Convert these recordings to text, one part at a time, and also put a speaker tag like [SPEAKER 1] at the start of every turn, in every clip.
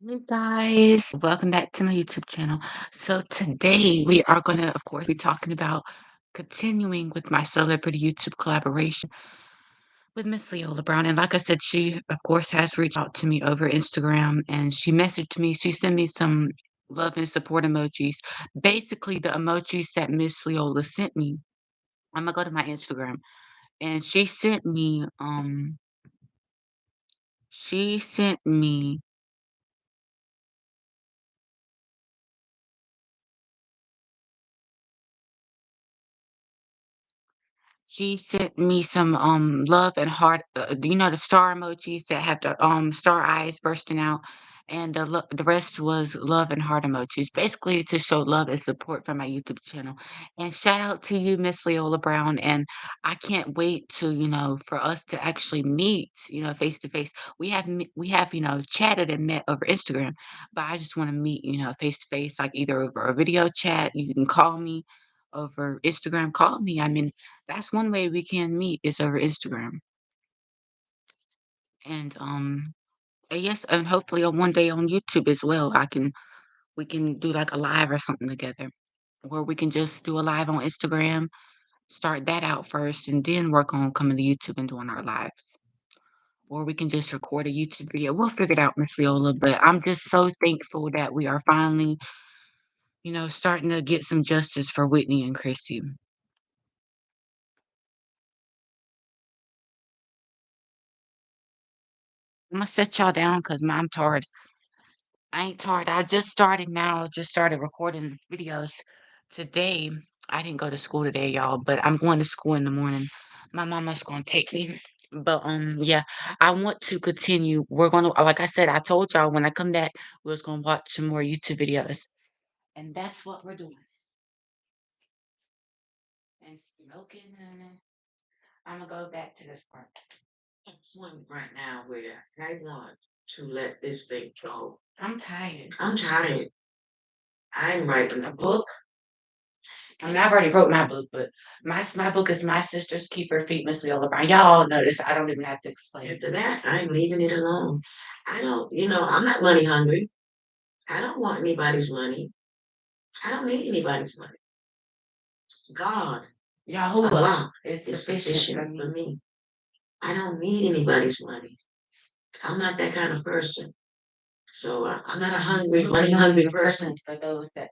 [SPEAKER 1] Hey guys, welcome back to my YouTube channel. So today we are going to, of course, be talking about continuing with my celebrity YouTube collaboration with Miss Leola Brown. And like I said, she, of course, has reached out to me over Instagram and she messaged me. She sent me some love and support emojis. Basically, the emojis that Miss Leola sent me. I'm gonna go to my Instagram and she sent me She sent me some, love and heart, you know, the star emojis that have the, star eyes bursting out, and the rest was love and heart emojis, basically to show love and support for my YouTube channel. And shout out to you, Miss Leola Brown, and I can't wait to, for us to actually meet, face to face. We have, chatted and met over Instagram, but I just wanna meet, face to face, like, either over a video chat, you can call me over Instagram, call me, I mean, that's one way we can meet is over Instagram. And yes, and hopefully on one day on YouTube as well. We can do like a live or something together. Or we can just do a live on Instagram, start that out first, and then work on coming to YouTube and doing our lives. Or we can just record a YouTube video. We'll figure it out, Miss Leola. But I'm just so thankful that we are finally, starting to get some justice for Whitney and Chrissy. I'm gonna set y'all down because I'm tired. I ain't tired. I just started now, just started recording videos today. I didn't go to school today, y'all, but I'm going to school in the morning. My mama's gonna take me. But yeah, I want to continue. We're gonna like I said, I told y'all when I come back, we was gonna watch some more YouTube videos. And that's what we're doing. And smoking I'm gonna go back to this part. At a point right now where I want to let this thing go. I'm tired. I'm tired. I'm writing a book. I mean, I've already wrote my book, but my book is My Sister's Keep Her Feet, Miss Leola Brown. Y'all all know this. I don't even have to explain. After that, I'm leaving it alone. I don't, I'm not money hungry. I don't want anybody's money. I don't need anybody's money. God, Allah is sufficient for me. I don't need anybody's money. I'm not that kind of person. So I'm not a money hungry person. For those that,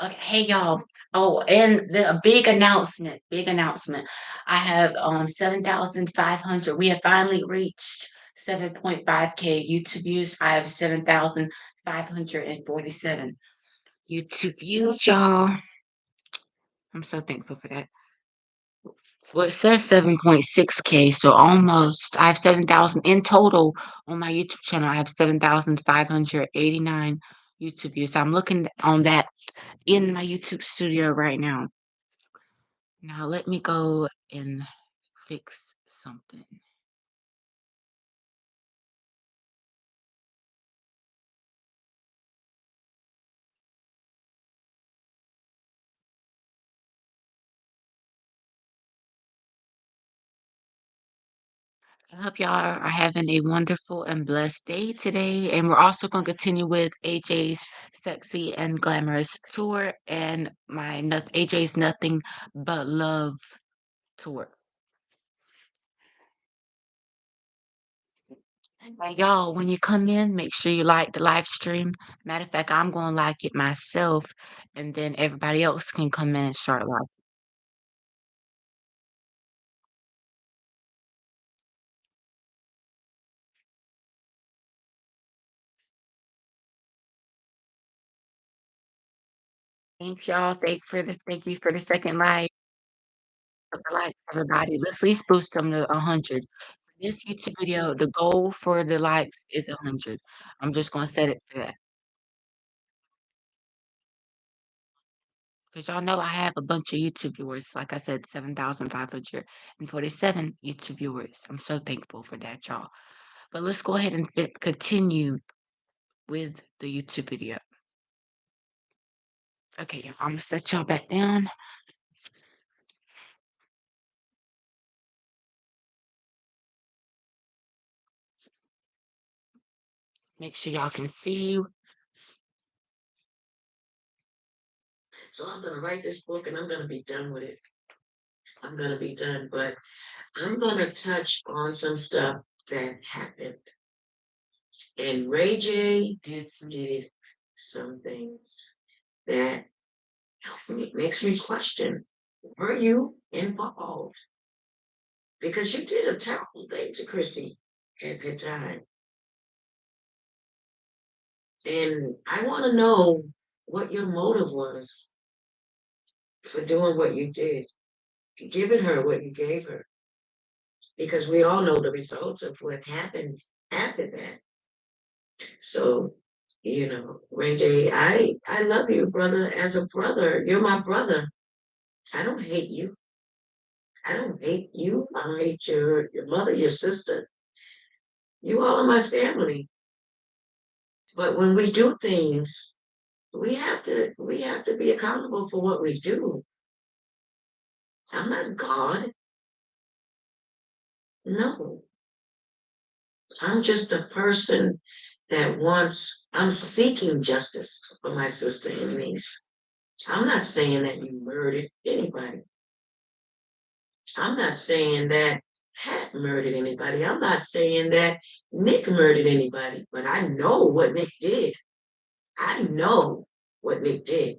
[SPEAKER 1] okay, hey y'all. Oh, and a big announcement. Big announcement. I have 7,500. We have finally reached 7.5K YouTube views. I have 7,547 YouTube views, y'all. I'm so thankful for that. Well, it says 7.6K, so almost. I have 7,000 in total on my YouTube channel. I have 7,589 YouTube views. So I'm looking on that in my YouTube studio right now. Now let me go and fix something. I hope y'all are having a wonderful and blessed day today. And we're also going to continue with AJ's Sexy and Glamorous Tour and AJ's Nothing But Love Tour. Hey, y'all, when you come in, make sure you like the live stream. Matter of fact, I'm going to like it myself, and then everybody else can come in and start live. Thanks, y'all. Thank you for the second like everybody. Let's at least boost them to 100. This YouTube video, the goal for the likes is 100. I'm just gonna set it for that. Cause y'all know I have a bunch of YouTube viewers. Like I said, 7,547 YouTube viewers. I'm so thankful for that, y'all. But let's go ahead and continue with the YouTube video. Okay, I'm gonna set y'all back down. Make sure y'all can see you. So I'm going to write this book and I'm going to be done with it. I'm going to be done, but I'm going to touch on some stuff that happened. And Ray J did some things that makes me question, were you involved? Because you did a terrible thing to Chrissy at that time. And I want to know what your motive was for doing what you did, giving her what you gave her. Because we all know the results of what happened after that. So, Ray J, I love you, brother. As a brother, you're my brother. I don't hate you. I don't hate you. I don't hate your mother, your sister. You all are my family. But when we do things, we have to be accountable for what we do. I'm not God. No. I'm just a person I'm seeking justice for my sister and niece. I'm not saying that you murdered anybody. I'm not saying that Pat murdered anybody. I'm not saying that Nick murdered anybody, but I know what Nick did. I know what Nick did.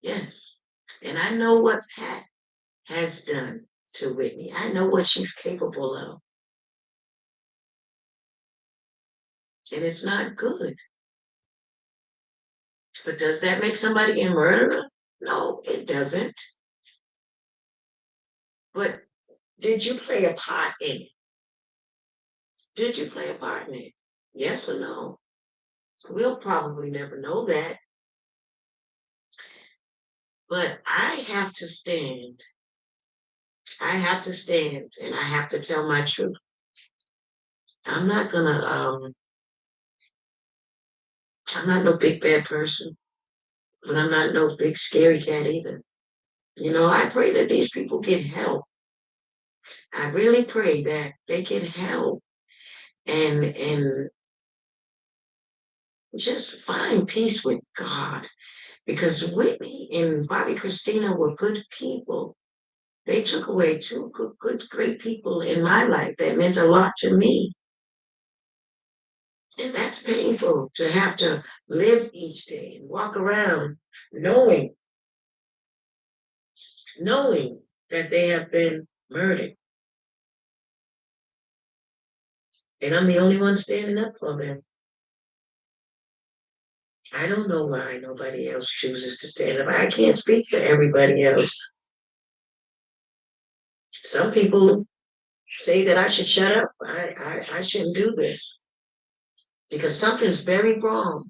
[SPEAKER 1] Yes. And I know what Pat has done to Whitney. I know what she's capable of. And it's not good. But does that make somebody a murderer? No, it doesn't. But did you play a part in it? Did you play a part in it? Yes or no? We'll probably never know that. But I have to stand. I have to stand and I have to tell my truth. I'm not gonna I'm not no big bad person, but I'm not no big scary cat either. I pray that these people get help. I really pray that they get help and just find peace with God. Because Whitney and Bobby Christina were good people. They took away two good, great people in my life that meant a lot to me. And that's painful to have to live each day and walk around knowing that they have been murdered. And I'm the only one standing up for them. I don't know why nobody else chooses to stand up. I can't speak for everybody else. Some people say that I should shut up. I shouldn't do this because something's very wrong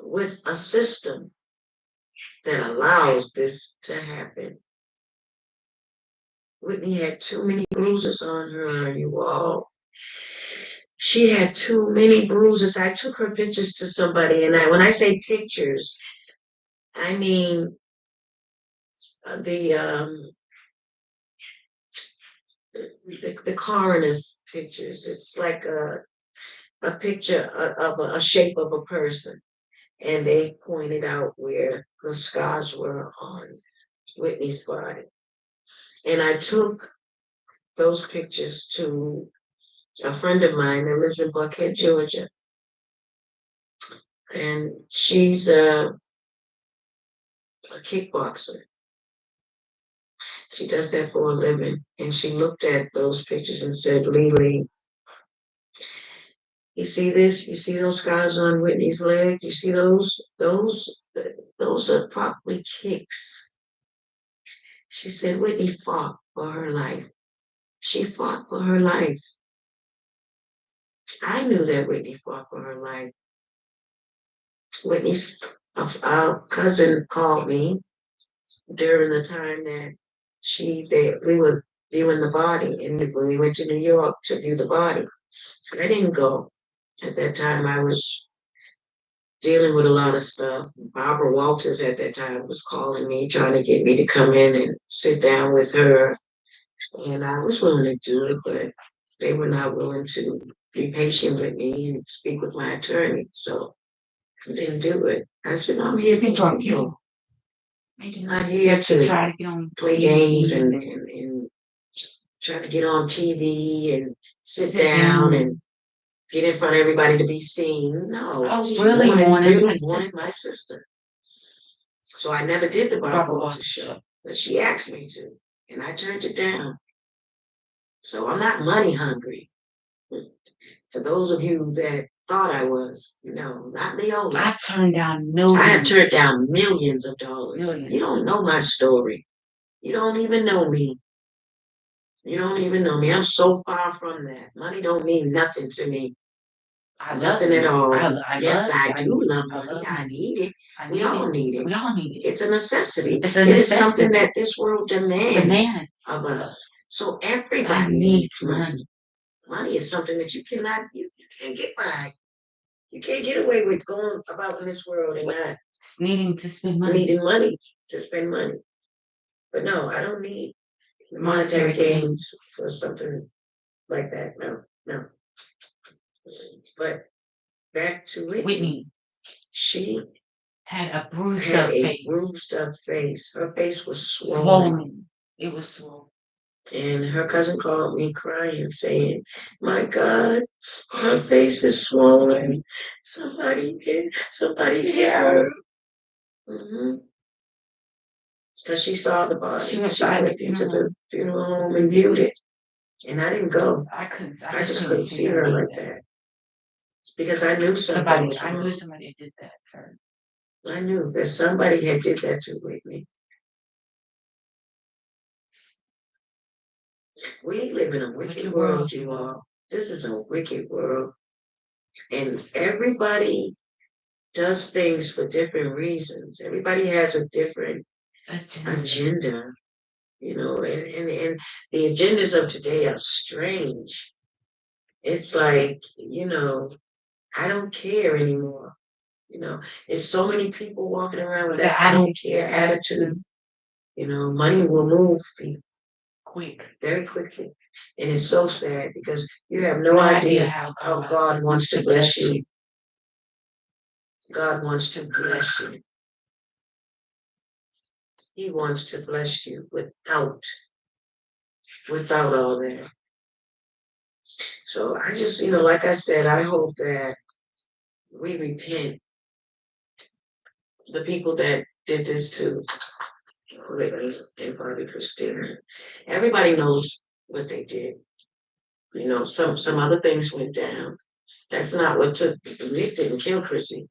[SPEAKER 1] with a system that allows this to happen. Whitney had too many bruises on her, you all. She had too many bruises. I took her pictures to somebody, and when I say pictures, I mean the coroner's pictures. It's like a picture of a shape of a person, and they pointed out where the scars were on Whitney's body. And I took those pictures to a friend of mine that lives in Buckhead, Georgia. And she's a kickboxer. She does that for a living. And she looked at those pictures and said, Leolah, you see this? You see those scars on Whitney's leg? You see those? Those are probably kicks. She said Whitney fought for her life. She fought for her life. I knew that Whitney fought for her life. Whitney's cousin called me during the time that we were viewing the body, and when we went to New York to view the body. I didn't go. At that time, I was dealing with a lot of stuff. Barbara Walters at that time was calling me, trying to get me to come in and sit down with her. And I was willing to do it, but they were not willing to be patient with me and speak with my attorney. So I didn't do it. I said, I'm here for you. Not here to try to get on play games and try to get on TV and sit down and get in front of everybody to be seen. No, I really wanted my sister. So I never did the Barbara Walters show, but she asked me to, and I turned it down. So I'm not money hungry. For those of you that thought I was, not Leolah. I turned down millions. I have turned down millions of dollars. Millions. You don't know my story. You don't even know me. You don't even know me. I'm so far from that. Money don't mean nothing to me. Nothing at all. Yes, I do love money. I need it. We all need it. We all need it. It's a necessity. It is something that this world demands of us. So everybody needs money. Money is something that you can't get by. You can't get away with going about in this world and not needing to spend money. Needing money to spend money. But no, I don't need monetary gains for something like that. No, no. But back to Whitney. She had a bruised up face. Her face was swollen. It was swollen. And her cousin called me crying, saying, "My God, her face is swollen. Somebody hit her." Mm-hmm. Because she saw the body. She went into the funeral home and viewed it. And I didn't go. I just couldn't see her like that. Because I knew somebody was wrong. I knew somebody did that to her. I knew that somebody had did that to Whitney. We live in a wicked world, you all. This is a wicked world. And everybody does things for different reasons. Everybody has a different agenda, and the agendas of today are strange. It's like, I don't care anymore. There's so many people walking around with that I don't care attitude. Money will move people quick, very quickly. And it's so sad because you have no idea how God wants to bless you. God wants to bless you. He wants to bless you without all that. So I just, like I said, I hope that we repent. The people that did this to and Barbie Christina. Everybody knows what they did. Some other things went down. That's not what took Nick didn't kill Chrissy.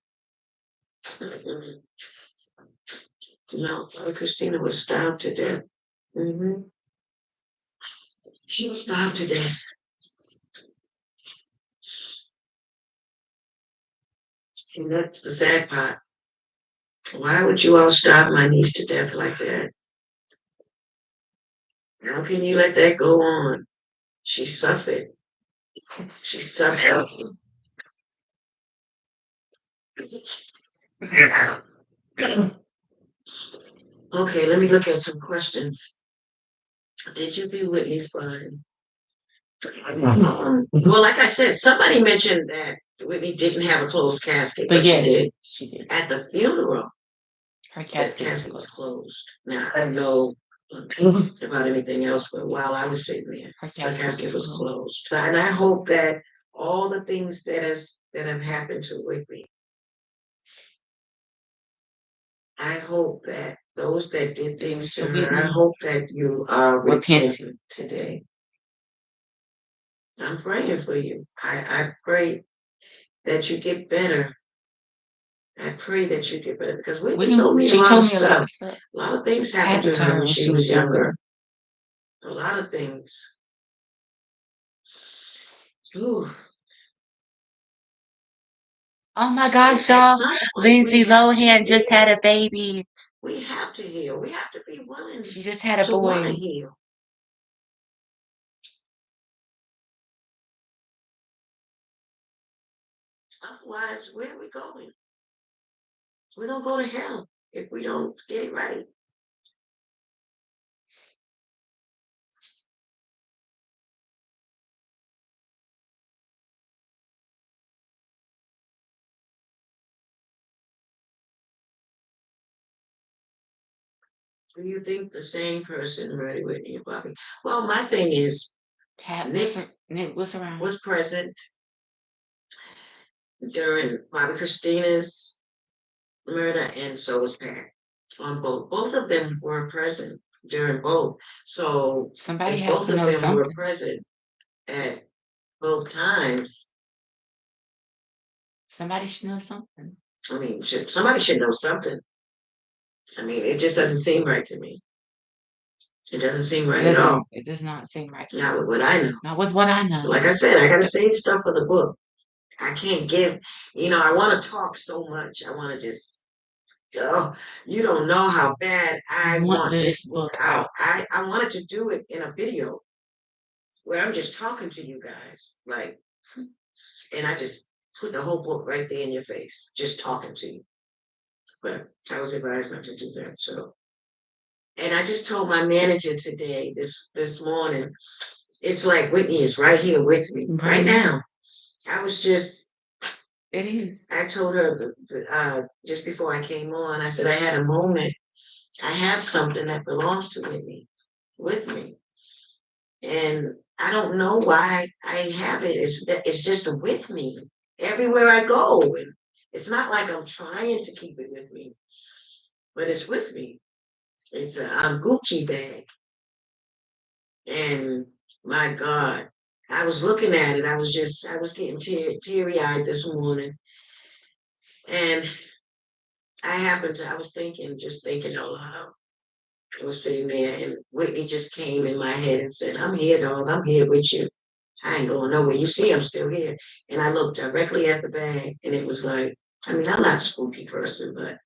[SPEAKER 1] No, Christina was starved to death. Mm-hmm. She was starved to death. And that's the sad part. Why would you all starve my niece to death like that? How can you let that go on? She suffered. She suffered. Okay, let me look at some questions. Did you view Whitney's body? Well, like I said, somebody mentioned that Whitney didn't have a closed casket, but yes, she did. At the funeral, her casket was closed. Now, I don't know about anything else, but while I was sitting there, her casket was closed. And I hope that all the things that have happened to Whitney, I hope that those that did things to her, I hope that you are repenting today. I'm praying for you. I pray that you get better. I pray that you get better because Whitney told me a lot of stuff. A lot of things happened to her when she was younger. A lot of things. Ooh. Oh my gosh, y'all. Lindsay Lohan just had a baby. We have to heal. We have to be willing. She just had a boy. To heal. Otherwise, where are we going? We're going to go to hell if we don't get it right. Do you think the same person murdered Whitney and Bobby? Well, my thing is, Nick was present during Bobby Christina's murder, and so was Pat. On both, both of them were present during both. So if both of them were present at both times, somebody should know something. I mean, somebody should know something. I mean, it just doesn't seem right to me. It doesn't seem right at all. It does not seem right. Not with what I know. Not with what I know. Like I said, I gotta save stuff for the book. I can't give, I want to talk so much. I want to just, oh, you don't know how bad I want this book out. I wanted to do it in a video where I'm just talking to you guys, like, and I just put the whole book right there in your face, just talking to you. But I was advised not to do that. So, and I just told my manager today, this morning, it's like Whitney is right here with me right now. I was just, it is. I told her just before I came on, I said I had a moment. I have something that belongs to Whitney with me, and I don't know why I have it. It's just with me everywhere I go, and it's not like I'm trying to keep it with me, but it's with me. It's a Gucci bag, and my God, I was looking at it. I was getting teary eyed this morning, and I was just thinking out loud. I was sitting there, and Whitney just came in my head and said, "I'm here, dog. I'm here with you. I ain't going nowhere. You see, I'm still here." And I looked directly at the bag, and it was like, I mean, I'm not a spooky person, but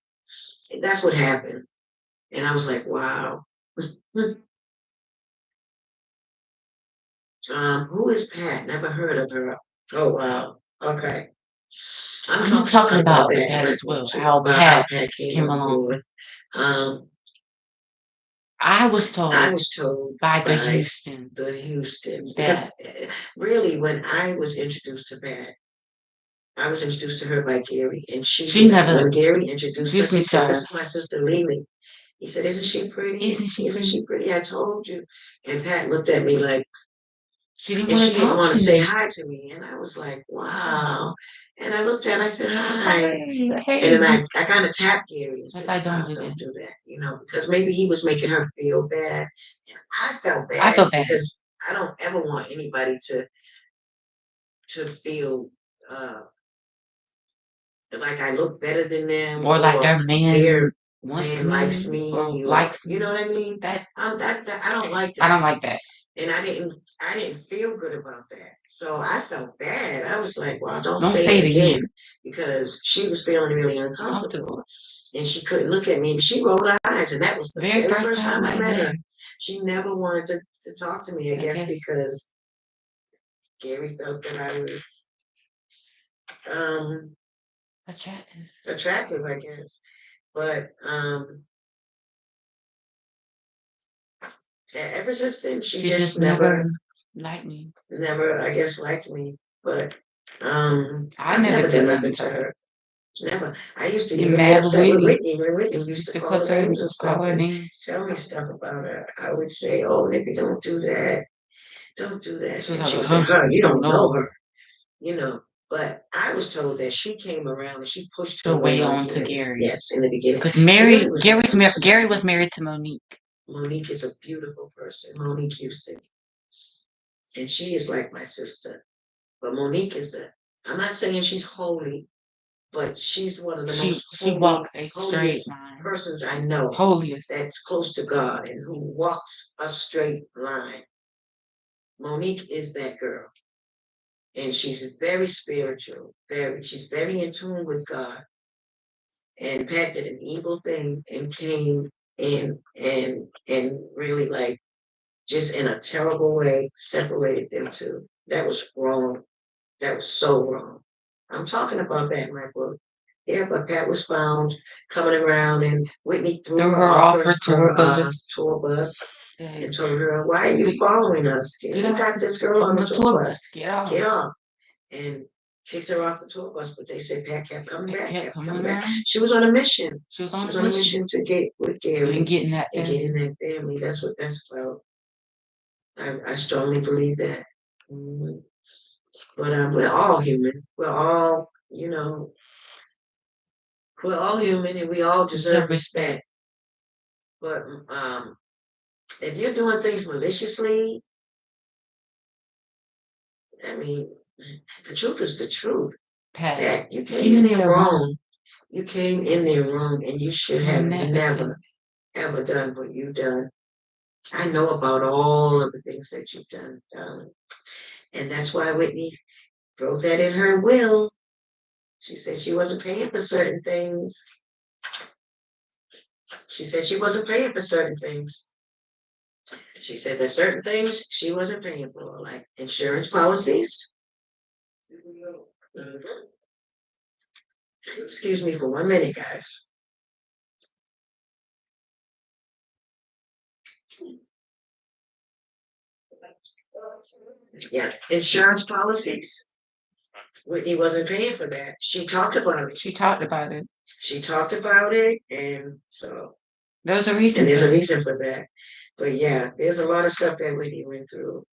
[SPEAKER 1] that's what happened. And I was like, wow. Who is Pat? Never heard of her. Oh, wow. Okay. I'm talking about that as well. How Pat came along. I was told by the Houstons, because really, when I was introduced to Pat, I was introduced to her by Gary, and she never. When Gary introduced us, he said, "This is my sister Leolah." He said, "Isn't she pretty? Isn't she pretty? I told you." And Pat looked at me like she didn't want to say hi to me, and I was like, "Wow." And I looked at her, I said, "Hi." And then I kind of tapped Gary and said, "Stop, don't do that," because maybe he was making her feel bad, and I felt bad because I don't ever want anybody to feel like I look better than them, or like their man likes me, or likes me. You know what I mean? That I don't like that. I don't like that. And I didn't feel good about that. So I felt bad. I was like, well, don't say it again, because she was feeling really uncomfortable. And she couldn't look at me. She rolled her eyes, and that was the very first time I met her. She never wanted to talk to me, I guess because Gary felt that I was attractive, I guess. But ever since then, she just never liked me. Never, I guess, liked me. But I never did nothing to her. Never. I used to even get upset with Whitney when Whitney used to call her names and stuff and tell me stuff about her. I would say, "Oh, Nicky, don't do that. Don't do that." And she would say, "Huh, you don't know her." But I was told that she came around and she pushed her way on to Gary. Yes, in the beginning. Because Gary was married to Monique. Monique is a beautiful person, Monique Houston. And she is like my sister. But Monique I'm not saying she's holy, but she's one of the most holiest persons I know. Holiest. That's close to God and who walks a straight line. Monique is that girl. And she's very spiritual. She's very in tune with God. And Pat did an evil thing and came and really, like, just in a terrible way separated them two. That was wrong. That was so wrong. I'm talking about that in my book. Yeah, but Pat was found coming around, and Whitney threw her off her tour bus and told her, "Why are you following us? You got this girl on the tour bus. Get off. Get off." And kicked her off the tour bus, but they said Pat kept coming
[SPEAKER 2] It
[SPEAKER 1] back,
[SPEAKER 2] kept
[SPEAKER 1] kept
[SPEAKER 2] coming
[SPEAKER 1] coming back.
[SPEAKER 2] around.
[SPEAKER 1] She was on a mission.
[SPEAKER 2] She was
[SPEAKER 1] She
[SPEAKER 2] on
[SPEAKER 1] was
[SPEAKER 2] a
[SPEAKER 1] on a
[SPEAKER 2] mission
[SPEAKER 1] mission to get with
[SPEAKER 2] and
[SPEAKER 1] Gary
[SPEAKER 2] getting that
[SPEAKER 1] and get in
[SPEAKER 2] family.
[SPEAKER 1] that family. That's what that's about. I strongly believe that. Mhm. But we're all human. We're all, we're all human and we all deserve
[SPEAKER 2] Deserve respect.
[SPEAKER 1] respect. But if you're doing things maliciously, I mean, the truth is the truth.
[SPEAKER 2] Pat,
[SPEAKER 1] That you
[SPEAKER 2] you
[SPEAKER 1] came
[SPEAKER 2] came
[SPEAKER 1] in
[SPEAKER 2] in
[SPEAKER 1] there
[SPEAKER 2] there wrong.
[SPEAKER 1] wrong. You came in there wrong, and you should
[SPEAKER 2] You
[SPEAKER 1] have
[SPEAKER 2] never
[SPEAKER 1] never
[SPEAKER 2] done.
[SPEAKER 1] ever done what you've done. I know about all of the things that you've done, darling. And that's why Whitney wrote that in her will. She said she wasn't paying for certain things. She said she wasn't paying for certain things. She said that certain things she wasn't paying for, like insurance policies. Mhm. Excuse me for 1 minute, guys. Yeah, insurance policies. Whitney wasn't paying for that. She talked about it.
[SPEAKER 2] She talked about it.
[SPEAKER 1] She talked about it, and so
[SPEAKER 2] There's a
[SPEAKER 1] and
[SPEAKER 2] reason
[SPEAKER 1] there's
[SPEAKER 2] for
[SPEAKER 1] a
[SPEAKER 2] it.
[SPEAKER 1] reason for that. But yeah, there's a lot of stuff that Whitney went through.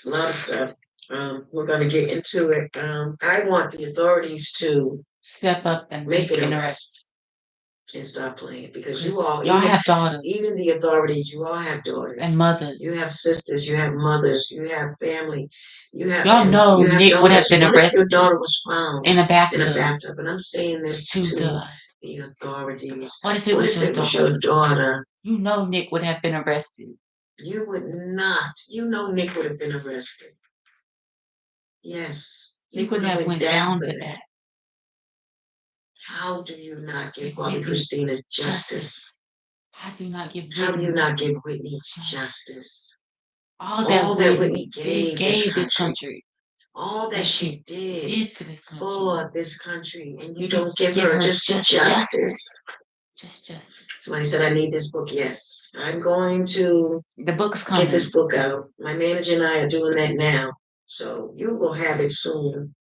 [SPEAKER 1] A lot of stuff. We're gonna get into it. I want the authorities to
[SPEAKER 2] Step up and
[SPEAKER 1] make
[SPEAKER 2] make
[SPEAKER 1] an
[SPEAKER 2] an
[SPEAKER 1] arrest
[SPEAKER 2] arrest.
[SPEAKER 1] and stop playing because you
[SPEAKER 2] 'Cause
[SPEAKER 1] all,
[SPEAKER 2] y'all
[SPEAKER 1] even
[SPEAKER 2] have daughters
[SPEAKER 1] even the authorities, you all have
[SPEAKER 2] and
[SPEAKER 1] daughters.
[SPEAKER 2] mothers.
[SPEAKER 1] You have sisters, you have mothers, you have family,
[SPEAKER 2] Y'all know
[SPEAKER 1] you have
[SPEAKER 2] Nick would have
[SPEAKER 1] daughters.
[SPEAKER 2] been
[SPEAKER 1] What if your
[SPEAKER 2] arrested
[SPEAKER 1] daughter was found
[SPEAKER 2] in a
[SPEAKER 1] in a
[SPEAKER 2] bathtub
[SPEAKER 1] bathtub? And I'm saying this
[SPEAKER 2] to
[SPEAKER 1] to
[SPEAKER 2] the.
[SPEAKER 1] the authorities.
[SPEAKER 2] What if it
[SPEAKER 1] What
[SPEAKER 2] was
[SPEAKER 1] if
[SPEAKER 2] your
[SPEAKER 1] it was
[SPEAKER 2] daughter?
[SPEAKER 1] your daughter?
[SPEAKER 2] You know Nick would have been arrested.
[SPEAKER 1] You would not. You know Nick would have been arrested. Yes.
[SPEAKER 2] He
[SPEAKER 1] Nick would
[SPEAKER 2] would
[SPEAKER 1] have
[SPEAKER 2] have
[SPEAKER 1] went
[SPEAKER 2] went
[SPEAKER 1] down
[SPEAKER 2] down
[SPEAKER 1] for
[SPEAKER 2] to
[SPEAKER 1] that.
[SPEAKER 2] that.
[SPEAKER 1] How do you not give
[SPEAKER 2] Give
[SPEAKER 1] Bobby
[SPEAKER 2] Whitney
[SPEAKER 1] Christina
[SPEAKER 2] justice.
[SPEAKER 1] justice?
[SPEAKER 2] How do you not give
[SPEAKER 1] How do you
[SPEAKER 2] Whitney
[SPEAKER 1] not give Whitney
[SPEAKER 2] justice?
[SPEAKER 1] justice?
[SPEAKER 2] All
[SPEAKER 1] All
[SPEAKER 2] that
[SPEAKER 1] that Whitney
[SPEAKER 2] Whitney
[SPEAKER 1] gave
[SPEAKER 2] gave
[SPEAKER 1] this
[SPEAKER 2] this
[SPEAKER 1] country,
[SPEAKER 2] country,
[SPEAKER 1] all that
[SPEAKER 2] that
[SPEAKER 1] she
[SPEAKER 2] she
[SPEAKER 1] did
[SPEAKER 2] did for this country.
[SPEAKER 1] for this country, and you
[SPEAKER 2] You
[SPEAKER 1] don't
[SPEAKER 2] didn't
[SPEAKER 1] give
[SPEAKER 2] give
[SPEAKER 1] her
[SPEAKER 2] her
[SPEAKER 1] just
[SPEAKER 2] just
[SPEAKER 1] justice.
[SPEAKER 2] justice. Just justice.
[SPEAKER 1] Somebody said, I need this book. Yes, I'm going to
[SPEAKER 2] The book's
[SPEAKER 1] get
[SPEAKER 2] coming.
[SPEAKER 1] this book out. My manager and I are doing that now. So you will have it soon.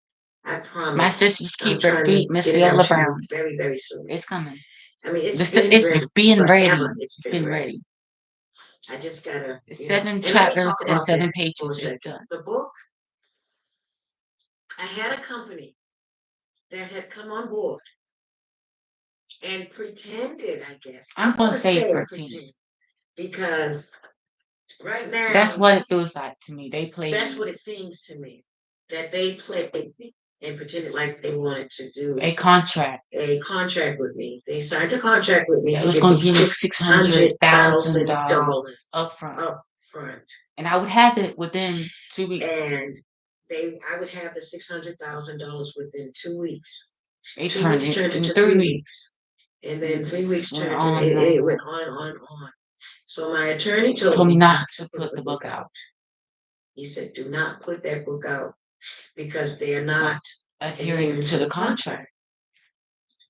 [SPEAKER 1] I promise.
[SPEAKER 2] My sister's
[SPEAKER 1] I'm
[SPEAKER 2] keep her
[SPEAKER 1] trying to
[SPEAKER 2] feet, Miss
[SPEAKER 1] get it out
[SPEAKER 2] Leolah
[SPEAKER 1] to you
[SPEAKER 2] Brown.
[SPEAKER 1] very, very soon.
[SPEAKER 2] It's coming.
[SPEAKER 1] I mean, it's
[SPEAKER 2] It's,
[SPEAKER 1] been
[SPEAKER 2] it's,
[SPEAKER 1] ready
[SPEAKER 2] it's being ready.
[SPEAKER 1] forever. It's
[SPEAKER 2] It's
[SPEAKER 1] been
[SPEAKER 2] been
[SPEAKER 1] ready.
[SPEAKER 2] ready.
[SPEAKER 1] I just gotta,
[SPEAKER 2] It's
[SPEAKER 1] you know.
[SPEAKER 2] 7
[SPEAKER 1] And let me
[SPEAKER 2] chapters
[SPEAKER 1] talk
[SPEAKER 2] and
[SPEAKER 1] about
[SPEAKER 2] 7
[SPEAKER 1] that for a
[SPEAKER 2] pages. It's
[SPEAKER 1] second.
[SPEAKER 2] done.
[SPEAKER 1] The book, I had a company that had come on board and pretended, I guess.
[SPEAKER 2] I'm
[SPEAKER 1] I'm
[SPEAKER 2] gonna
[SPEAKER 1] gonna
[SPEAKER 2] say
[SPEAKER 1] say
[SPEAKER 2] 13.
[SPEAKER 1] pretend because right now
[SPEAKER 2] That's what it feels like to me. They
[SPEAKER 1] that's
[SPEAKER 2] played
[SPEAKER 1] what it seems to me that they played and pretended like they wanted to do
[SPEAKER 2] a contract
[SPEAKER 1] a contract with me. They signed a contract with me
[SPEAKER 2] that
[SPEAKER 1] to
[SPEAKER 2] was
[SPEAKER 1] give me
[SPEAKER 2] gonna give me
[SPEAKER 1] $600,000
[SPEAKER 2] $600,000 up front,
[SPEAKER 1] up front,
[SPEAKER 2] and I would have it within 2 weeks.
[SPEAKER 1] and I would have the $600,000 within 2 weeks.
[SPEAKER 2] It
[SPEAKER 1] 2 weeks
[SPEAKER 2] turned
[SPEAKER 1] turned
[SPEAKER 2] in
[SPEAKER 1] into
[SPEAKER 2] 3
[SPEAKER 1] three
[SPEAKER 2] weeks.
[SPEAKER 1] weeks, and
[SPEAKER 2] And
[SPEAKER 1] then
[SPEAKER 2] it
[SPEAKER 1] 3 weeks
[SPEAKER 2] just went
[SPEAKER 1] turned to
[SPEAKER 2] on and on
[SPEAKER 1] it
[SPEAKER 2] and
[SPEAKER 1] went
[SPEAKER 2] on.
[SPEAKER 1] on and on and on. So my attorney
[SPEAKER 2] He
[SPEAKER 1] told
[SPEAKER 2] told me
[SPEAKER 1] me
[SPEAKER 2] not
[SPEAKER 1] not
[SPEAKER 2] to
[SPEAKER 1] to put
[SPEAKER 2] put
[SPEAKER 1] the
[SPEAKER 2] the
[SPEAKER 1] book
[SPEAKER 2] book
[SPEAKER 1] out.
[SPEAKER 2] out,
[SPEAKER 1] He said, "Do not put that book out because they are not
[SPEAKER 2] adhering
[SPEAKER 1] adhering
[SPEAKER 2] to
[SPEAKER 1] to
[SPEAKER 2] the
[SPEAKER 1] the
[SPEAKER 2] contract.
[SPEAKER 1] contract.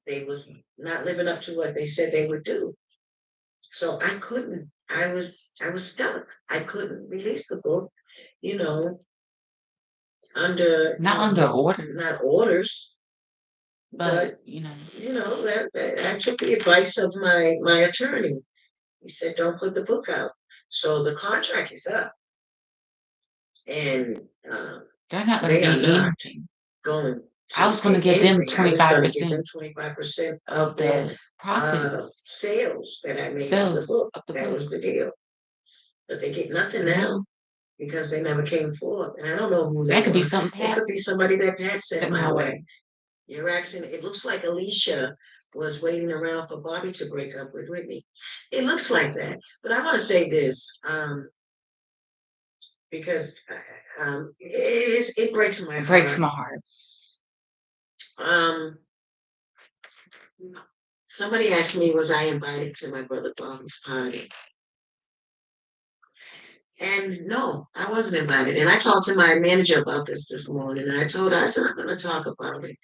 [SPEAKER 1] They was not living up to what they said they would do." So I couldn't. I was stuck. I couldn't release the book, you know, under
[SPEAKER 2] Not under orders,
[SPEAKER 1] not orders,
[SPEAKER 2] but
[SPEAKER 1] but that I took the advice of my attorney. He said, "Don't put the book out." So the contract is up, and
[SPEAKER 2] they're not gonna
[SPEAKER 1] they are
[SPEAKER 2] get
[SPEAKER 1] not
[SPEAKER 2] anything.
[SPEAKER 1] going
[SPEAKER 2] I
[SPEAKER 1] to
[SPEAKER 2] was gonna
[SPEAKER 1] pay
[SPEAKER 2] give them
[SPEAKER 1] anything. I was going to give
[SPEAKER 2] 25%
[SPEAKER 1] them 25%
[SPEAKER 2] of
[SPEAKER 1] of their
[SPEAKER 2] the profits,
[SPEAKER 1] sales that I made of the
[SPEAKER 2] sales
[SPEAKER 1] book.
[SPEAKER 2] of the
[SPEAKER 1] That
[SPEAKER 2] book.
[SPEAKER 1] was the deal. But they get nothing
[SPEAKER 2] But
[SPEAKER 1] now
[SPEAKER 2] no,
[SPEAKER 1] because they never came forward. And I don't know who they
[SPEAKER 2] that could be
[SPEAKER 1] were.
[SPEAKER 2] something
[SPEAKER 1] It
[SPEAKER 2] Pat
[SPEAKER 1] could be somebody that Pat sent
[SPEAKER 2] sent
[SPEAKER 1] my
[SPEAKER 2] my
[SPEAKER 1] way.
[SPEAKER 2] way.
[SPEAKER 1] You're asking, it looks like Alicia was waiting around for Bobby to break up with Whitney. It looks like that. But I want to say this, because it breaks my
[SPEAKER 2] It breaks
[SPEAKER 1] heart.
[SPEAKER 2] my heart.
[SPEAKER 1] Um, Somebody asked me, was I invited to my brother Bobby's party? And no, I wasn't invited. And I talked to my manager about this morning, and I told her, I said, I'm going to talk about it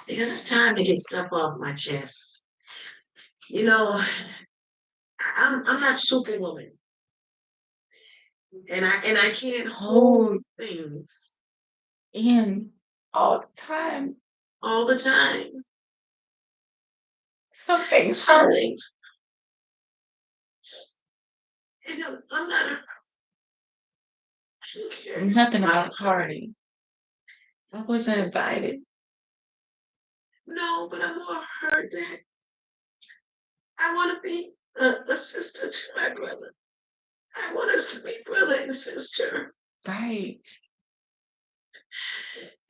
[SPEAKER 1] because it's time to get stuff off my chest. You know, I'm not Superwoman, and I can't hold things
[SPEAKER 2] And all the time.
[SPEAKER 1] All the time.
[SPEAKER 2] Something's
[SPEAKER 1] Something. And I'm not a
[SPEAKER 2] nothing about a party. I wasn't invited.
[SPEAKER 1] No, but I'm more hurt that I want to be a sister to my brother. I want us to be brother and sister.
[SPEAKER 2] Right.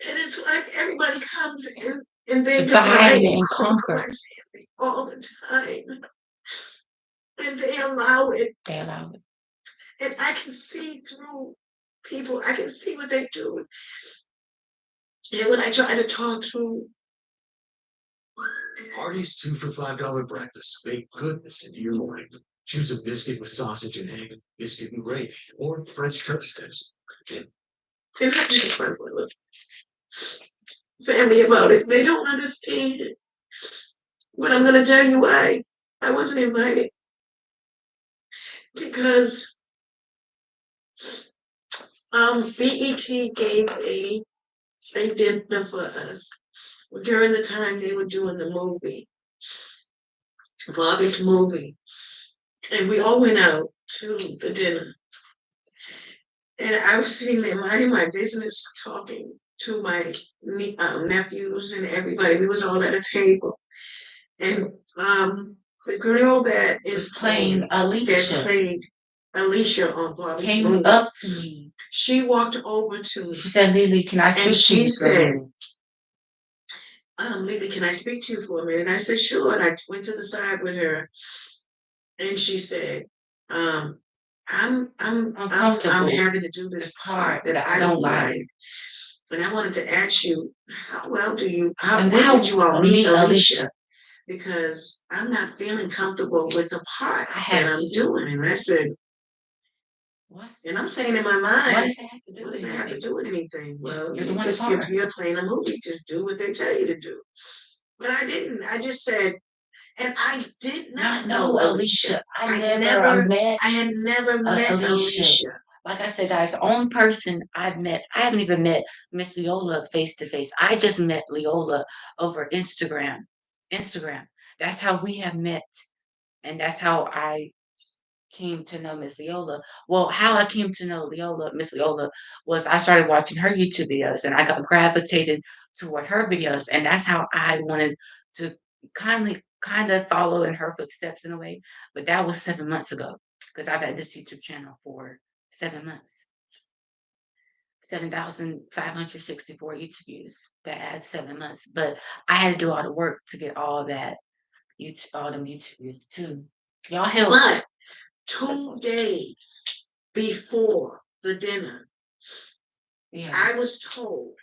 [SPEAKER 1] And it's like everybody comes in and they
[SPEAKER 2] Divide
[SPEAKER 1] divide
[SPEAKER 2] and
[SPEAKER 1] my
[SPEAKER 2] conquer.
[SPEAKER 1] family all the time. And they allow it.
[SPEAKER 2] They allow it.
[SPEAKER 1] And I can see through people. I can see what they do. And when I try to talk through
[SPEAKER 3] Artie's 2 for $5 breakfast. Bake goodness into your morning. Choose a biscuit with sausage and egg, biscuit and gravy, or French toast tips.
[SPEAKER 1] and I just my brother, family about it. They don't understand. But I'm gonna tell you why I wasn't invited. Because BET gave a dinner for us during the time they were doing the movie, Bobby's movie, and we all went out to the dinner. And I was sitting there minding my business, talking to my nephews and everybody. We was all at a table, and the girl that is
[SPEAKER 2] playing Alicia,
[SPEAKER 1] that played Alicia on Bobby's
[SPEAKER 2] came
[SPEAKER 1] movie,
[SPEAKER 2] up to me.
[SPEAKER 1] She walked over to me.
[SPEAKER 2] She said, "Lily, can I speak to you?"
[SPEAKER 1] And she said, Lily, can I speak to you for a minute? And I said, sure. And I went to the side with her, and she said, I'm having to do this part that I don't like. And I wanted to ask you, when did you all meet Alicia? Because I'm not feeling comfortable with the part that I'm doing. And I said, and I'm saying in my mind, what does it have to do with anything? Well, you're playing a movie, just do what they tell you to do. But I didn't. I just said, and I did not know Alicia. I had never met Alicia.
[SPEAKER 2] Like I said, guys, the only person I've met, I haven't even met Miss Leolah face to face. I just met Leolah over Instagram. That's how we have met. And that's how I came to know Miss Leolah. Well, how I came to know Miss Leolah, was I started watching her YouTube videos and I got gravitated toward her videos. And that's how I wanted to kind of follow in her footsteps in a way. But that was 7 months ago, because I've had this YouTube channel for 7 months. 7,564 YouTube views. That adds 7 months. But I had to do all the work to get all that all them YouTube views too. Y'all helped.
[SPEAKER 1] But 2 days before the dinner, I was told,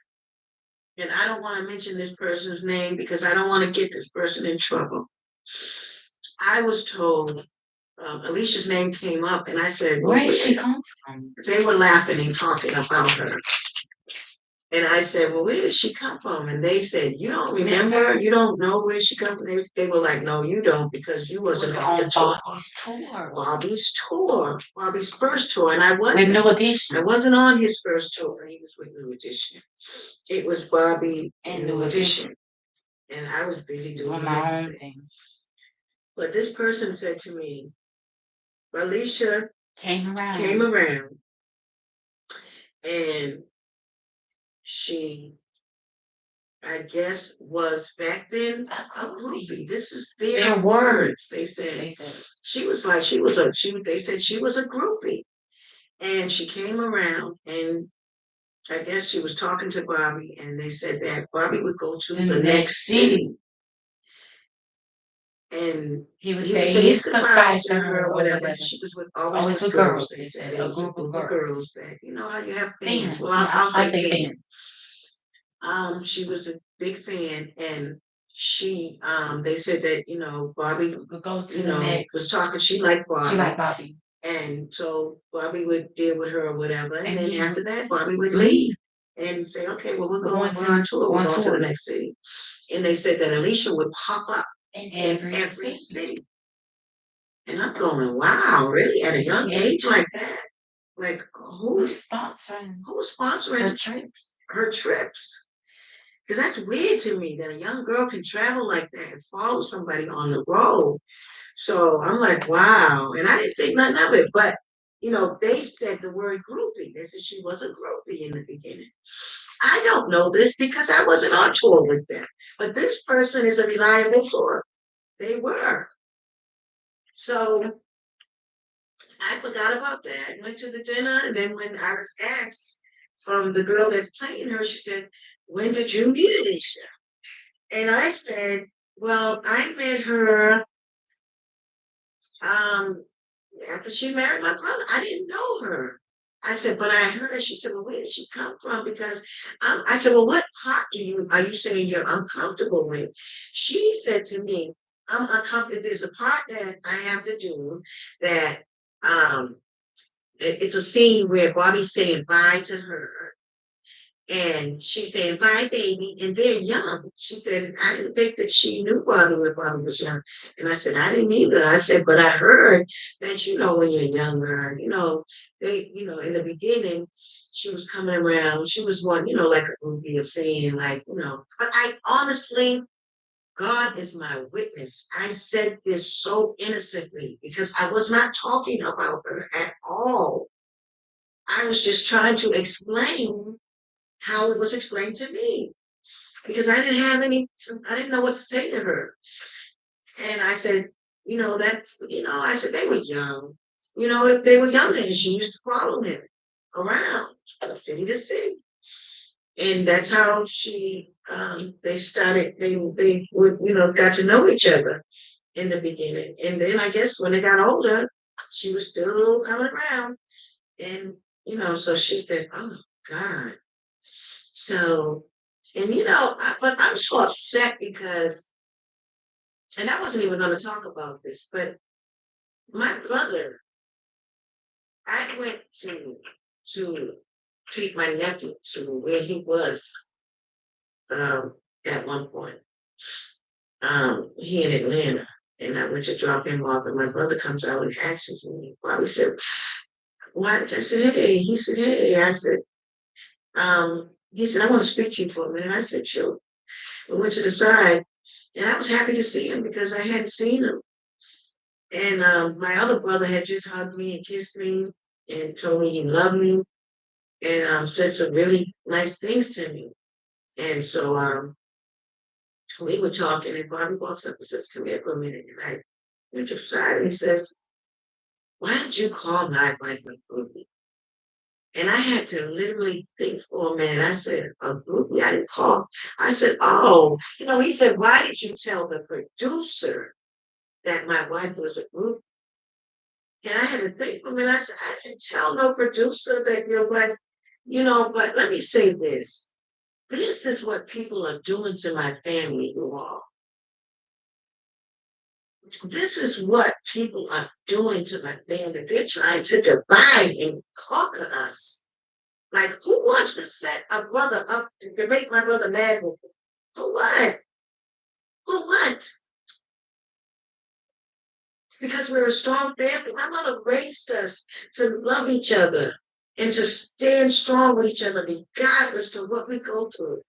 [SPEAKER 1] and I don't want to mention this person's name because I don't want to get this person in trouble. I was told, Alicia's name came up, and I said, well,
[SPEAKER 2] where did she come from?
[SPEAKER 1] They were laughing and talking about her. And I said, well, where did she come from? And they said, you don't remember? You don't know where she come from? They were like, no, you don't, because you wasn't on the tour. Bobby's tour. Bobby's first tour. And I wasn't.
[SPEAKER 2] With New Edition.
[SPEAKER 1] I wasn't on his first tour. He was with New Edition. It was Bobby and New Edition. And I was busy doing my own thing. But this person said to me, Alicia came around and she, I guess, was back then a groupie. This is their words. They said she was like they said she was a groupie, and she came around, and I guess she was talking to Bobby, and they said that Bobby would go to the next city, and he would say his goodbyes to her or whatever. She was always with girls. They said it was a group of girls that, you know how you have fans. Well, I'll say fans. She was a big fan, and she they said that, you know, Bobby would go to was talking. She liked Bobby. And so Bobby would deal with her or whatever, and then after that Bobby would leave and say, okay, well, we're on tour, we're going to the next city. And they said that Alicia would pop up in every city. And I'm going, wow, really, at a young age like that? Like, who's sponsoring her trips? her trips. Because that's weird to me that a young girl can travel like that and follow somebody on the road. So I'm like, wow. And I didn't think nothing of it. But, they said the word groupie. They said she was a groupie in the beginning. I don't know this because I wasn't on tour with them. But this person is a reliable source. They were. So I forgot about that. Went to the dinner. And then when I was asked from the girl that's playing her, she said, when did you meet Alicia? And I said, well, I met her um, after she married my brother. I didn't know her. I said, but I heard. She said, well, where did she come from? Because I said, well, what part are you saying you're uncomfortable with? She said to me, I'm uncomfortable. There's a part that I have to do that um, it's a scene where Bobby's saying bye to her. And she said, bye, baby. And they're young. She said, I didn't think that she knew Bobby when Bobby was young. And I said, I didn't either. I said, but I heard that, when you're younger, in the beginning, she was coming around. She was one, like a movie, a fan, But I honestly, God is my witness. I said this so innocently because I was not talking about her at all. I was just trying to explain how it was explained to me because I didn't know what to say to her. And I said, I said they were young. If they were younger, and she used to follow him around from city to city. And that's how they started, they would, got to know each other in the beginning. And then I guess when they got older, she was still coming around. And, so she said, oh, God. So, and but I'm so upset because, and I wasn't even going to talk about this, but my brother, I went to treat my nephew to where he was at one point, he in Atlanta, and I went to drop him off, and my brother comes out and asks me, Bobby said, why? I said, hey, he said, hey, I said, he said, I want to speak to you for a minute. I said, sure. We went to the side, and I was happy to see him because I hadn't seen him. And my other brother had just hugged me and kissed me and told me he loved me and said some really nice things to me. And so we were talking, and Bobby walks up and says, come here for a minute. And I went to the side, and he says, why did you call my wife a groupie? And I had to literally think for a minute. I said, a groupie? I didn't call. I said, oh, he said, why did you tell the producer that my wife was a groupie? And I had to think for a minute. I said, I didn't tell no producer that your wife, but let me say this. This is what people are doing to my family, you all. This is what people are doing to my family. They're trying to divide and conquer us. Like, who wants to set a brother up to make my brother mad with me? For what? For what? Because we're a strong family. My mother raised us to love each other and to stand strong with each other regardless of what we go through.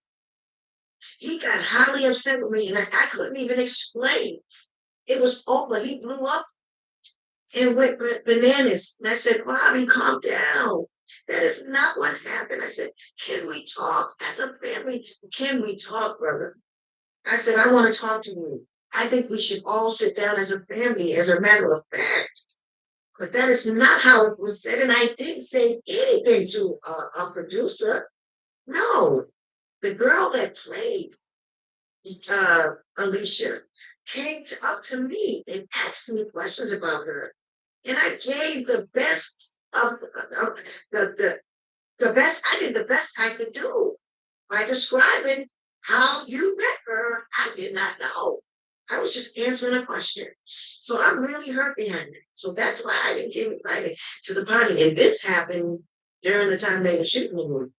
[SPEAKER 1] He got highly upset with me, and I couldn't even explain. It was over. He blew up and went bananas. And I said, Bobby, calm down. That is not what happened. I said, can we talk as a family? Can we talk, brother? I said, I want to talk to you. I think we should all sit down as a family, as a matter of fact. But that is not how it was said. And I didn't say anything to a producer. No, the girl that played Alicia came up to me and asked me questions about her. And I gave the best of the best. I did the best I could do by describing how you met her. I did not know. I was just answering a question. So I'm really hurt behind it. So that's why I didn't get invited to the party. And this happened during the time they were shooting the movie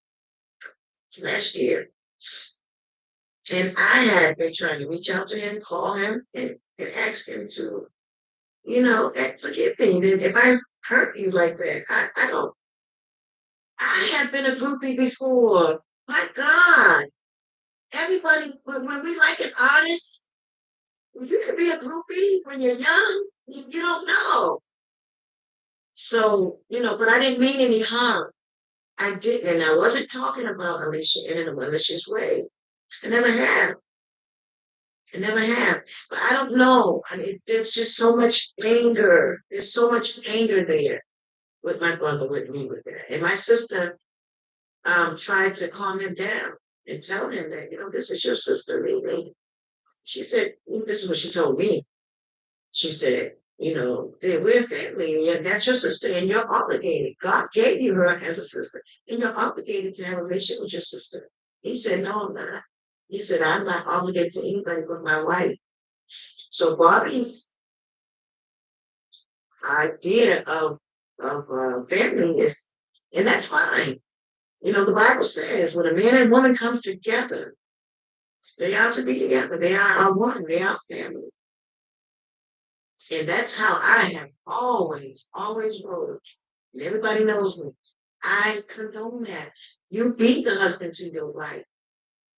[SPEAKER 1] last year. And I had been trying to reach out to him, call him, and ask him to, forgive me. And if I hurt you like that, I don't. I have been a groupie before. My God, everybody, when we like an artist, you can be a groupie when you're young. You don't know. So, but I didn't mean any harm. I didn't, and I wasn't talking about Alicia in a malicious way. I never have. I never have. But I don't know. I mean, there's just so much anger. There's so much anger there with my brother, with me, with that. And my sister tried to calm him down and tell him that, this is your sister, really. She said, this is what she told me. She said, we're family, and that's your sister, and you're obligated. God gave you her as a sister, and you're obligated to have a relationship with your sister. He said, no, I'm not. He said, I'm not obligated to anybody but my wife. So Bobby's idea of family is, and that's fine. The Bible says when a man and woman comes together, they are to be together. They are one. They are family. And that's how I have always voted. And everybody knows me. I condone that. You be the husband to your wife.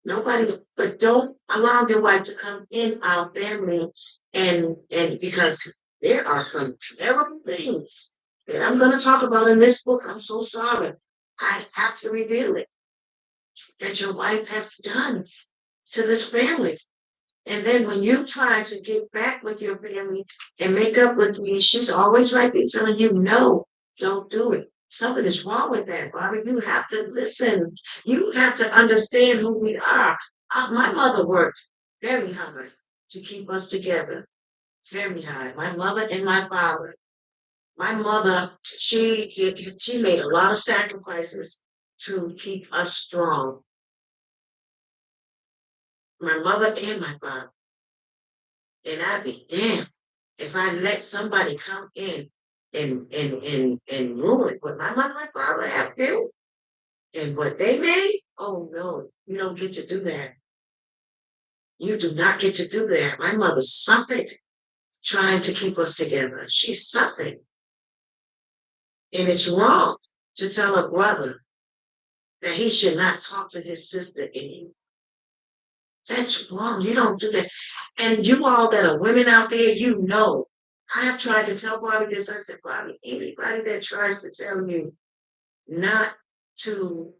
[SPEAKER 1] Nobody, but don't allow your wife to come in our family and because there are some terrible things that I'm going to talk about in this book. I'm so sorry. I have to reveal it that your wife has done to this family. And then when you try to get back with your family and make up with me, she's always right there telling you, no, don't do it. Something is wrong with that, Bobby. You have to listen. You have to understand who we are. My mother worked very hard to keep us together. Very hard. My mother and my father. My mother, she made a lot of sacrifices to keep us strong. My mother and my father. And I'd be damned if I let somebody come in and ruin what my mother and father have built and what they made. Oh no, you don't get to do that. You do not get to do that. My mother suffered trying to keep us together. She suffered. And it's wrong to tell a brother that he should not talk to his sister anymore. That's wrong. You don't do that. And you all that are women out there, I have tried to tell Bobby this. I said, Bobby, anybody that tries to tell you not to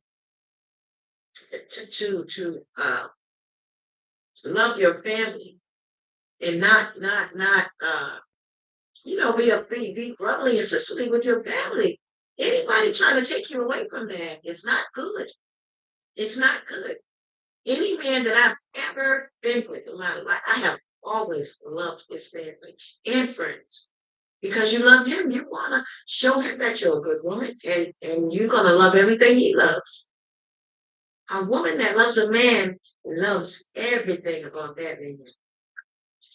[SPEAKER 1] love your family and not be brotherly and sisterly with your family. Anybody trying to take you away from that, it's not good. It's not good. Any man that I've ever been with in my life, I have always loved his family and friends. Because you love him, you want to show him that you're a good woman and you're going to love everything he loves. A woman that loves a man loves everything about that man,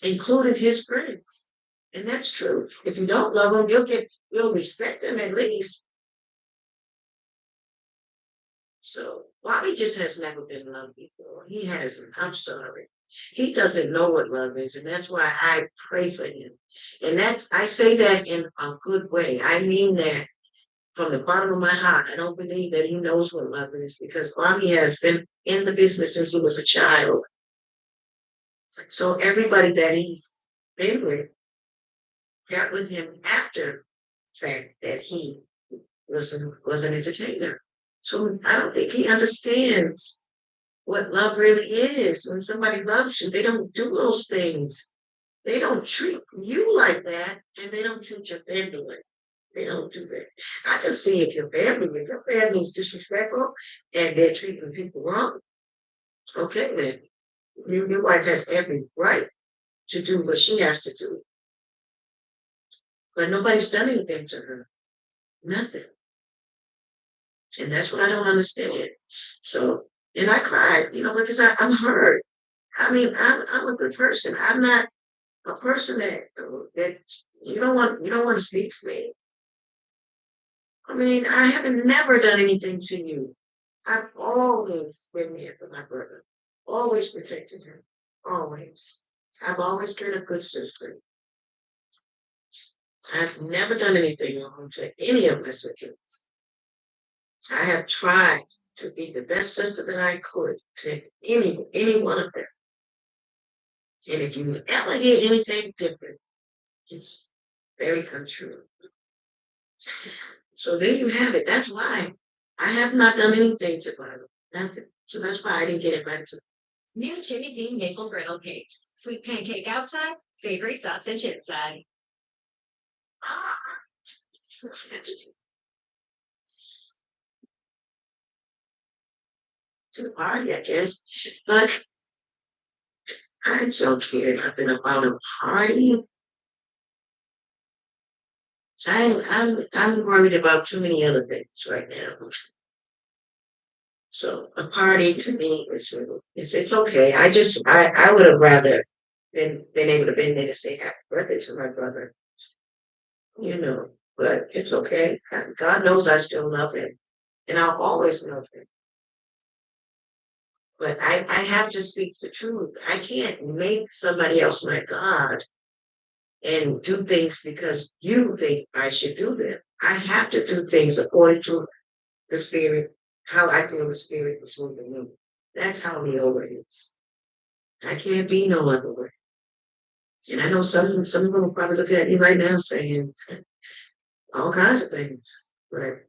[SPEAKER 1] including his friends. And that's true. If you don't love him, you'll respect him at least. So Bobby just has never been loved before. He hasn't. I'm sorry. He doesn't know what love is, and that's why I pray for him. And I say that in a good way. I mean that from the bottom of my heart. I don't believe that he knows what love is because Bobby has been in the business since he was a child. So everybody that he's been with got with him after the fact that he was an entertainer. So I don't think he understands what love really is. When somebody loves you, they don't do those things. They don't treat you like that, and they don't treat your family like that. They don't do that. I can see if your family is disrespectful and they're treating people wrong. Okay, then your wife has every right to do what she has to do. But nobody's done anything to her. Nothing. And that's what I don't understand. So, and I cried, because I'm hurt. I mean, I'm a good person. I'm not a person that you don't want to speak to me. I mean, I haven't never done anything to you. I've always been there for my brother, always protected him, always. I've always been a good sister. I've never done anything wrong to any of my siblings. I have tried. to be the best sister that I could to any one of them. And if you ever hear anything different, it's very untrue. So there you have it. That's why I have not done anything to Bible. Nothing. So that's why I didn't get invited to.
[SPEAKER 4] New Jimmy Dean maple griddle cakes. Sweet pancake outside, savory sausage inside.
[SPEAKER 1] To the party, I guess. But I don't care nothing about a party. I'm worried about too many other things right now. So a party to me is it's okay. I would have rather been able to been there to say happy birthday to my brother, you know. But it's okay. God knows I still love him, and I'll always love him. But I have to speak the truth. I can't make somebody else my God and do things because you think I should do them. I have to do things according to the spirit, how I feel the spirit was moving me. That's how Leolah is. I can't be no other way. And I know some people will probably look at me right now saying all kinds of things. But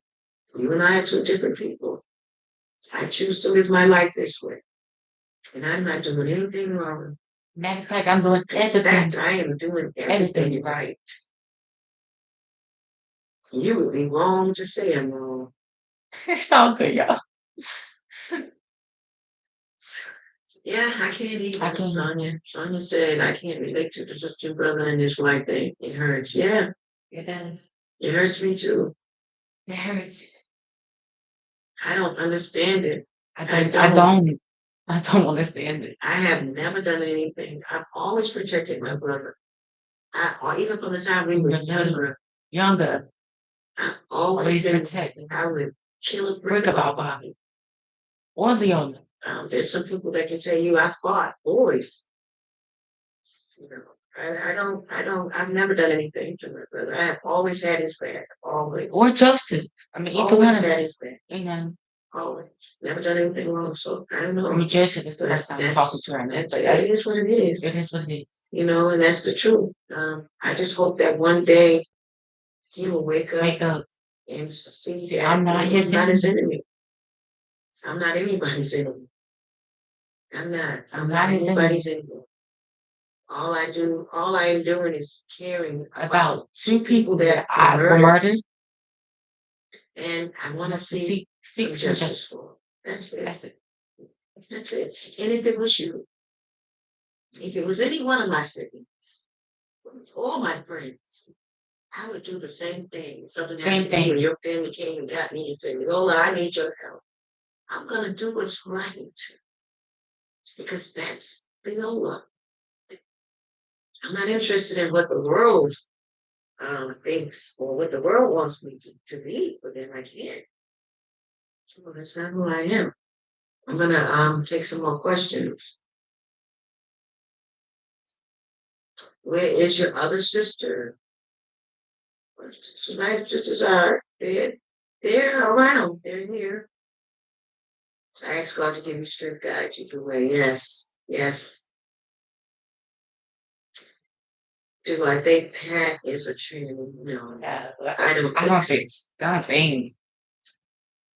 [SPEAKER 1] you and I are two different people. I choose to live my life this way. And I'm not doing anything wrong.
[SPEAKER 2] Matter of fact, I'm doing
[SPEAKER 1] In
[SPEAKER 2] everything,
[SPEAKER 1] fact, I am doing everything
[SPEAKER 2] everything right.
[SPEAKER 1] right. You would be wrong to say I'm wrong.
[SPEAKER 2] It's all good, y'all.
[SPEAKER 1] Yeah, I can't
[SPEAKER 2] I
[SPEAKER 1] either,
[SPEAKER 2] can.
[SPEAKER 1] Sonia. Sonia said I can't relate to the sister brother and his wife thing. It hurts. Yeah,
[SPEAKER 2] It does.
[SPEAKER 1] it hurts me too.
[SPEAKER 2] It hurts.
[SPEAKER 1] I don't understand it.
[SPEAKER 2] I
[SPEAKER 1] I
[SPEAKER 2] don't. I
[SPEAKER 1] don't.
[SPEAKER 2] don't. I don't understand it.
[SPEAKER 1] I have never done anything. I've always protected my brother. Or even from the time we were younger,
[SPEAKER 2] Younger,
[SPEAKER 1] I've always
[SPEAKER 2] always
[SPEAKER 1] been.
[SPEAKER 2] protected.
[SPEAKER 1] I would kill a brick
[SPEAKER 2] Brick
[SPEAKER 1] about
[SPEAKER 2] about
[SPEAKER 1] Bobby.
[SPEAKER 2] or Leona.
[SPEAKER 1] There's some people that can tell you I fought boys. You know, I've never done anything to my brother. I have always had his back. Always.
[SPEAKER 2] Or Joseph. I mean, either one
[SPEAKER 1] Always
[SPEAKER 2] of
[SPEAKER 1] had
[SPEAKER 2] them.
[SPEAKER 1] his back.
[SPEAKER 2] Amen.
[SPEAKER 1] Always. Never done anything wrong. So I don't
[SPEAKER 2] I
[SPEAKER 1] know.
[SPEAKER 2] mean, Joseph is the
[SPEAKER 1] But
[SPEAKER 2] person I'm talking to right now.
[SPEAKER 1] that's
[SPEAKER 2] But
[SPEAKER 1] it is what it is.
[SPEAKER 2] it is what it is.
[SPEAKER 1] You know, and that's the truth. I just hope that one day he will wake
[SPEAKER 2] Wake
[SPEAKER 1] up
[SPEAKER 2] up.
[SPEAKER 1] and see
[SPEAKER 2] See,
[SPEAKER 1] that
[SPEAKER 2] I'm not his enemy.
[SPEAKER 1] enemy. I'm not anybody's enemy. I'm not.
[SPEAKER 2] I'm not his enemy.
[SPEAKER 1] anybody's enemy. All I am doing is caring
[SPEAKER 2] About two people
[SPEAKER 1] that
[SPEAKER 2] that I were murdered.
[SPEAKER 1] and I want to see
[SPEAKER 2] Seek
[SPEAKER 1] some
[SPEAKER 2] some
[SPEAKER 1] justice
[SPEAKER 2] justice.
[SPEAKER 1] for. That's it.
[SPEAKER 2] That's it.
[SPEAKER 1] That's it. And if it was you, if it was any one of my siblings, or my friends, I would do the same thing. Something
[SPEAKER 2] Same
[SPEAKER 1] happened to you and
[SPEAKER 2] thing.
[SPEAKER 1] your family came and got me and said, Leolah, I need your help. I'm gonna do what's right because that's Leolah. I'm not interested in what the world thinks or what the world wants me to be, but then I can't. So that's not who I am. I'm gonna take some more questions. Where is your other sister? My sisters are they're around. They're here. I ask God to give you strength, guide you the way. Yes, yes. Do I think Pat is a Trinity? No,
[SPEAKER 2] Yeah,
[SPEAKER 1] I don't.
[SPEAKER 2] I don't think it's not a thing.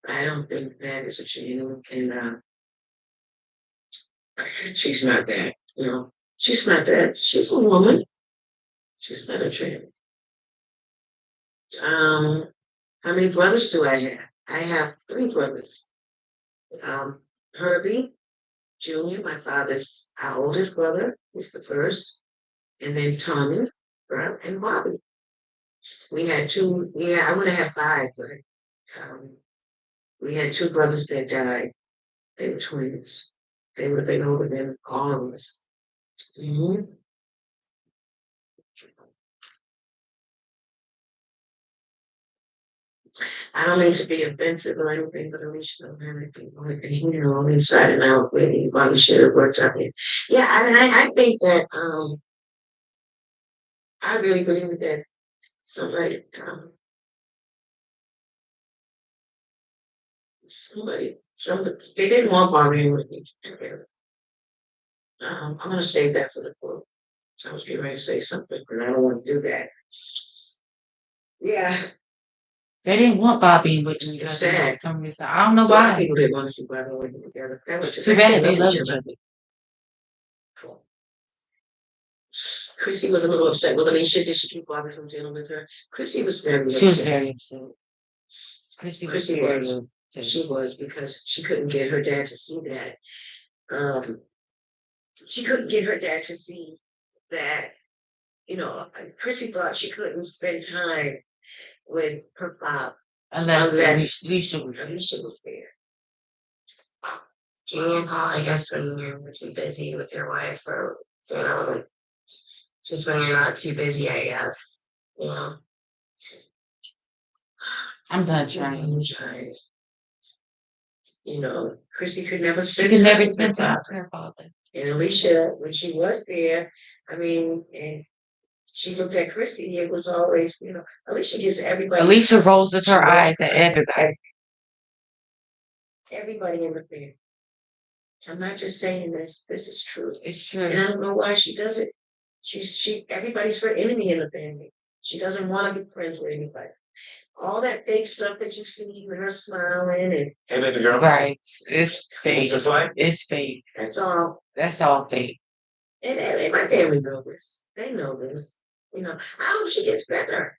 [SPEAKER 1] I don't think Pat is a Trinity, and she's not that. You know, she's not that. She's a woman. She's not a Trinity. How many brothers do I have? I have three brothers. Herbie Jr., my father's our oldest brother, he's the first, and then Tommy, right, and Bobby. We had two. Yeah, I would have had five, but we had two brothers that died. They were twins. They were older than all of us. hmm I don't mean to be offensive or anything, but at least you know everything. You know, inside and out, really, why we should have worked out here. Yeah, I think that I really believe that somebody They didn't want Barbie and Whitney together. I'm gonna save that for the quote. I was getting ready to say something, but I don't want to do that. Yeah,
[SPEAKER 2] They didn't want Bobby and Whitney
[SPEAKER 1] it's
[SPEAKER 2] together for
[SPEAKER 1] sad.
[SPEAKER 2] some reason. I don't
[SPEAKER 1] A
[SPEAKER 2] know
[SPEAKER 1] lot of
[SPEAKER 2] why.
[SPEAKER 1] people didn't want to see Barbie and Whitney together. That was just
[SPEAKER 2] Too
[SPEAKER 1] they
[SPEAKER 2] bad they
[SPEAKER 1] love
[SPEAKER 2] love
[SPEAKER 1] each
[SPEAKER 2] each
[SPEAKER 1] other.
[SPEAKER 2] other.
[SPEAKER 1] Cool. Chrissy was a little upset with Alicia. Did she keep Bobby from dealing with her? Chrissy was very
[SPEAKER 2] She was
[SPEAKER 1] upset.
[SPEAKER 2] very upset. Chrissy was
[SPEAKER 1] Chrissy
[SPEAKER 2] very
[SPEAKER 1] was.
[SPEAKER 2] upset.
[SPEAKER 1] She was because she couldn't get her dad to see that. Um, she couldn't get her dad to see that. Chrissy thought she couldn't spend time with her father
[SPEAKER 2] Unless
[SPEAKER 1] unless
[SPEAKER 2] Alicia was
[SPEAKER 1] Alicia was there. And I guess when you're too busy with your wife, or like, just when you're not too busy, I guess.
[SPEAKER 2] I'm done
[SPEAKER 1] I'm
[SPEAKER 2] trying.
[SPEAKER 1] trying. Chrissy could never
[SPEAKER 2] She
[SPEAKER 1] spend
[SPEAKER 2] could
[SPEAKER 1] time
[SPEAKER 2] never
[SPEAKER 1] with her
[SPEAKER 2] spend time
[SPEAKER 1] father.
[SPEAKER 2] with her father.
[SPEAKER 1] And Alicia, when she was there, and she looked at Chrissy, it was always, Alicia gives everybody.
[SPEAKER 2] Alicia rolls her
[SPEAKER 1] She rolls
[SPEAKER 2] eyes
[SPEAKER 1] her
[SPEAKER 2] at
[SPEAKER 1] eyes
[SPEAKER 2] everybody.
[SPEAKER 1] everybody in the family. I'm not just saying this. This is true.
[SPEAKER 2] It's
[SPEAKER 1] And
[SPEAKER 2] true.
[SPEAKER 1] I don't know why she does it. Everybody's her enemy in the family. She doesn't want to be friends with anybody. All that fake stuff that you see with her smiling and
[SPEAKER 3] Hey, baby girl.
[SPEAKER 2] Right. It's fake.
[SPEAKER 3] Mr. Fly?
[SPEAKER 2] It's fake.
[SPEAKER 1] that's all.
[SPEAKER 2] That's all fake.
[SPEAKER 1] And my family know this. They know this. I hope she gets better.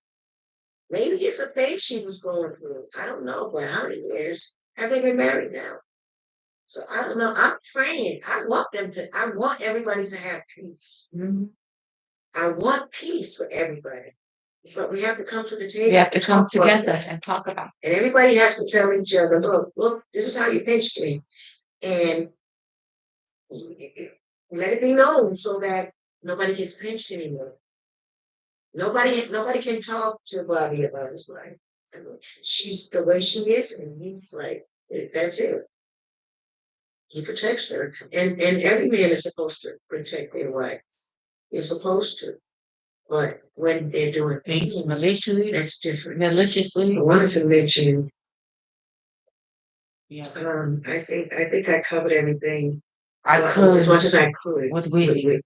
[SPEAKER 1] Maybe it's a phase she was going through. I don't know, but how many years have they been married now? So I don't know. I'm praying. I want everybody to have peace.
[SPEAKER 2] Mhm.
[SPEAKER 1] I want peace for everybody. But we have to come to the
[SPEAKER 2] We
[SPEAKER 1] table
[SPEAKER 2] have to
[SPEAKER 1] and
[SPEAKER 2] come
[SPEAKER 1] talk about
[SPEAKER 2] together
[SPEAKER 1] this.
[SPEAKER 2] and talk about
[SPEAKER 1] And everybody has to tell each other, look, this is how you pinched me. And let it be known so that nobody gets pinched anymore. Nobody can talk to Bobby about his life. She's the way she is, and he's like, that's it. He protects her. And every man is supposed to protect their wives. You're supposed to. But when they're doing
[SPEAKER 2] things
[SPEAKER 1] things,
[SPEAKER 2] maliciously.
[SPEAKER 1] that's different.
[SPEAKER 2] Maliciously.
[SPEAKER 1] I wanted to mention,
[SPEAKER 2] Yeah.
[SPEAKER 1] I think I covered everything
[SPEAKER 2] I
[SPEAKER 1] as
[SPEAKER 2] could
[SPEAKER 1] much as I could
[SPEAKER 2] with Whitney.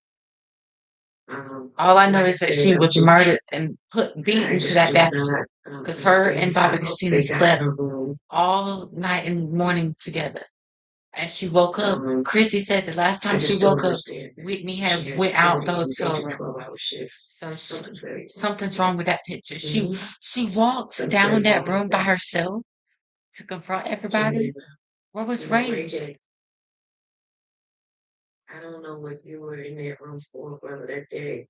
[SPEAKER 1] All
[SPEAKER 2] I know is that she was murdered and beaten to that bathroom because her and Bobby Christina slept all night and morning together. And she woke up. Chrissy said the last time she woke up, Whitney had went out the hotel room. So something's wrong with that picture. She walked down that room by herself to confront everybody. Where was Ray?
[SPEAKER 1] I don't know what you were in that room for, brother, that day,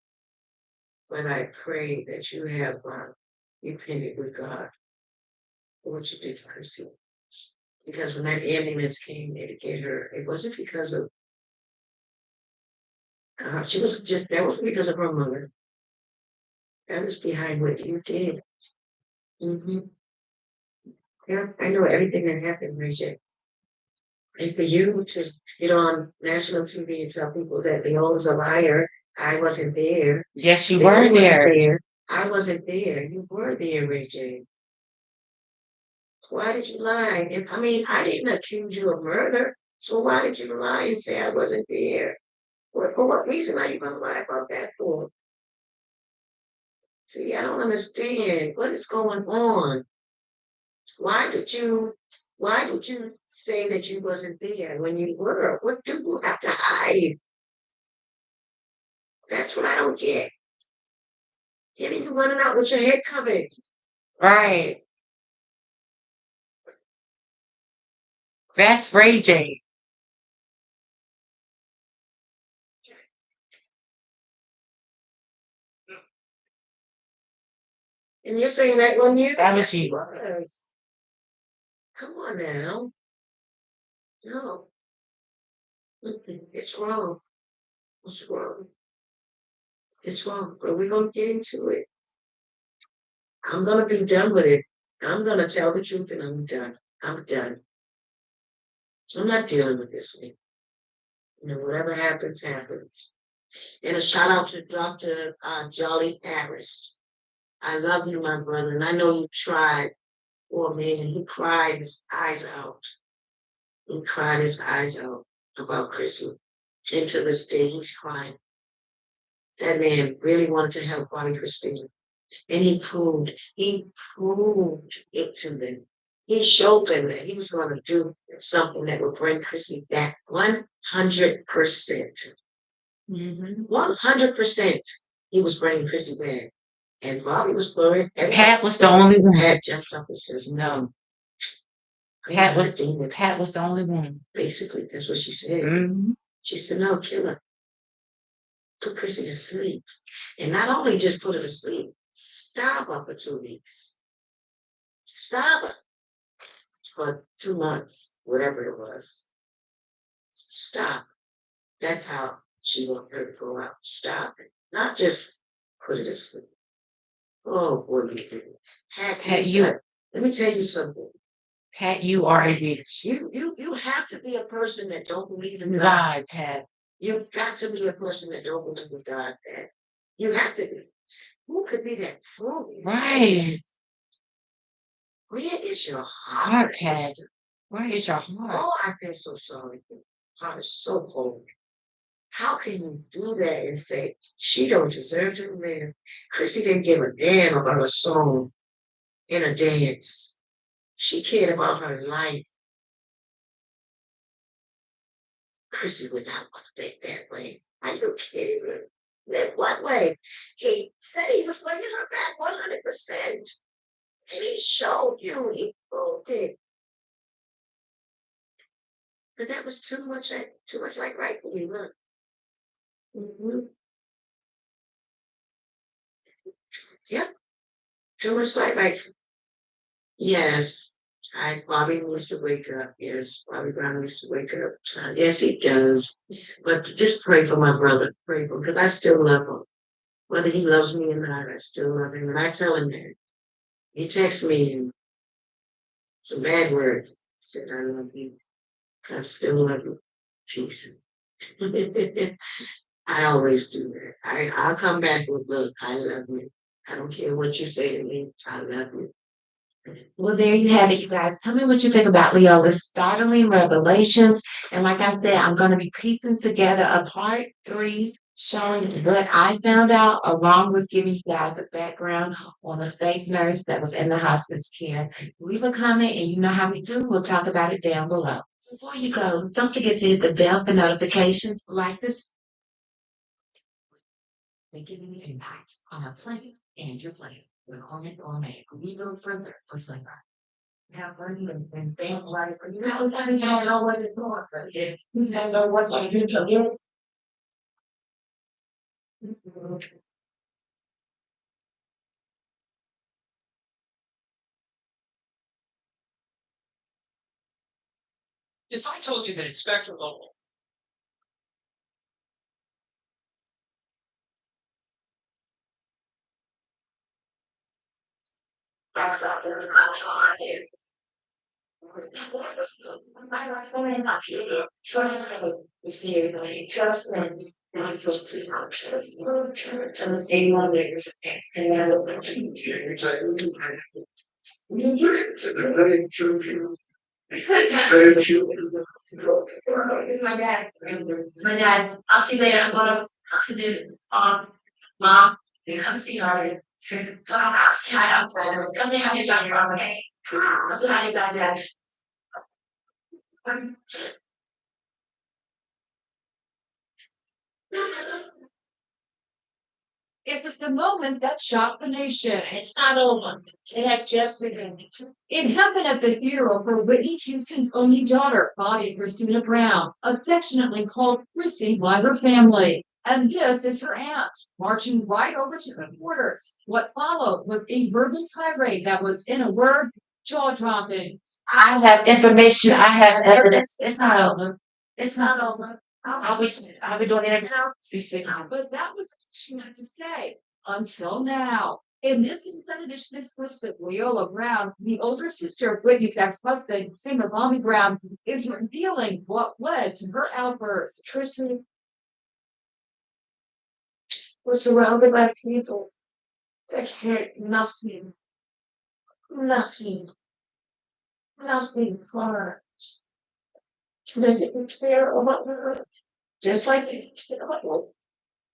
[SPEAKER 1] but I pray that you have repented with God for what you did to Chrissy. Because when that ambulance came there to get her, it wasn't because of that wasn't because of her mother. That was behind what you did. Mm-hmm. Yeah, I know everything that happened, Bridget. And for you to get on national TV and tell people that Leola's a liar, I wasn't there.
[SPEAKER 2] Yes, you
[SPEAKER 1] Leola
[SPEAKER 2] were
[SPEAKER 1] wasn't
[SPEAKER 2] there.
[SPEAKER 1] there. I wasn't there. You were there, Bridget. Why did you lie? I didn't accuse you of murder. So why did you lie and say I wasn't there? For what reason are you going to lie about that for? See, I don't understand. What is going on? Why did you say that you wasn't there when you were? What do you have to hide? That's what I don't get. Getting you running out with your head covered.
[SPEAKER 2] Right. That's Ray J.
[SPEAKER 1] And you're saying that when you
[SPEAKER 2] That was
[SPEAKER 1] yes,
[SPEAKER 2] you.
[SPEAKER 1] was. Come on now. No. It's wrong. It's wrong. It's wrong. But we're gonna get into it. I'm gonna be done with it. I'm gonna tell the truth and I'm done. I'm done. I'm not dealing with this thing. Whatever happens, happens. And a shout out to Dr. Jolly Harris. I love you, my brother, and I know you tried for me, and he cried his eyes out. He cried his eyes out about Chrissy. And to this day, he's crying. That man really wanted to help Bobby Christina. And he proved it to them. He showed them that he was going to do something that would bring Chrissy back 100%.
[SPEAKER 2] Mm-hmm.
[SPEAKER 1] 100%. He was bringing Chrissy back. And Bobby was blurring.
[SPEAKER 2] Pat was the only one.
[SPEAKER 1] Pat jumps up and says,
[SPEAKER 2] No,
[SPEAKER 1] I'm
[SPEAKER 2] Pat
[SPEAKER 1] not
[SPEAKER 2] was
[SPEAKER 1] doing it.
[SPEAKER 2] Pat was the only one.
[SPEAKER 1] Basically, that's what she said.
[SPEAKER 2] Mm-hmm.
[SPEAKER 1] She said, no, kill her. Put Chrissy to sleep. And not only just put her to sleep, starve her for 2 weeks. Starve her for 2 months, whatever it was. Stop. That's how she wanted her to go out. Stop it. Not just put her to sleep. Oh boy,
[SPEAKER 2] Pat, you
[SPEAKER 1] let me tell you something.
[SPEAKER 2] Pat, you are a leader.
[SPEAKER 1] You have to be a person that don't believe in God.
[SPEAKER 2] God, Pat.
[SPEAKER 1] You've got to be a person that don't believe in God, Pat. You have to be. Who could be that cruel?
[SPEAKER 2] Right.
[SPEAKER 1] Where is your
[SPEAKER 2] Heart,
[SPEAKER 1] heart,
[SPEAKER 2] Pat.
[SPEAKER 1] sister?
[SPEAKER 2] Where is your heart?
[SPEAKER 1] Oh, I feel so sorry for you. Heart is so cold. How can you do that and say she don't deserve to live? Chrissy didn't give a damn about a song in a dance. She cared about her life. Chrissy would not want to think that way. Are you kidding me? In what way? He said he was bringing her back 100%. And he showed you, he proved it. But that was too much like right for you, look. Mhm. Yep, too much like right. Yes, Bobby needs to wake up. Yes, Bobby Brown needs to wake up. Yes, he does. But just pray for my brother. Pray for him because I still love him. Whether he loves me or not, I still love him. And I tell him that. He texts me some bad words. Said I love you. I still love you. Peace. I always do that. I'll come back with look, I love you. I don't care what you say to me. I love you.
[SPEAKER 2] Well, there you have it, you guys. Tell me what you think about Leola's startling revelations. And like I said, I'm going to be piecing together a part 3 showing what I found out, along with giving you guys a background on the fake nurse that was in the hospice care. Leave a comment, and you know how we do. We'll talk about it down below.
[SPEAKER 4] Before you go, don't forget to hit the bell for notifications like this. Making an impact on our planet and your planet. We're calling it gourmet. We go further for flavor. Have learning and family life. You know, sometimes you don't know what it's for, but you don't know what to do to do.
[SPEAKER 3] If I told you that Inspector Leolah
[SPEAKER 4] That's something that's not hard. I was going up to you. Trust me. If you trust me. Not just too much. And the same one that you're and then it's my dad. It's my dad. I'll see you later. I'll see you mom. Come see her. I'll say hi. Come say hi to John from me. I'll say hi to Dad. It was the moment that shocked the nation. It's not over. It has just begun. It happened at the funeral for Whitney Houston's only daughter, Bobby Christina Brown, affectionately called Chrissy by her family. And this is her aunt, marching right over to reporters. What followed was a verbal tirade that was, in a word, jaw-dropping.
[SPEAKER 2] I have information. I have evidence. It's not over. It's not over. I'll be doing it now.
[SPEAKER 4] But that was what she had to say until now. In this edition exclusive, Leolah Brown, the older sister of Whitney's ex-husband, singer Bobby Brown, is revealing what led to her outburst. Chrissy was surrounded by people that cared nothing for her.
[SPEAKER 1] They didn't care about her. Just like they didn't care about me.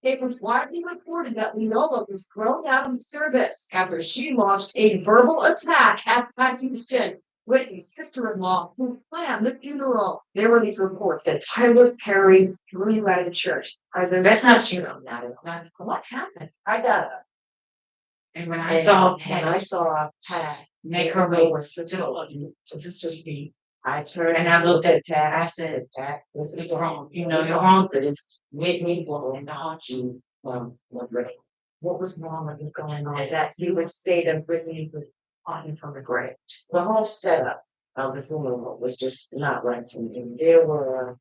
[SPEAKER 4] It was widely reported that Leolah was thrown out of the service after she launched a verbal attack at Pat Houston, Whitney's sister-in-law, who planned the funeral. There were these reports that Tyler Perry threw you out of the church.
[SPEAKER 2] That's not true.
[SPEAKER 1] What happened? I got up.
[SPEAKER 2] And when I saw
[SPEAKER 1] When I
[SPEAKER 2] Pat
[SPEAKER 1] saw Pat
[SPEAKER 2] make her way
[SPEAKER 1] to the speak, I turned
[SPEAKER 2] and I looked at Pat, I
[SPEAKER 1] I
[SPEAKER 2] said,
[SPEAKER 1] said, Pat, this
[SPEAKER 2] "It's
[SPEAKER 1] is
[SPEAKER 2] wrong. You know, you're wrong for this."
[SPEAKER 1] Whitney will not you what was wrong with this going on that he would say that Whitney was on from the grave. The whole setup of the funeral was just not right to me. And there were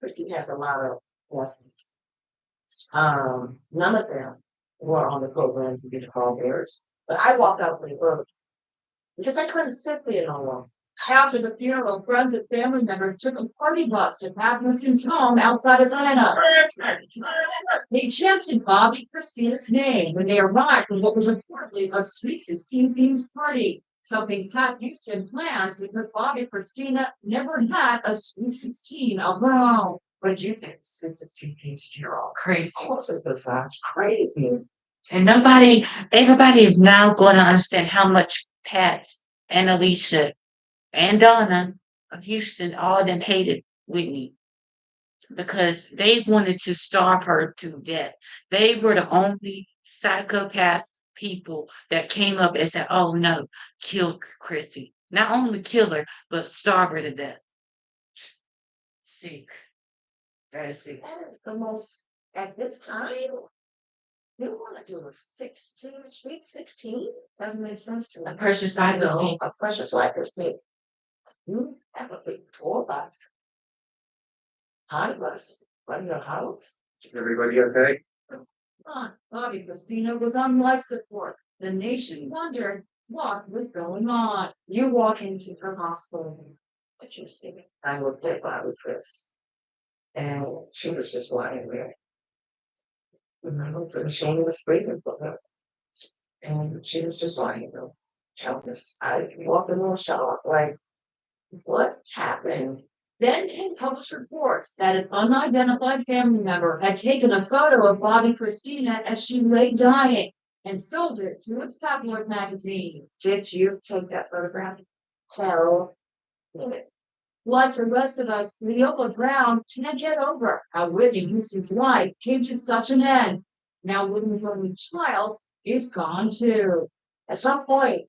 [SPEAKER 1] Chrissy has a lot of orphans. None of them were on the program to be the pallbearers. But I walked out pretty early because I couldn't sit there no longer.
[SPEAKER 4] After the funeral, friends and family members took a party bus to Pat Houston's home outside Atlanta. They chanted Bobby Christina's name when they arrived for what was reportedly a Sweet 16 themed party, something Pat Houston planned because Bobby Christina never had a Sweet 16 of her own.
[SPEAKER 1] What do you think? Sweet 16 themes, you're all
[SPEAKER 2] Crazy.
[SPEAKER 1] of course it's bizarre. It's crazy.
[SPEAKER 2] And everybody is now going to understand how much Pat and Alicia and Donna of Houston all them hated Whitney because they wanted to starve her to death. They were the only psychopath people that came up and said, "Oh no, kill Chrissy. Not only kill her, but starve her to death." Sick. That is sick.
[SPEAKER 1] That is the most at this time. You want to do a 16, Sweet 16? Doesn't make sense to me.
[SPEAKER 2] A precious life is taken.
[SPEAKER 1] A precious life is taken. You have a big tour bus. High bus. Run your house. Everybody okay?
[SPEAKER 4] Bobby Christina was on life support. The nation wondered what was going on.
[SPEAKER 1] You walk into her hospital. Did you see it? I looked at Bobby Chris. And she was just lying there. And I looked and Shane was breathing for her. And she was just lying there. Helpless. I walked in a little shock, like, what happened?
[SPEAKER 4] Then came published reports that an unidentified family member had taken a photo of Bobby Christina as she lay dying and sold it to its tabloid magazine.
[SPEAKER 1] Did you take that photograph? Hell,
[SPEAKER 4] Like the rest of us, Leolah Brown can't get over how Whitney Houston's life came to such an end. Now Whitney's only child is gone too.
[SPEAKER 1] at some point,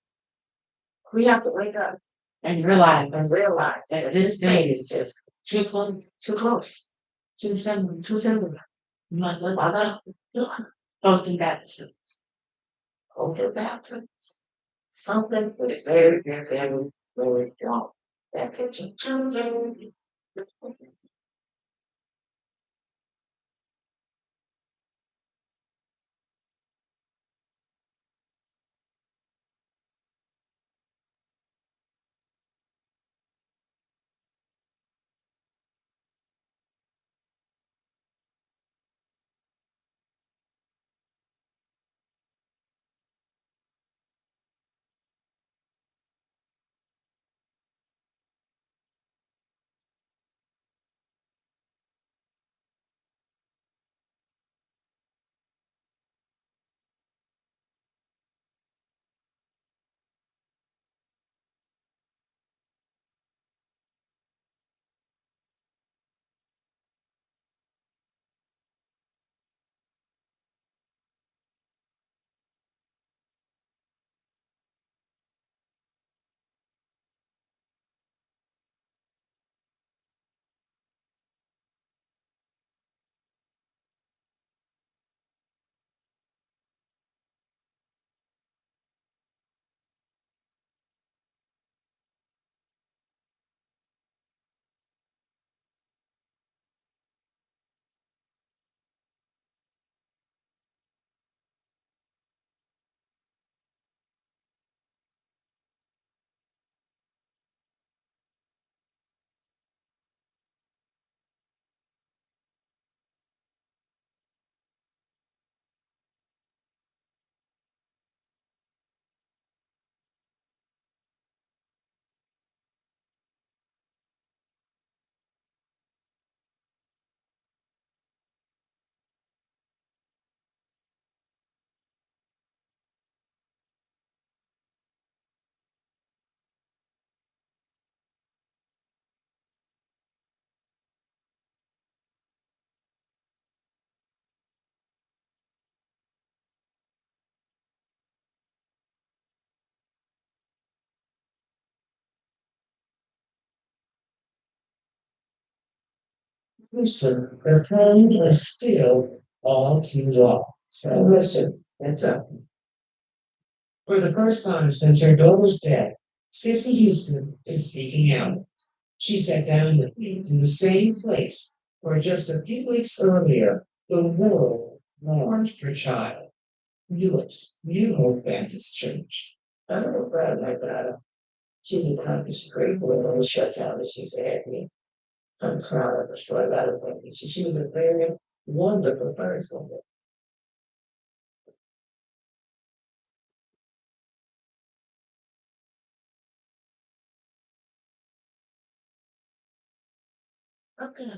[SPEAKER 1] we have to wake up
[SPEAKER 2] And
[SPEAKER 1] and realize
[SPEAKER 2] that
[SPEAKER 1] that
[SPEAKER 2] this
[SPEAKER 1] this
[SPEAKER 2] thing
[SPEAKER 1] thing
[SPEAKER 2] is
[SPEAKER 1] is just
[SPEAKER 2] too close,
[SPEAKER 1] too close,
[SPEAKER 2] too similar,
[SPEAKER 1] too simple.
[SPEAKER 2] mother,
[SPEAKER 1] Mother,
[SPEAKER 2] both in Baptist.
[SPEAKER 1] older bathrooms. Something is very, very, very, very wrong. That picture. Houston, the pain is still all too long. So listen, it's up. For the first time since her daughter's death, Sissy Houston is speaking out. She sat down with me in the same place where just a few weeks earlier the world mourned her child. Lewis, New Hope Baptist Church. I'm real proud of my daughter. She's accomplished a great deal in the shut down that she's had me. I'm proud of her for a lot of things. She was a very wonderful person. Okay.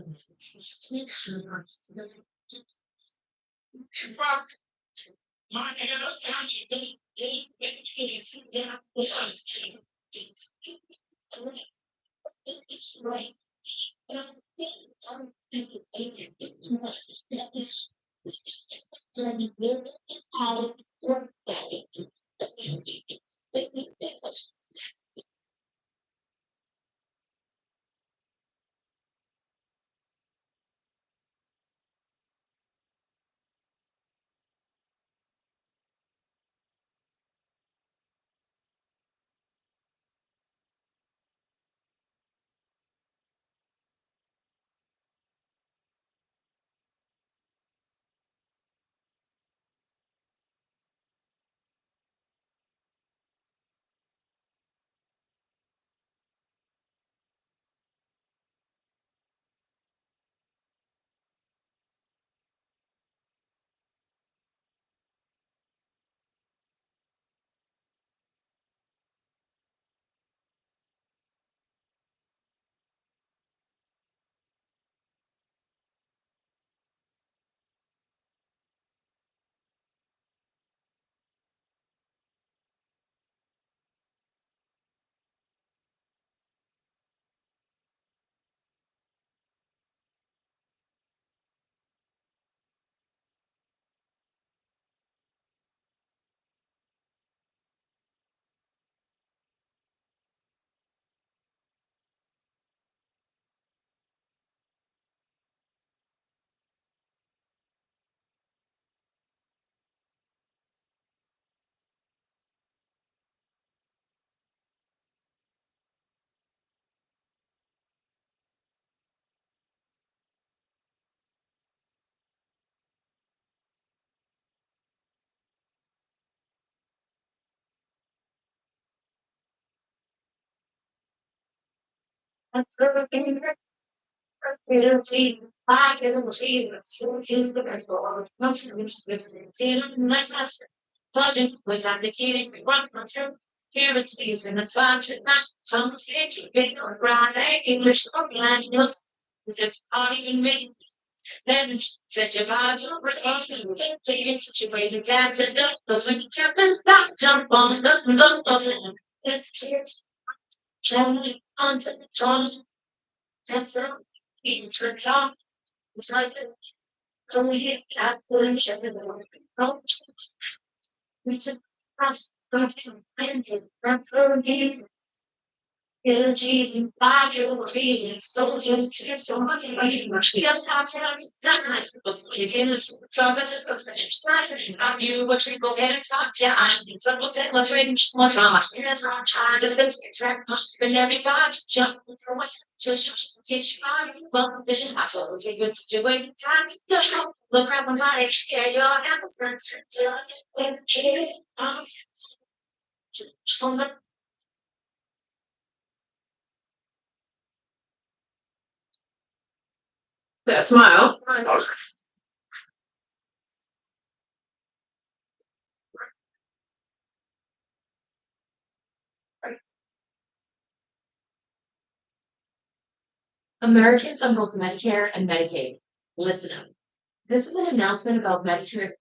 [SPEAKER 1] That's the thing. Little cheese, I little cheese, so she's the best for much nice house. Plotting was at the heating, one from two. Here it's cheese in the sun, not some stage, it's on Friday, English online notes. Just party in me. Then set your vibes on responsible. Taking situated down to dust. Those when you jump on, doesn't. It's cheers. Channeling onto the tones. That's it. Eating to top. It's like only hit calculation. We should cross the That's the game. Energy, vital, so just so much information. Just how to sometimes it's in the service of the expression. I knew what you go ahead and talk to. I think some will say, let's read more drama. It's not times of this track, but every time just so much. Just teach you well, vision. I thought it was a good situation. Times just look around my body. Yeah, your answers. Take the kid. That smile. Americans on both Medicare and Medicaid. Listen up. This is an announcement about Medicare.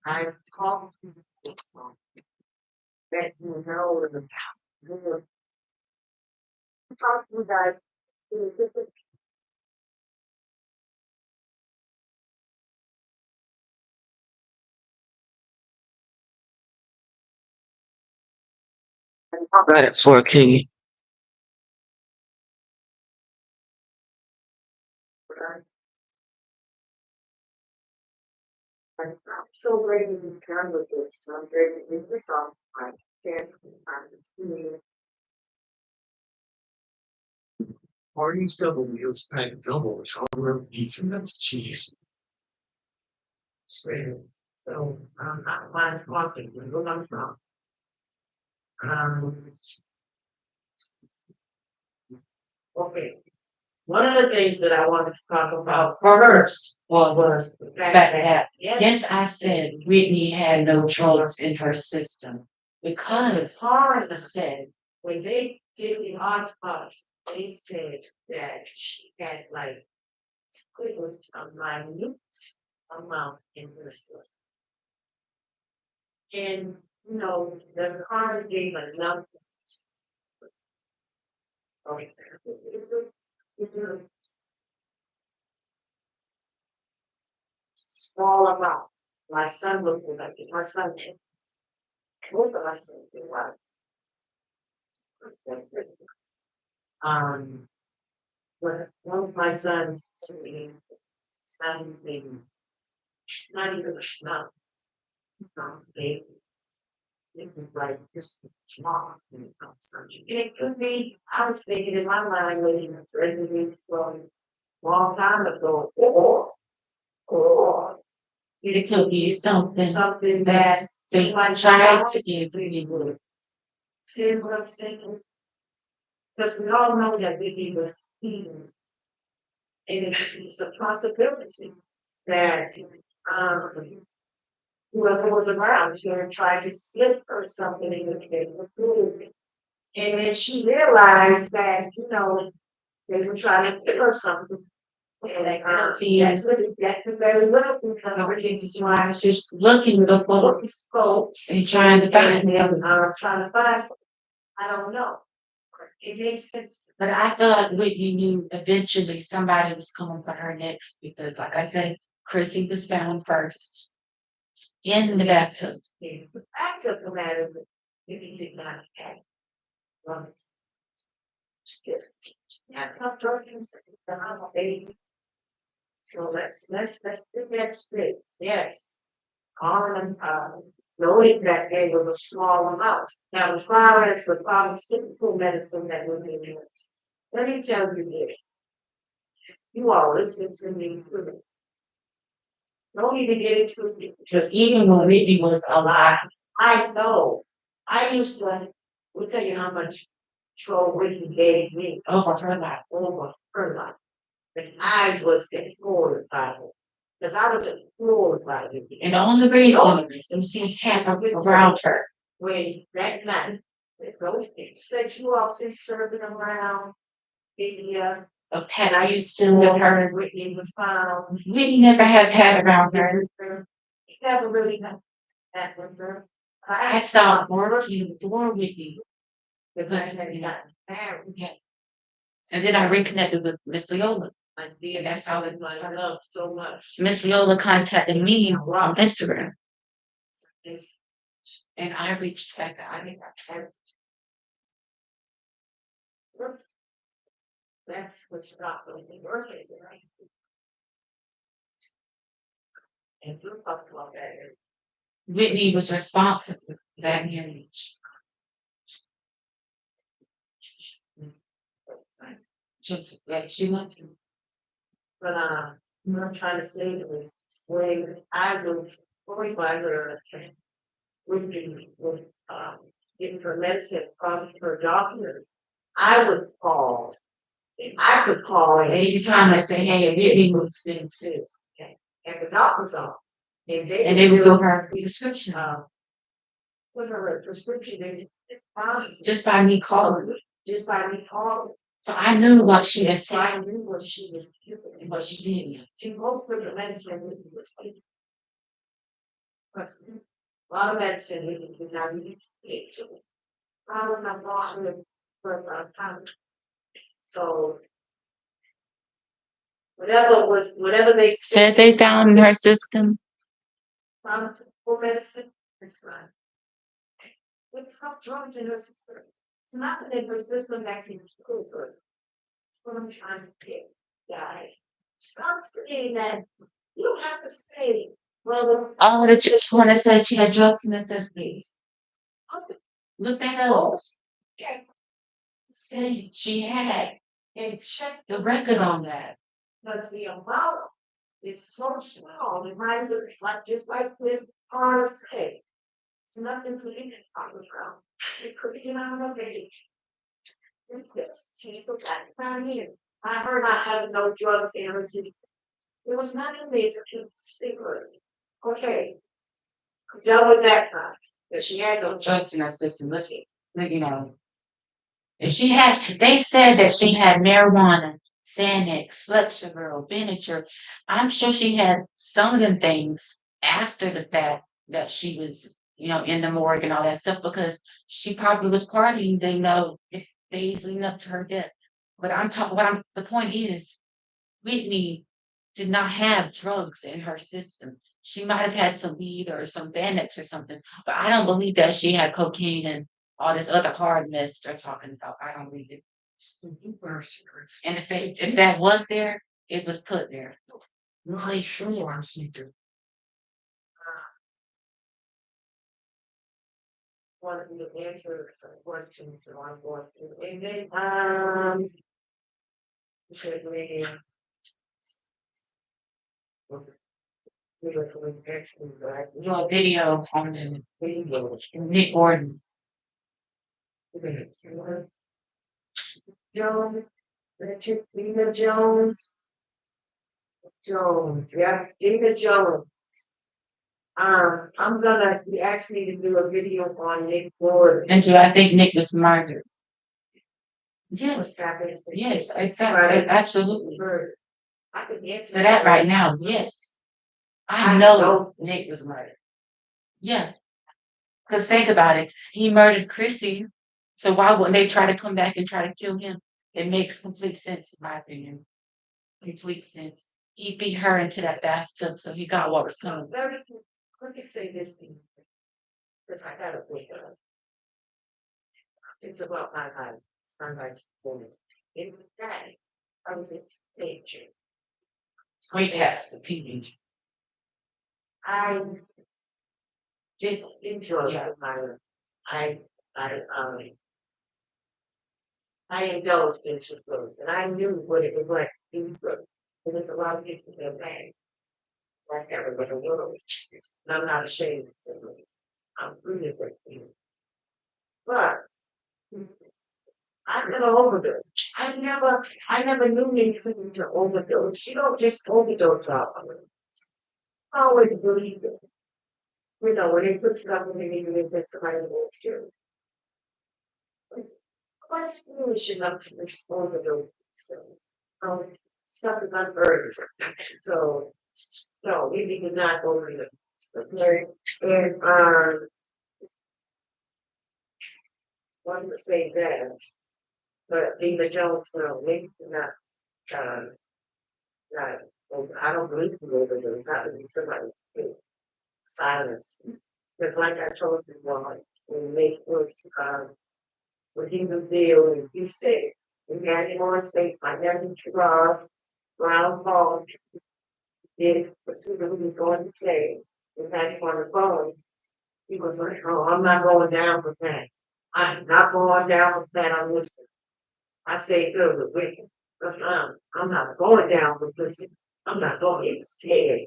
[SPEAKER 1] I talked to people that you know the talk to you guys. Got it for a king. I'm so ready to be done with this. I'm ready to get this off my chest.
[SPEAKER 3] Hardy's double meals pack double with hard beef and that's cheese.
[SPEAKER 1] So I'm not fine talking. Where I'm from. Um, okay. One of the things that I wanted to talk about first was the fact that
[SPEAKER 2] Yes, I said Whitney had no drugs in her system because
[SPEAKER 1] Florida said when they did the autopsy, they said that she had like it was a minute amount in her system. And you know, the coroner gave us nothing. Okay. Small amount. My son looked at it. My son did. Both of us did well. Um, but one of my sons is not even not big. It was like just small. And it could be, I was thinking in my mind, when he was ready from a long time ago, or
[SPEAKER 2] it could be
[SPEAKER 1] something that
[SPEAKER 2] they
[SPEAKER 1] might
[SPEAKER 2] tried
[SPEAKER 1] try
[SPEAKER 2] to give
[SPEAKER 1] really
[SPEAKER 2] me.
[SPEAKER 1] good. See what I'm saying? Because we all know that Vicky was eating. And it's a possibility that whoever was around here tried to slip or something in the case of food. And then she realized that, you know, they were trying to give her something. And that's very well because
[SPEAKER 2] This is why I was just looking before and trying to find them.
[SPEAKER 1] trying to find. I don't know. It makes sense.
[SPEAKER 2] But I feel like Whitney knew eventually somebody was coming for her next because, like I said, Chrissy was found first in the bathtub.
[SPEAKER 1] The fact of the matter is, if he did not have lungs, just not tough dragons, I'm a baby. So let's get that straight. Yes, Colin, knowing that there was a small amount. Now, as far as the pharmaceutical medicine that we're giving, let me tell you this. You all listen to me. Don't even get it twisted.
[SPEAKER 2] Because even when Whitney was alive,
[SPEAKER 1] I know. I used to, we'll tell you how much troll Whitney gave me
[SPEAKER 2] over her life,
[SPEAKER 1] over her life. But I was explored by it. Because I was explored by it.
[SPEAKER 2] and the only reason she had around her.
[SPEAKER 1] When that night, those sexual officers serving around India,
[SPEAKER 2] A pet I used to with her.
[SPEAKER 1] Whitney was found.
[SPEAKER 2] Whitney never had had around her.
[SPEAKER 1] He never really had that with her.
[SPEAKER 2] I stopped working for Whitney because I had not married yet. And then I reconnected with Miss Leolah. And that's how it was.
[SPEAKER 1] I love so much.
[SPEAKER 2] Miss Leolah contacted me on Instagram. And I reached back out. I think I tried.
[SPEAKER 1] That's what's not really working, right? And you talked about that.
[SPEAKER 2] Whitney was responsible for that marriage. She went through.
[SPEAKER 1] But I'm trying to say to me, when I was going by her, with getting her medicine from her doctor, I was called I could call
[SPEAKER 2] And
[SPEAKER 1] and
[SPEAKER 2] you trying to say, hey, Whitney was sick, sis.
[SPEAKER 1] at the doctor's office. And
[SPEAKER 2] And they would go her prescription
[SPEAKER 1] put her a prescription in
[SPEAKER 2] just by me calling.
[SPEAKER 1] just by me calling.
[SPEAKER 2] So I knew what she had
[SPEAKER 1] So I
[SPEAKER 2] said
[SPEAKER 1] knew what she was doing.
[SPEAKER 2] and what she didn't.
[SPEAKER 1] She goes for the medicine with the a lot of medicine we can do now. We need to take. So I was not walking for a time. So whatever they
[SPEAKER 2] Said they found in her system.
[SPEAKER 1] for medicine, it's fine. With some drugs in her system. It's not that in her system actually good. What I'm trying to get, guys. Stop saying that. You don't have to say, well,
[SPEAKER 2] Oh, the chick one that said she had drugs in the system. Look that up.
[SPEAKER 1] okay,
[SPEAKER 2] Said she had. And check the record on that.
[SPEAKER 1] because the amount is so small, it might look like just like with RSA. It's nothing to even talk about. It could be an aggravation. So that time here, I heard not having no drugs in her system. It was not amazing to cigarette. Okay. Done with that part.
[SPEAKER 2] But she had no drugs in her system. Listen, you know. If she had, they said that she had marijuana, Xanax, Flexeril, Benadryl. I'm sure she had some of them things after the fact that she was, in the morgue and all that stuff because she probably was partying, days leading up to her death. But I'm talking, the point is, Whitney did not have drugs in her system. She might have had some weed or some Xanax or something, but I don't believe that she had cocaine and all this other hard mess they're talking about. I don't believe it. And if that was there, it was put there.
[SPEAKER 3] Really sure, Seeker.
[SPEAKER 1] One of the answers some questions so I'm going to. And then should we look at next week, right?
[SPEAKER 2] There's a video on Nick Gordon.
[SPEAKER 1] Jones, Richard Dina Jones. Jones, yeah, Dina Jones. I'm gonna, you asked me to do a video on Nick Gordon.
[SPEAKER 2] And so I think Nick was murdered.
[SPEAKER 1] What's happening?
[SPEAKER 2] Yes, exactly. Absolutely.
[SPEAKER 1] I could answer
[SPEAKER 2] So that right now, yes. I know Nick was murdered. Yeah. Because think about it. He murdered Chrissy. So why wouldn't they try to come back and try to kill him? It makes complete sense, in my opinion. Complete sense. He beat her into that bathtub, so he got what was coming.
[SPEAKER 1] Let me say this to you. Because I gotta wake up. It's about my life. It's my life's performance. In the day, I was a teenager.
[SPEAKER 2] Great cast, a teenager.
[SPEAKER 1] I did enjoy my life. I I indulged in some clothes, and I knew what it was like to be broke. There was a lot of people that bad, like everybody in the world. And I'm not ashamed to say it. I'm really grateful. But I never overdosed. I never knew anything to overdose. You don't just overdose off of it. I always believed it. When they put stuff in the news, they somebody will do. Quite foolish enough to overdose. So, stuff is unburned. So, no, we need to not overdose. Okay, and wanted to say that, but Lena Jones, no, maybe not. Not. I don't believe in overdose. Not to be somebody silence. Because like I told you, when Nate was when he was there, when he said, we had him on stage, my nephew Gerard, Brown Paul, did see what he was going to say. We had him on the phone. He was like, oh, I'm not going down with that. I'm not going down with that. I'm listening. I say, good, but wait. I'm not going down with this. I'm not going. He was scared.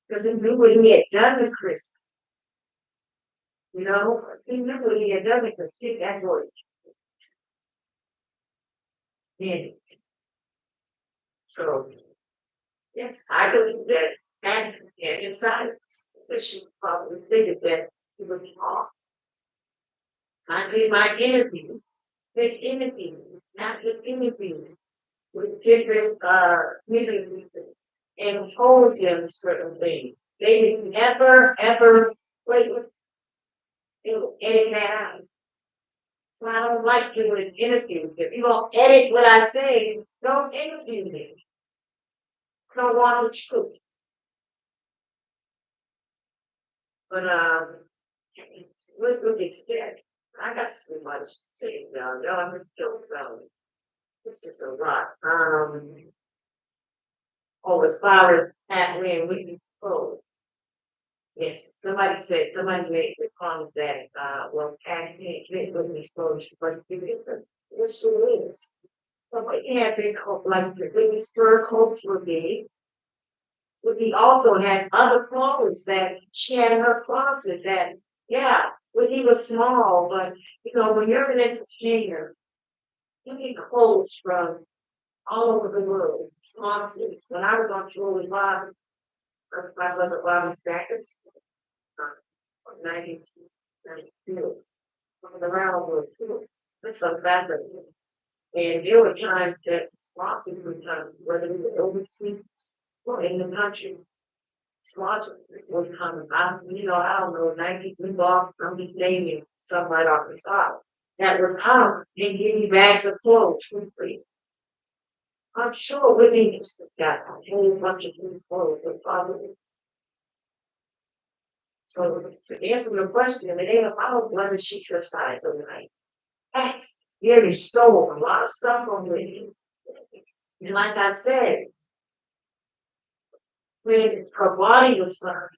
[SPEAKER 1] Because he knew what he had done to Chris. He knew what he had done because he that boy. Yeah. So, yes, I believe that, and inside, that she probably figured that he would be off. I did my interview, big interview, not just interview, with different, community people, and told them certain things. They didn't ever, wait, edit that out. So I don't like doing interviews. If you don't edit what I say, don't interview me. Don't want the truth. But with expect, I got so much to say now. Y'all have to joke about it. This is a lot. Oh, as far as Pat Lynn, we can close. Yes, somebody made the comment that, well, Pat Lynn wouldn't be exposed, but yes, she is. So what you have been like the biggest spur coach would be also had other clothes that she had in her closet that, yeah, when he was small, but when you're an entertainer, you get clothes from all over the world, sponsors. When I was on tour with Bob, I love it, Bobby's Records, 1992, around the world, too. That's so fascinating. And there were times that sponsors would come, whether we were overseas or in the country. Sponsors would come. I don't know, 93 off from this naming some right off the top. That would come and give me bags of clothes for free. I'm sure Whitney used to got a whole bunch of new clothes for probably. So to answer your question, it ain't about whether she's her size or not. Facts. Nearly stole a lot of stuff from Whitney. And like I said, when her body was found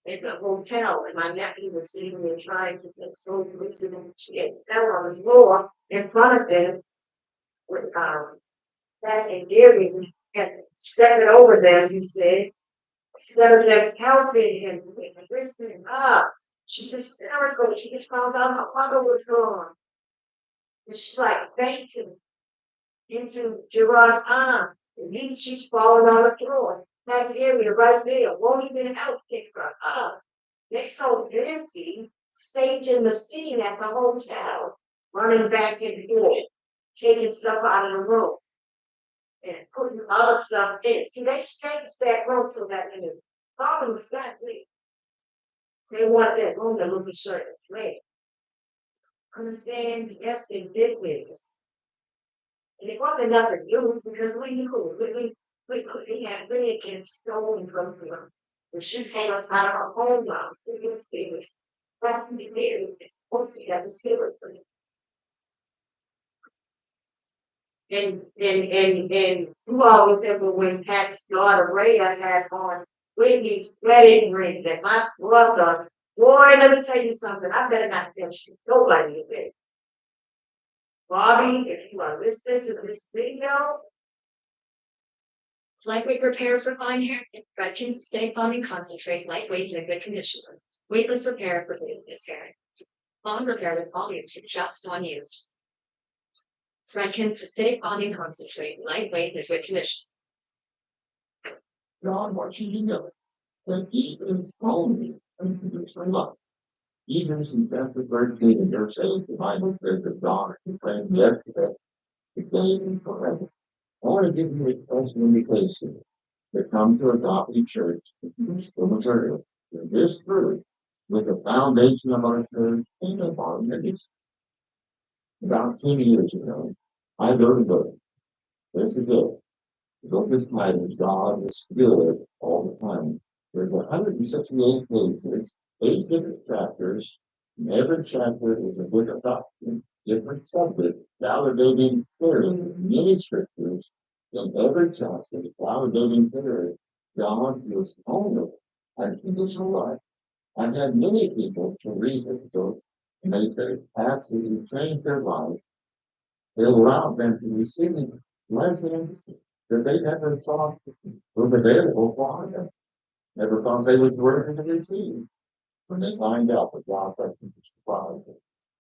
[SPEAKER 1] at the hotel, and my nephew was sitting there trying to get so listening, she had fell on the floor in front of them with that and Gary and stepping over them, he said, instead of them helping him and listening up. She's hysterical. She just found out her mother was gone. And she's like fainting into Gerard's arm. And she's falling on the floor. That area right there won't even help pick her up. They're so busy staging the scene at the hotel, running back and forth, taking stuff out of the room and putting other stuff in. See, they staged that room so that when the problem was that big, they want that room to look a certain way. Understand? Yes, they did this. And it wasn't nothing new because we had really against stolen from them. The shoe came us out of our home now. We was famous. Back in the day, mostly had to steal it from and you all remember when Pat's daughter Rhea had on Whitney's wedding ring that my brother, boy, let me tell you something, I better not finish it. Nobody is it. Bobby, if you are listening to this video,
[SPEAKER 4] Lightweight repair for fine hair. Redkins Stay Bonding Concentrate, lightweight and good condition. Weightless repair for weightless hair. Bond repair with volume for just one use. Redkins Stay Bonding Concentrate, lightweight and good condition.
[SPEAKER 3] God wants you to know that He is only unconditional love. Even since after birthday and their faith, the Bible says that God is praying yesterday, today, and forever. I want to give you a special invitation to come to a godly church with the material. This truth was the foundation of our church and of our ministry. About 10 years ago, I wrote a book. This is it. The book is titled God is Good All the Time. There's 168 pages, 8 different chapters, and every chapter is a different doctrine, different subject, validating theory, many scriptures. In every chapter, validating theory, God is only unconditional life. I've had many people to read this book, and they say it's absolutely changed their life. It allowed them to receive lessons that they never thought was available for them, never thought they was worthy to receive. When they find out that God has provide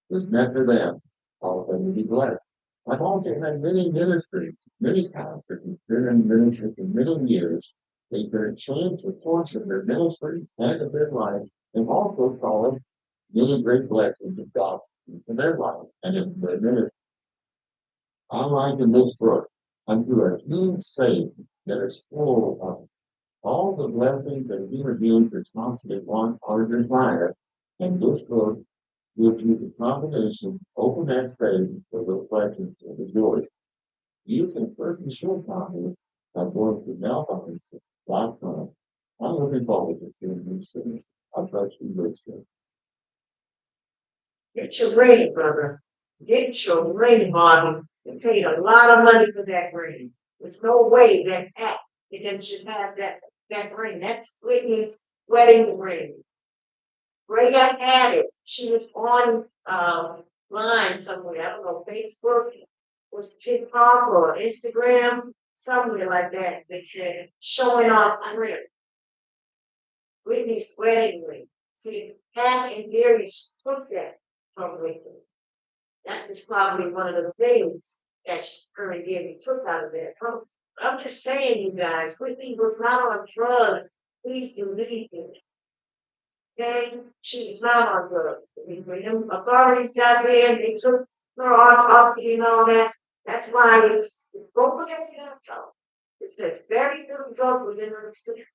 [SPEAKER 3] was meant for them, all of them to be blessed. I've also had many ministries, many pastors who've been in ministry for many years. They've been changed the course of their ministry and of their life, and also saw many great blessings of God in their life and in their ministry. I like in this book unto a huge faith that is full of all the blessings that human beings responsibly want or desire. And this book gives you the combination, open that faith for those blessings and the joy. You can certainly show confidence by going to mailboxes.com. I'm looking forward to seeing these things. I'll trust you with it.
[SPEAKER 1] Get your ring, brother. Get your ring, Bobby. You paid a lot of money for that ring. There's no way that act that should have that ring. That's Whitney's wedding ring. Rhea had it. She was on line somewhere. I don't know, Facebook, was TikTok or Instagram, somewhere like that. They said showing off the ring. Whitney's wedding ring. See, Pat and Gary took that from Whitney. That was probably one of the things that her and Gary took out of that. I'm just saying, you guys, Whitney was not on drugs. Please believe me. Okay, she's not on drugs. When them authorities got there, they took her off custody and all that. That's why it's go look at the info. It says very little drug was in her system.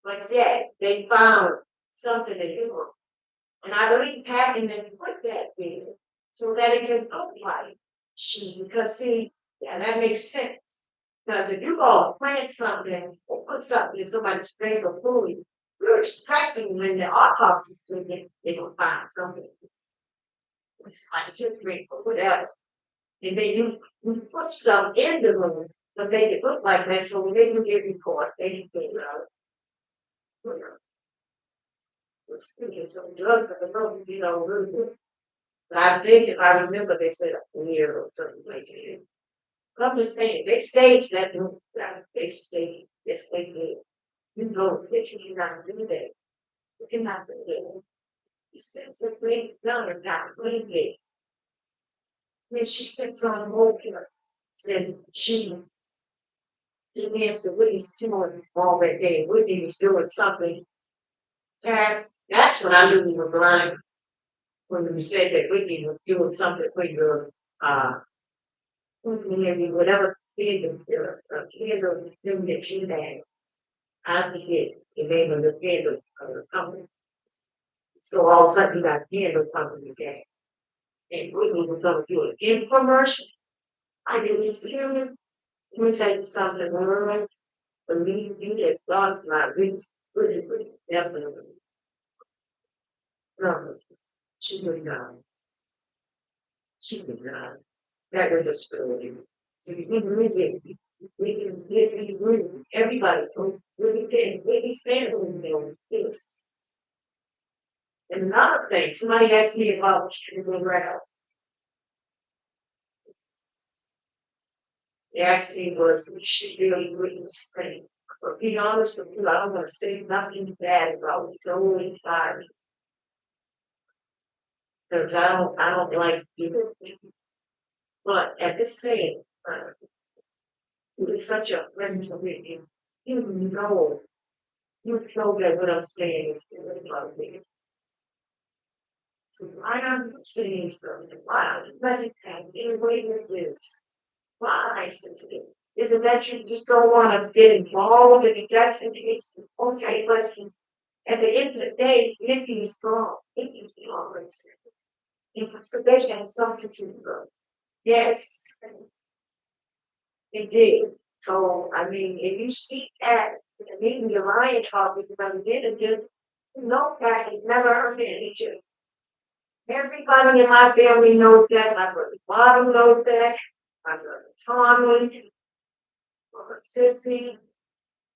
[SPEAKER 1] But yet they found something to do her. And I believe Patton and put that there so that it can look like because see, yeah, that makes sense. Because if you go plant something or put something in somebody's drink or food, you're expecting when the autopsy is taken, they're gonna find something. It's like your drink or whatever. And then you put stuff in the room to make it look like that so when they can get report, they can say, speaking some drugs at the room, really good. But I think if I remember, they said a year or something like that. But I'm just saying, they staged that room. They staged. Yes, they did. You know, that you cannot do that. You cannot do that. It's a great number, not great day. When she sits on a motor, says she answered what he's doing all that day. Whitney was doing something. And that's when I knew we were blind. When we said that Whitney was doing something with your whatever candle thing that she had. I forget the name of the candle company. So all of a sudden you got candle company again. And Whitney was going to do an infomercial. I didn't see her. Let me tell you something, Lauren. Believe me, it's God's not really, definitely. No, she was not. She was not. That is a story. So you can read it. We can literally read everybody really can really stand on this. And another thing, somebody asked me about the route. They asked me was we should really read this thing. But be honest with you, I don't want to say nothing bad about going fired. Because I don't like people. But at the same time, it's such a friend to me. You know that what I'm saying is really about me. So why I'm saying something? Why I'm letting that get away with this? Why sensitive? Is it that you just don't want to get involved and that's the case? Okay, but at the end of the day, Nikki is strong. Nikki is strong. So they have something to do. Yes, it did. So, I mean, if you see that, even the lion talking about it, you know that it never heard any Egypt. Everybody in my family knows that. My brother Bottom knows that. My brother Tommy, my Sissy,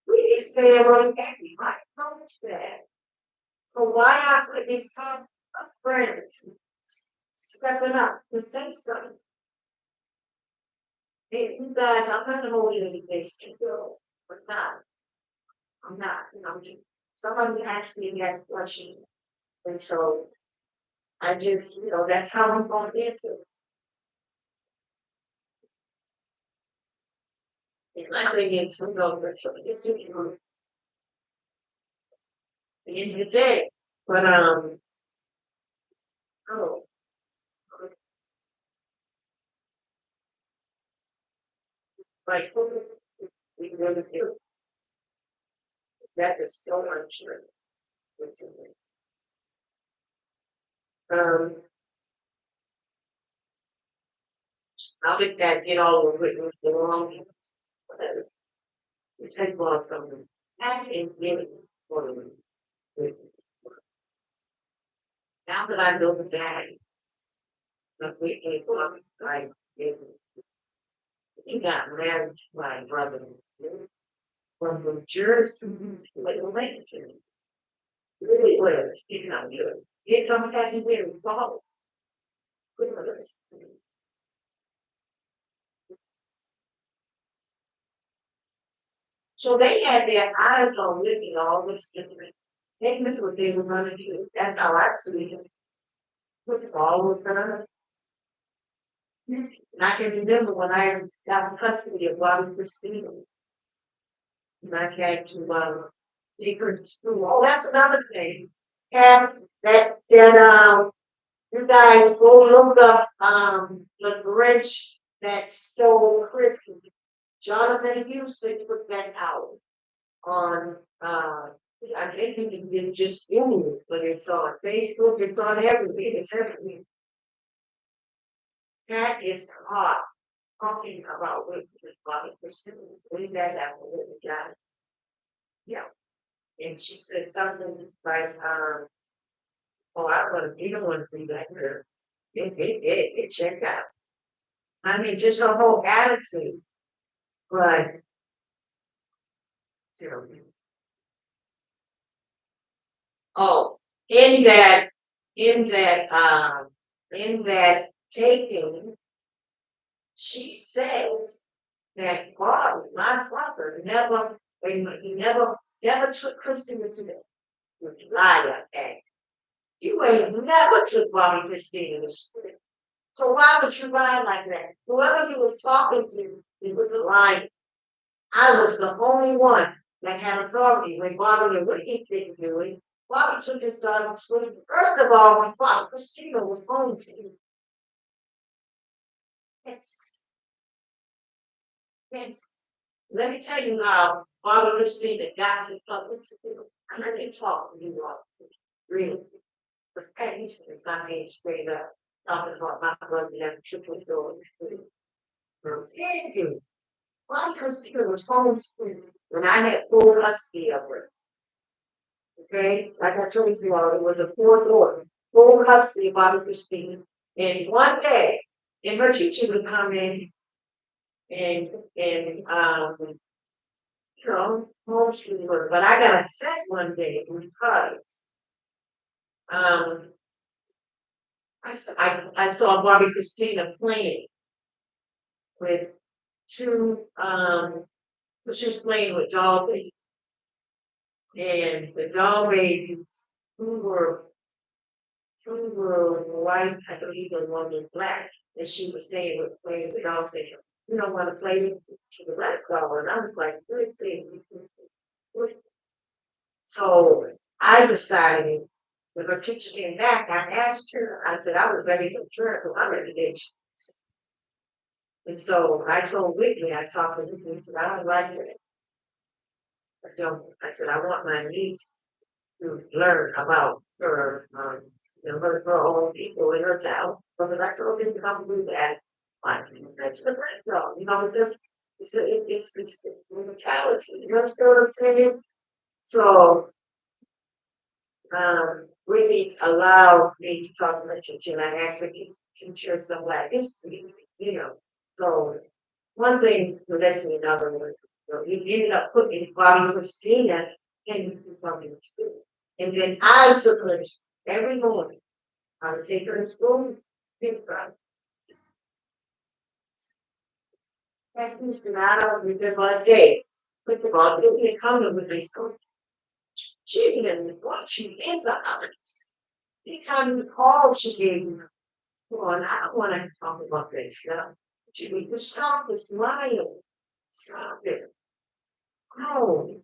[SPEAKER 1] Lee's family, everybody knows that. So why not put these some friends stepping up to say something? Hey, you guys, I'm not gonna hold anything still. I'm not. I'm not. Somebody asked me that question, and so I just, that's how I'm going to answer. And my thing is, we're going to try this to you at the end of the day. But oh, like we really do. That is so untrue. Um, I'll let that get all over it with the wrong. It's like bought something. And give it for me. Now that I know the guy, but we ain't talking, he got married to my brother from New Jersey, like Langston. Really was, you know, good. He come back and we follow. So they had their eyes on living all this different. They knew what they were gonna do. That's how I see it. With all of her. And I can remember when I got custody of Bobby Christina. And I had to take her to school. Oh, that's another thing. And that you guys go look up the bridge that stole Christy. Jonathan Houston put that out on I think you can get just Google it, but it's on Facebook, it's on everything, it's everything. That is hot talking about what Bobby Christina. We that out with the guy. Yeah. And she said something like, oh, I don't want to, you don't want to be that here. It check out. I mean, just her whole attitude. But, you know, oh, in that, in that, in that taping, she says that God, my father, never took Christina to the liar act. You ain't never took Bobby Christina to school. So why would you lie like that? Whoever he was talking to, he was lying. I was the only one that had authority when Bobby and what he didn't do it. Bobby took his daughter to school. First of all, when Bobby Christina was home to him. It's, let me tell you how Bobby Christina got to public school. I'm not even talking to you all. Really. Because Pat Houston is not being straight up talking about my brother never triple door. Bobby Christina was homeschooled when I had full custody of her. Okay, like I told you all, it was a fourth order, full custody of Bobby Christina. And one day, and her teacher would come in and you know, homeschool her. But I got upset one day because um I saw Bobby Christina playing with two so she was playing with doll babies. And the doll babies who were white, I believe the one was black, and she was saying with playing with dolls saying, you don't want to play with the black doll. And I was like, good saying. So I decided when her teacher came back, I asked her, I said, I was ready to turn to my resignation. And so I told Whitney, I talked to Whitney, I said, I don't like it. I don't, I said, I want my niece to learn about her, you know, her own people in her town. But the doctor always come do that. Like, that's the right dog, you know, it's mentality, you understand what I'm saying? So, really allow me to talk to my teacher, and I actually teach her some Black history, you know. So, one thing led to another one. So he ended up putting Bobby Christina in public school. And then I took her every morning. I would take her to school, pick her up. That used to I don't remember a day. But the God didn't come with this school. She didn't watch you in the house. Anytime you called, she gave me. Well, I don't want to talk about this stuff. She would just stop the smile. Stop it. No.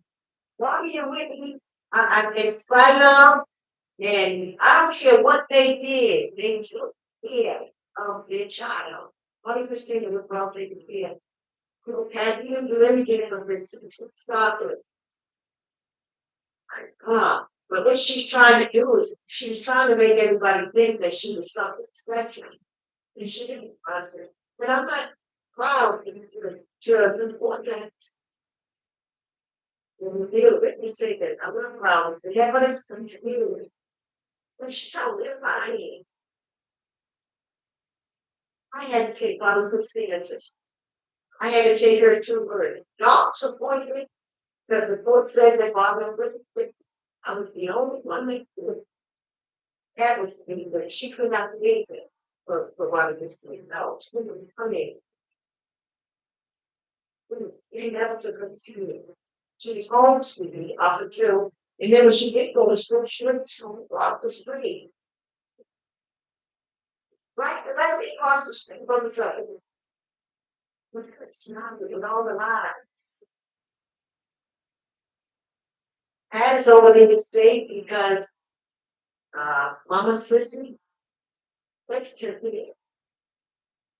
[SPEAKER 1] Why are you with me? In spite of, and I don't care what they did, they took care of their child. 100% of the world taken care. So can't even do anything for this. Stop it. But what she's trying to do is she's trying to make everybody think that she was something special. And she didn't process. But I'm not proud to report that. When the deal witness say that I'm not proud, it's the evidence comes to you. But she's trying to live by me. I had to take Bobby Christina's. I had to take her to her doc's appointment because the court said that Bobby I was the only one that could. That was me, but she could not believe it for Bobby Christina. No, she couldn't come in. He never took her to see me. She was homeschooling me up until, and then when she did go to school, she went to school off the street. Right across the street from the side. Look at it snobby with all the lies. And it's over the mistake because Mama Sissy likes to be.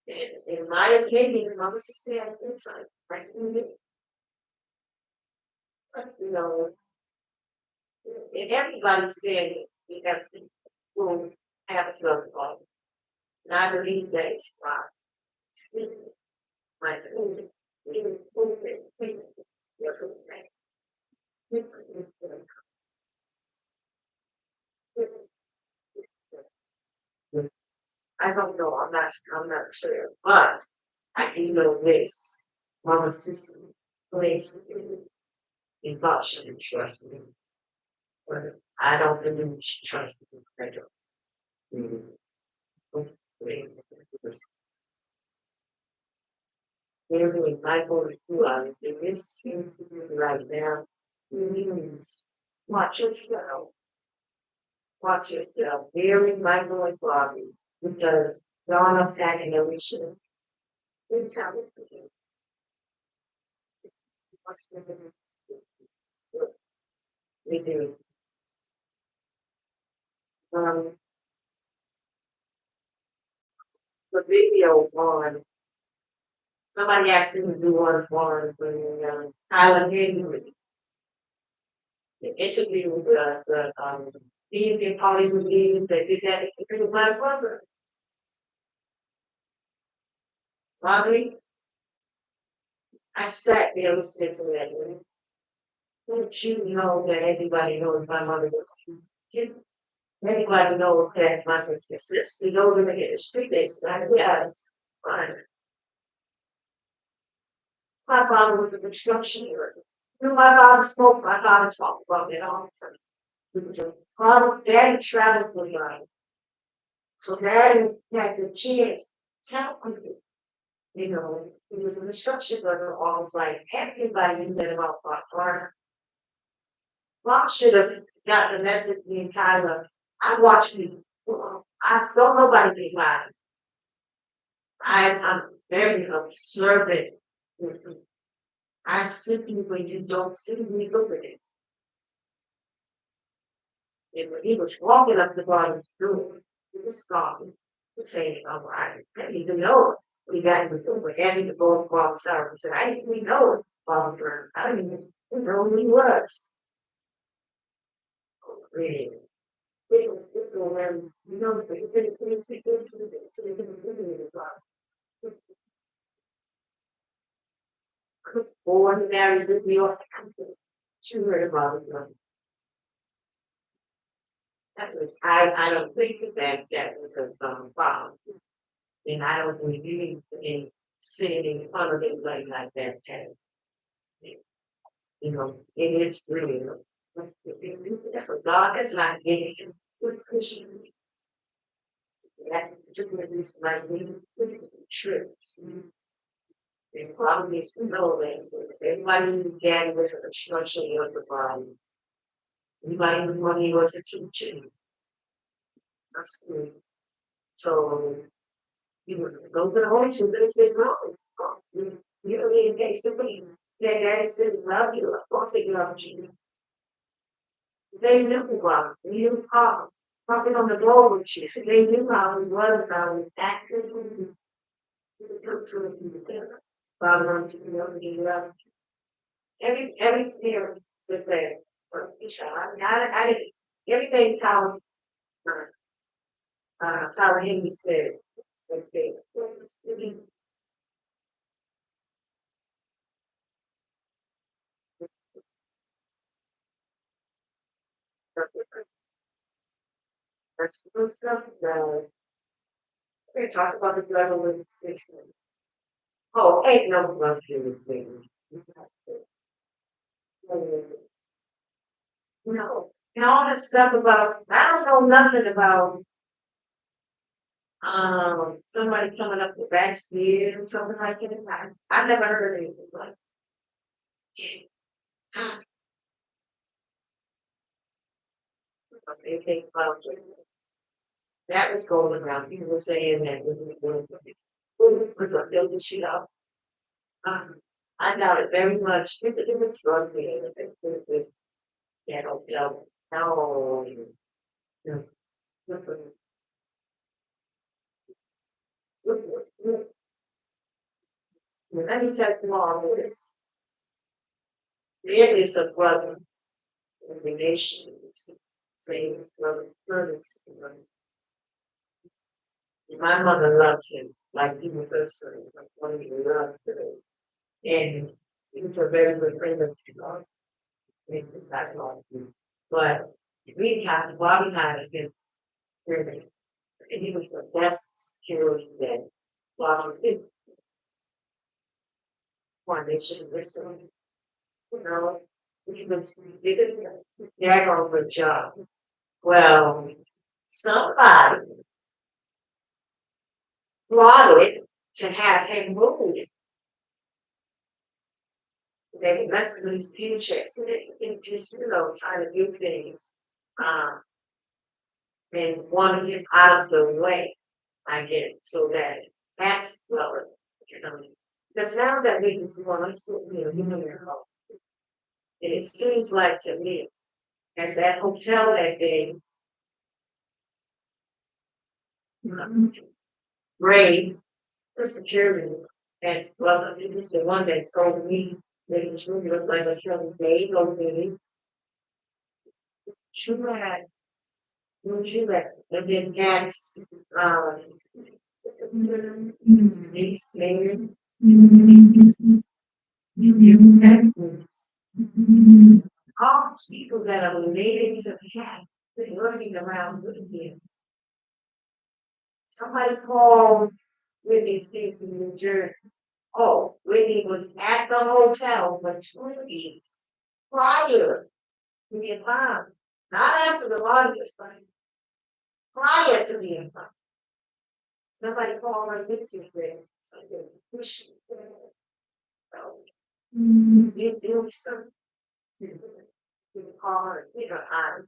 [SPEAKER 1] In my opinion, Mama Sissy has insight, right? But, you know, in everybody's family, you have people who have a drug problem. And I believe that it's wrong. My yes, okay. I don't know. I'm not sure, but I do know this. Mama Sissy plays in thought she didn't trust me, but I don't believe she trusted me. I don't. Maybe Michael in this seems to be right now. Please watch yourself. Watch yourself. Very Michael and Bobby, because Dawn of Annihilation. Good time for you. What's the we do? Um, the video on somebody asked me to do one for Island Henry. The interview with the in Hollywood Games, they did that with my brother. Bobby, I sat there listening to that. Don't you know that everybody knows my mother was everybody knows that my sister, you know, they get the street, they say, yeah, it's fine. My father was a construction worker. My father spoke, my father talked about it all the time. He was a father, daddy traveled with mine. So daddy had the chance to tell me, you know, he was a construction worker, almost like everybody knew that about my father. Bob should have got the message the entire time. I watch you. I don't nobody be lying. I'm very observant. I see you when you don't see me look at it. And when he was walking up the bottom door, he was talking, he saying, "Oh, I didn't even know we got in the door, but having to go across the I said, I didn't even know Bob Burns. I didn't even know who he was. Really. You know, born married in New York. She heard about it. That was I don't think that was a problem. And I don't believe in sitting in front of anybody like that. And, you know, it is really God is not getting good Christian. That particular is like trips. They probably know that everybody who began with a construction of the body. Anybody who money was a teacher. That's good. So you know, those are the only two that say wrong. You don't need to pay somebody that daddy said love you. Of course they love you. They knew well. They knew how. Probably on the door with you. So they knew how he was, how he acted. Every parent sit there for each other. Everything Tyler Henry said was big. That's the stuff that we talk about the level of system. Oh, ain't no luxury thing. No, and all this stuff about I don't know nothing about somebody coming up the backstairs or something like that. I never heard anything like anything about it. That was going around. People were saying that we were build the shit up. I doubt it very much. It was drug dealing. Yeah, no, no, no. Let me tell you all this. There is a brother in the nation. His name is Brother Curtis. My mother loved him like he was her son, like one of the loved him. And he was a very good friend of God. Not long. But we had Bobby had him and he was the best security that Bobby did. Why they should listen. You know, he was they did a daggone good job. Well, somebody plotted to have him moved. They messing with these paychecks and they just, trying to do things. Um, and wanted him out of the way, I get so that that's well, you know. Because now that we just want to sit here, your home. And it seems like to me, at that hotel that day, Ray, the security, and well, he was the one that told me that it really looked like a Kelly Day over there. She had, when she left, and then Gats, these men, expenses. All these people that are related to the cat, they're running around with him. Somebody called Whitney's case in New Jersey. Oh, Whitney was at the hotel for 2 weeks prior to being found. Not after the law was signed, prior to being found. Somebody called her Dixie and said, something push. You do something. You call her, I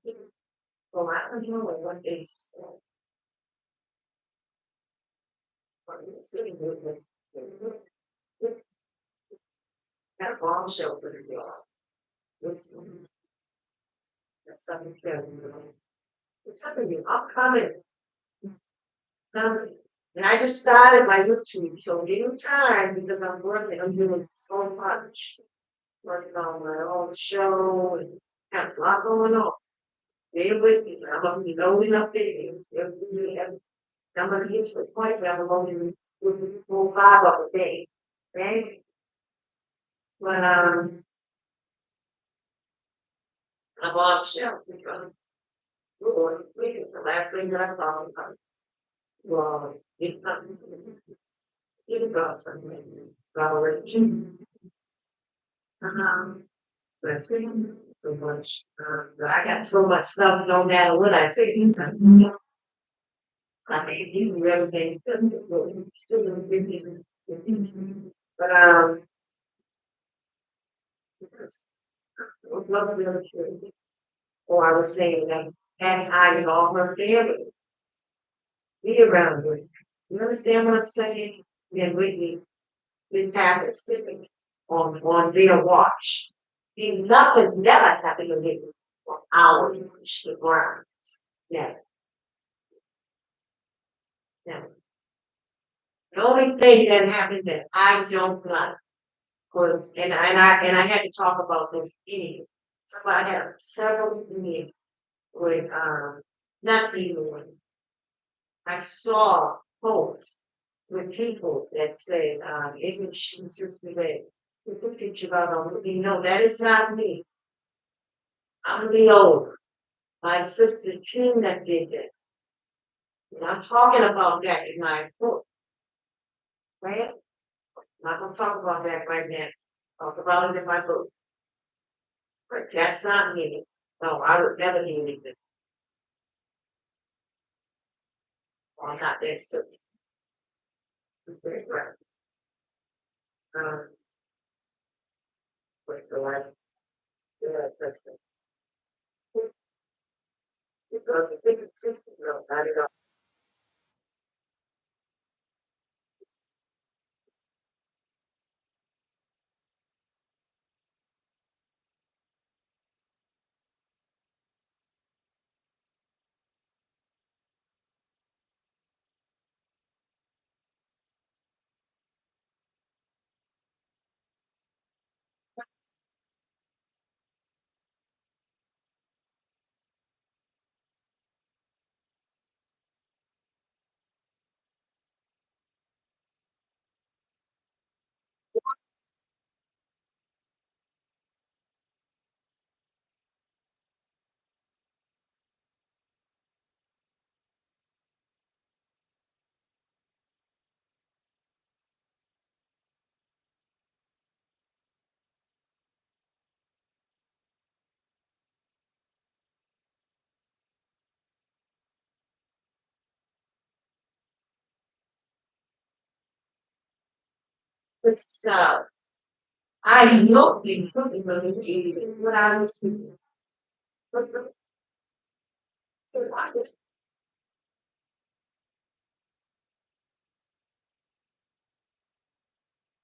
[SPEAKER 1] well, I don't know what they said. But it's sitting with that bombshell for the job. This that's something it's something I'm coming. And I just started my YouTube, so give me time because I'm working. I'm doing so much. Working on my own show and have a lot going on. Stay with me. I'm gonna be low enough videos. I'm gonna get to the point where I'm only doing 4 5 of a day. Right? But I'm on the shelf because the last thing that I thought about. Well, it's not even got something. Validation. That's it. So much. I got so much stuff no matter what I say. I mean, you do everything. Still don't give me the things. But it was lovely other thing. Or I was saying that having I and all her family be around with. You understand what I'm saying? And Whitney This happened sitting on their watch. Nothing never happened to me for hours the ground. Yeah, yeah. The only thing that happened that I don't like was, and I had to talk about this meeting. So I had several meetings with not even with, I saw posts with people that said, isn't she Sister Ray? Put the picture about on me. No, that is not me. I'm Leolah. My sister Tina did that. And I'm talking about that in my book, right? I'm not gonna talk about that right now. Talk about it in my book. But that's not me. No, I would never do anything. I'm not that sister. Right. Um, wait for life. Yeah, that's it. Because the biggest sister, no, not at all. But I know the cooking of the what I was seeing. So I just,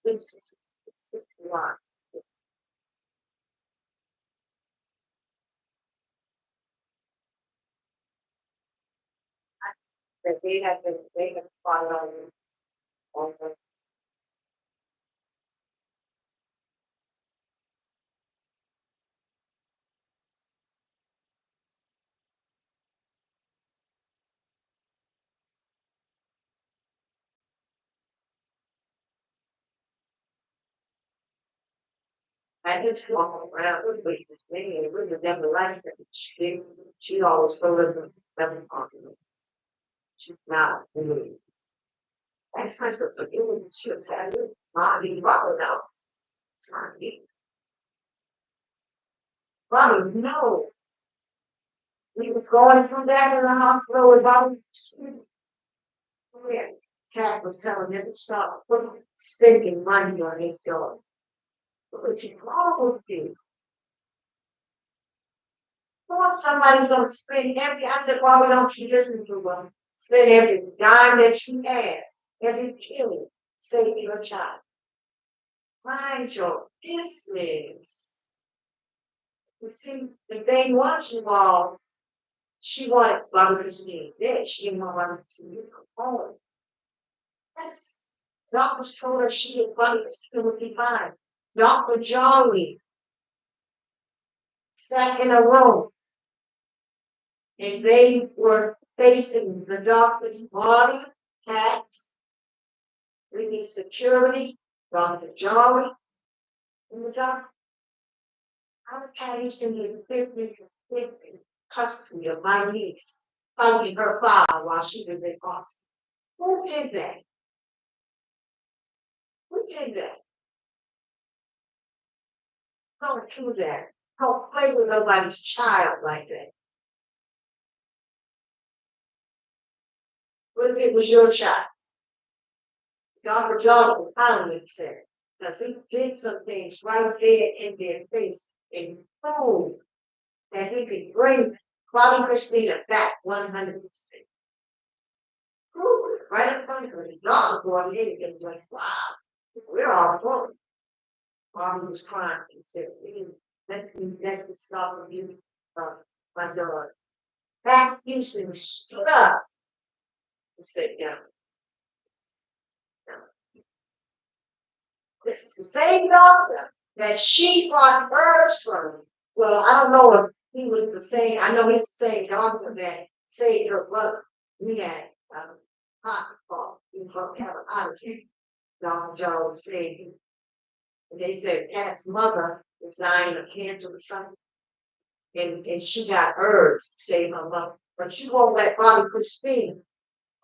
[SPEAKER 1] it's a lot. That they have fought on the, I just walk around with this lady and really never liked her. She always told them never talking. She's not really. That's my sister. She was having Bobby Bobby now. It's not me. Bobby, no. He was going through that in the hospital with Bobby. Yeah. Cat was telling him to stop spending money on his dog. But you probably do. Well, somebody's gonna spend every, I said, why don't you listen to them? Spend every dime that you have, every penny, save your child. Mind your business. You see, the thing was, you all, she wanted Barbara Christine dead. She didn't want Barbara Christine home. Yes. Doctors told her she and Barbara Christine would be fine. Dr. Jolly sat in a room and they were facing the doctor's body, cat, bringing security, Dr. Jolly, and the doctor. Our cat used to be 50 custody of my niece, fighting her father while she was in hospital. Who did that? Who did that? Don't do that. Don't play with nobody's child like that. What if it was your child? Dr. John was finally said, because he did some things right there in their face and proved that he could bring Bobby Christina back 100%. Prove it right in front of her. The dog going in and like, wow, we're all
[SPEAKER 4] our phone. Mom was crying. He said, let me stop with you, my daughter. Back Houston stood up and said, yeah, this is the same doctor that she bought herbs from. Well, I don't know if he was the same. I know he's the same doctor that saved her brother. We had hot call. He was going to have an odyssey. Dr. Jones saved him. And they said Pat's mother was dying of cancer or something. And she got herbs to save her mother. But she won't let Bobby Christine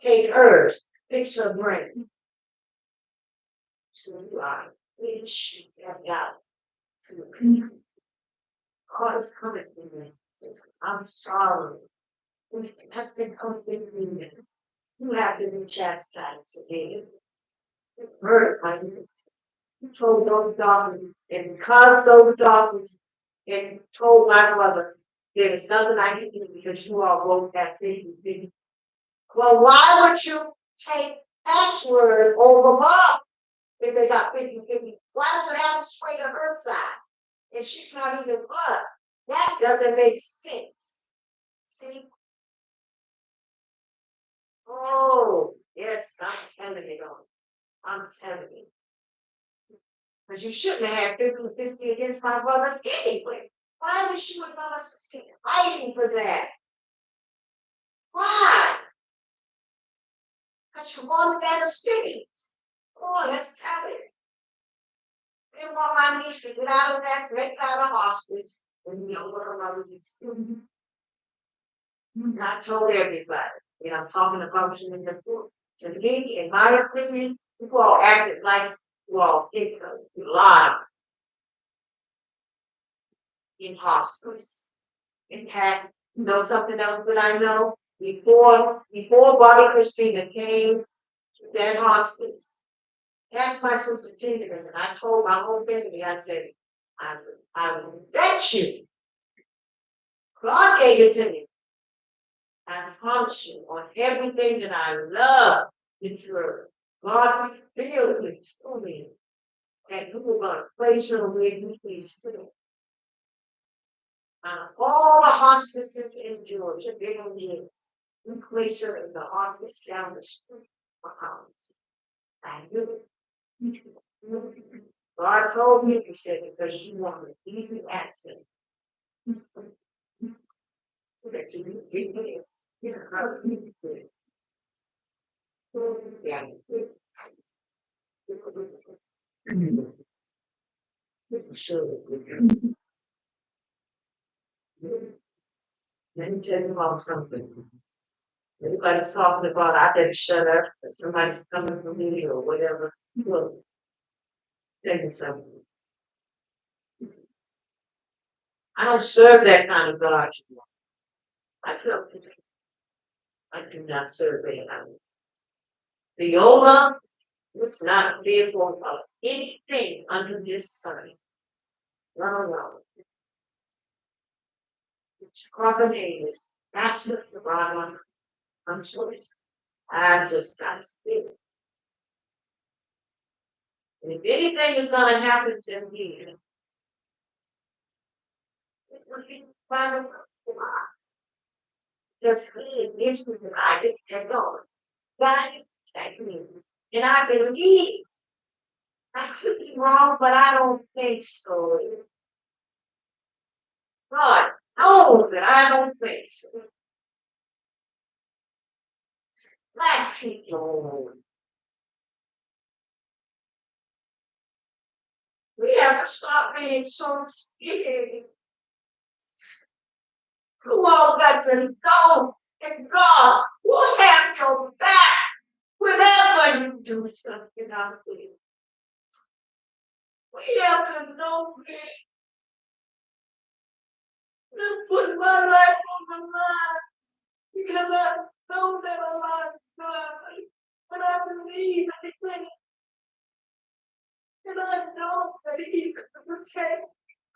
[SPEAKER 4] take herbs, fix her brain. So you are, she got God is coming to me. Says, I'm sorry. That's the coming to me. You have to be chastised again. Hurt my needs. You told those doctors, and because those doctors and told my mother there was nothing I could do because you all both have big. Well, why would you take password over mom if they got 50-50? Why does it have to swing to her side? And she's not even blood. That doesn't make sense. See? Oh, yes, I'm telling you, I'm telling you. Because you shouldn't have had 50-50 against my brother anyway. Why was she with Mama Sister fighting for that? Why? Because you wanted that estate. Oh, let's tell it. They want my niece to get out of that, get out of hospice, and you know what her mother's excluded. I told everybody, I'm talking about you in the book. To me, in my opinion, people all acted like, well, it a lot in hospice. In fact, you know something else that I know? Before Bobby Christina came to that hospice, that's my sister Tina, and I told my whole family, I said, I will bet you. God gave it to me. I promise you on everything that I love this word. God revealed it to me. And you were going to place her where you please to. All the hospices in Georgia, they don't need you place her in the hospice down the street for hours. I knew it. God told me, he said, because you want an easy access. So that you get it. Yeah. Sure. Let me tell you about something. Everybody's talking about I better shut up, if somebody's coming for me or whatever. Look, tell you something. I don't serve that kind of God. I don't. I do not serve that kind of. Leolah was not fearful of anything under this sun. No. It's proclaims. That's the problem. I'm choice. I just got spirit. And if anything is going to happen to me, it would be final. Just me and issues that I didn't take on. God protect me. And I believe I could be wrong, but I don't think so. God knows that I don't think so. Black people. We have to stop being so scared. Who all got to go and God will have your back whenever you do something out there. We have to know that and put my life on the line because I know that my life is good. But I believe anything. And I know that He's going to protect.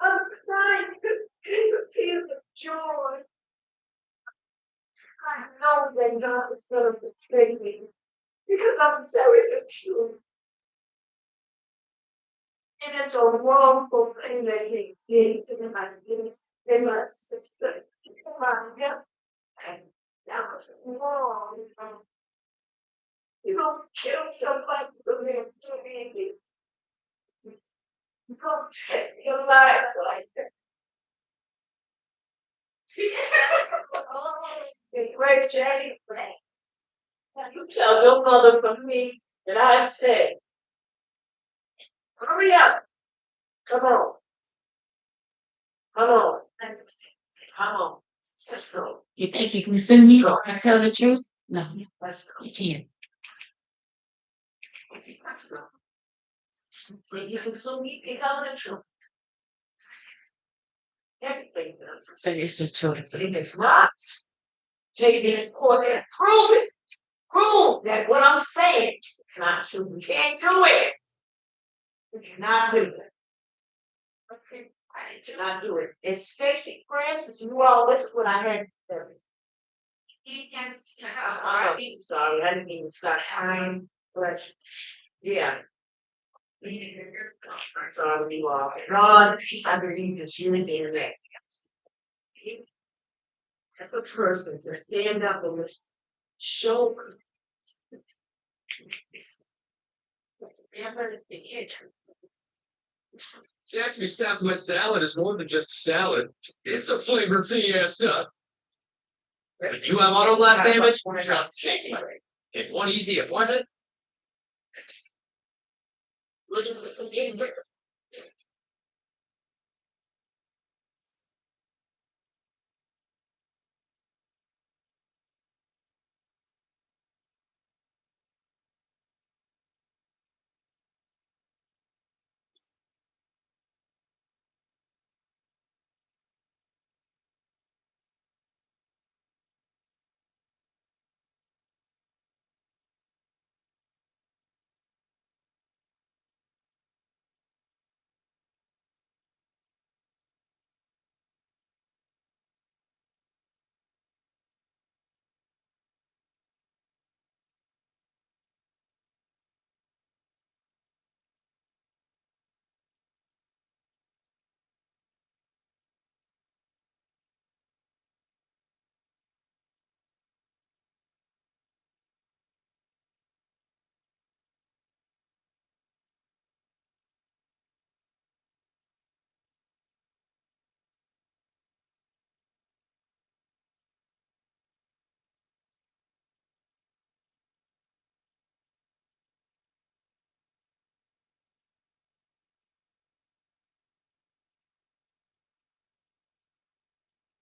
[SPEAKER 4] I'm crying with tears of joy. I know that God is going to protect me because I'm telling the truth.
[SPEAKER 1] And it's a wrongful thing that he did to them. I guess they must suspect. Come on, yeah. And that was wrong. You don't kill somebody for them to be. You don't take your lives like that. The great Jenny Frank. You tell your mother from me that I said, hurry up. Come on. Come on. Come on. Let's go.
[SPEAKER 2] You think you can send me and tell the truth? No,
[SPEAKER 1] Let's go.
[SPEAKER 2] you can't.
[SPEAKER 1] Let's go. So you can sue me, you tell the truth. Everything does.
[SPEAKER 2] Say it's the truth.
[SPEAKER 1] And it's not. Take it in court and prove it. Prove that what I'm saying is not true. You can't do it. You cannot do it. Okay. I cannot do it. And Stacy Francis, you all listen what I had. I'm sorry, I didn't even start time, but yeah. I'm sorry, you all. God, I believe that you is in that. As a person to stand up and just show.
[SPEAKER 3] Actually, Southwest salad is more than just a salad. It's a flavor fiesta. When you have auto blast damage, just shake it. In one easy appointment.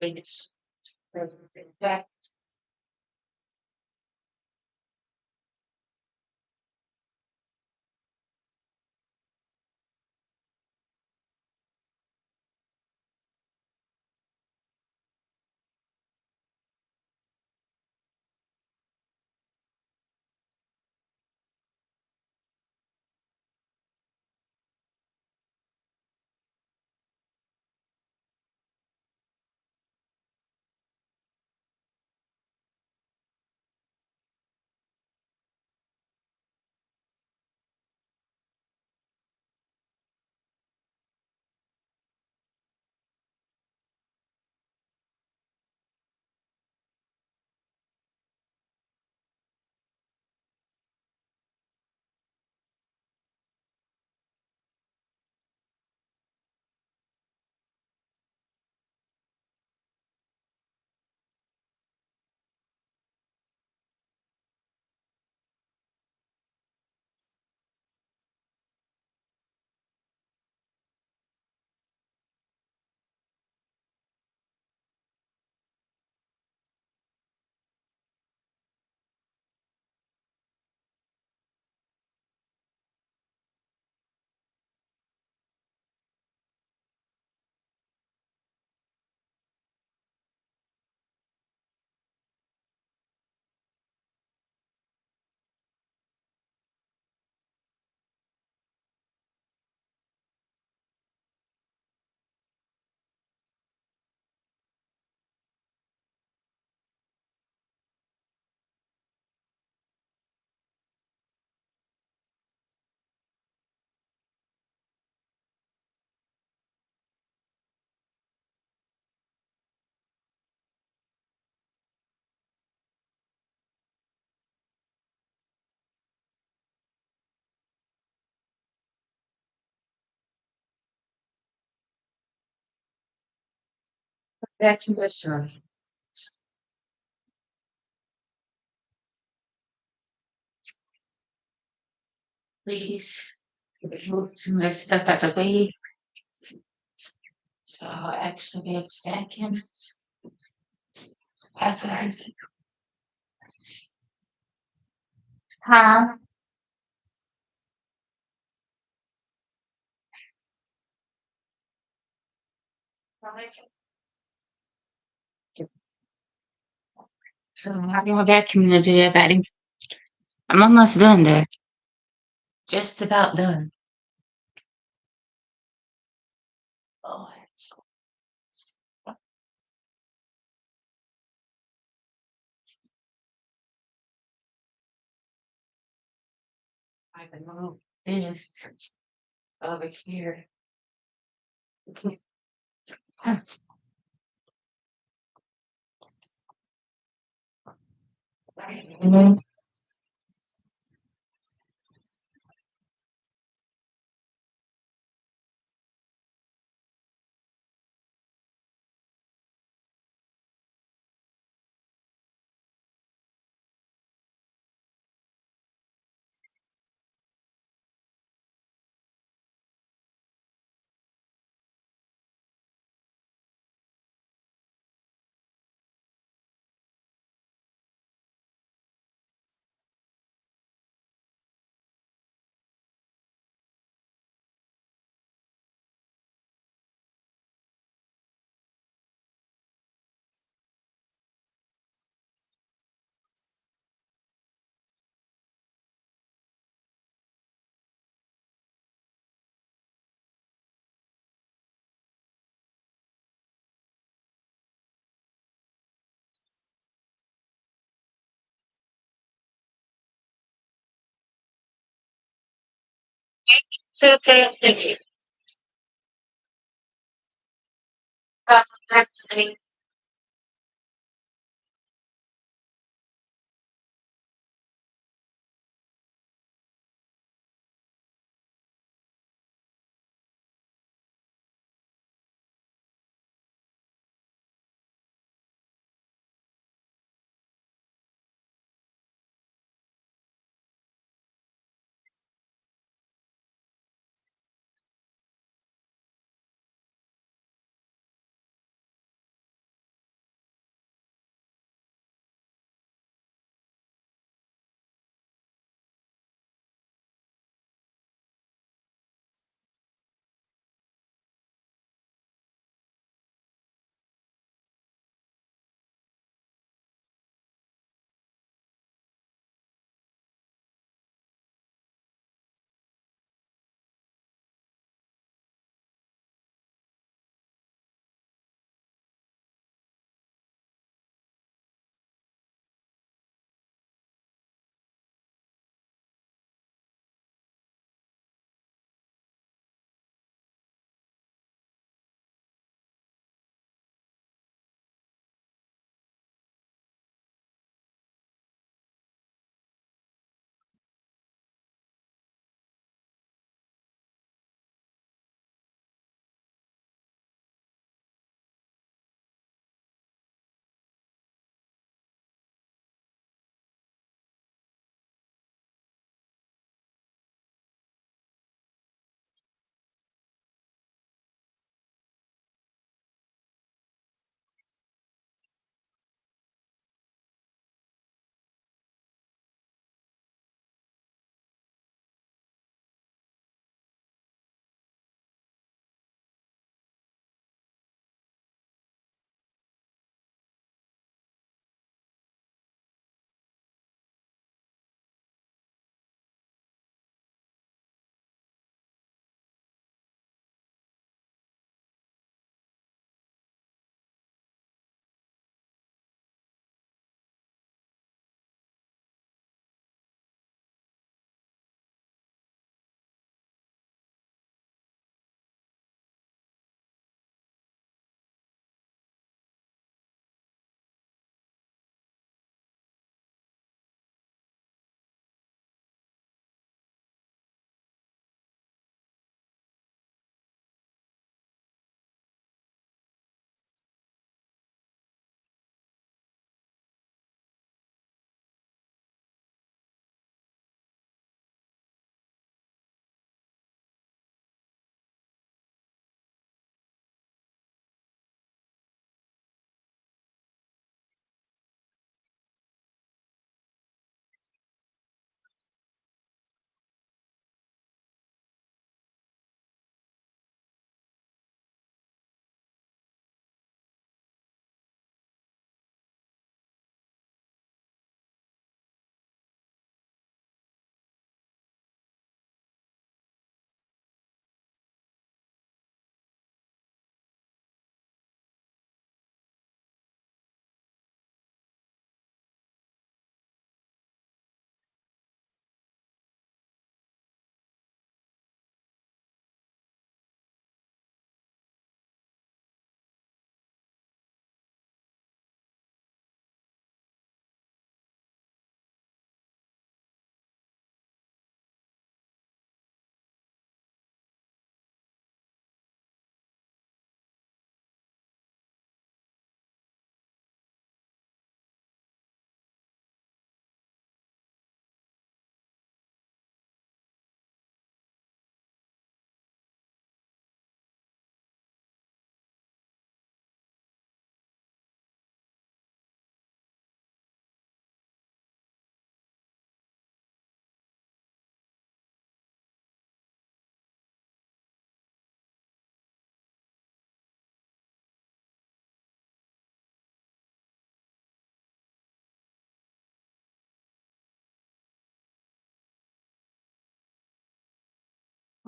[SPEAKER 2] It's
[SPEAKER 1] Back.
[SPEAKER 2] Back to restaurant, please. Move some of my stuff out the way. So I'll actually be stacking. Huh? So how do I vacuum to do that, Patty? I'm almost done there. Just about done. Oh, I can move this over here. And then so okay. That's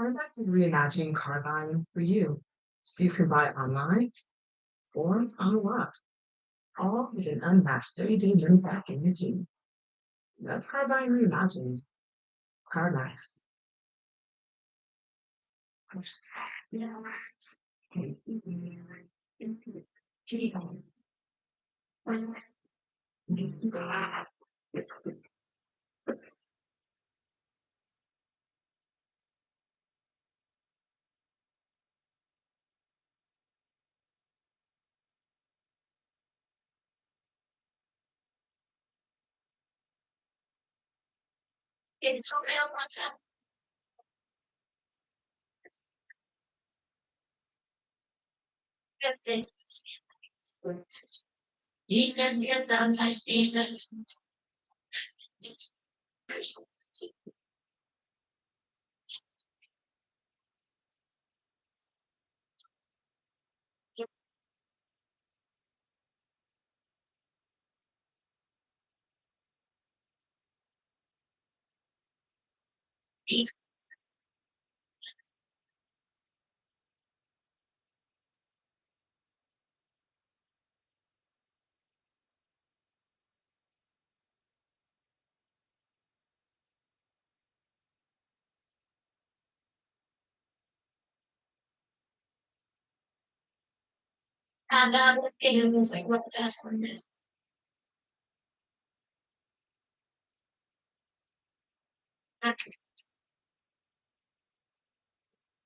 [SPEAKER 3] Carmax is reimagining car buying for you, so you can buy online or on the lot, all with an unmatched 30-day money-back guarantee. That's car buying reimagined. CarMax.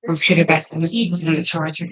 [SPEAKER 2] Computer back to the charger.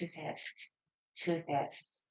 [SPEAKER 2] Too fast. Too fast.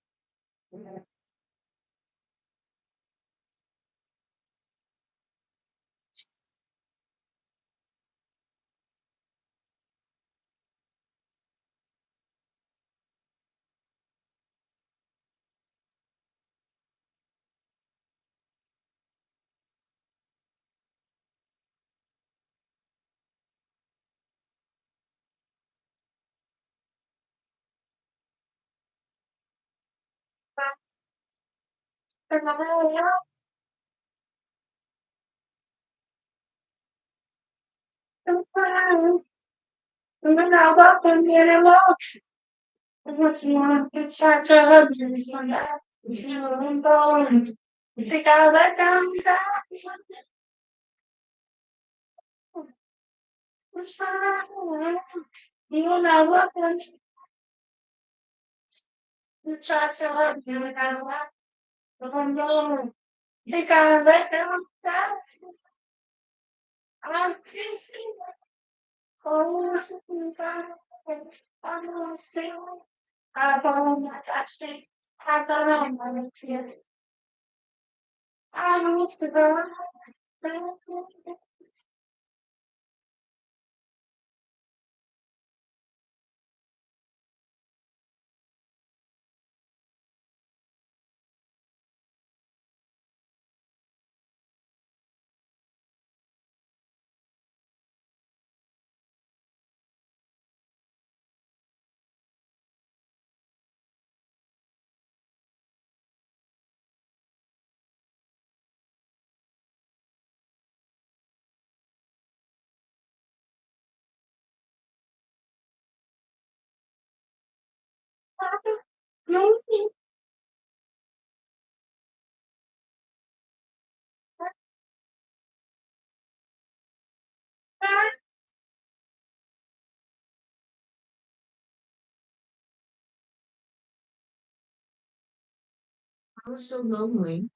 [SPEAKER 1] I was so lonely.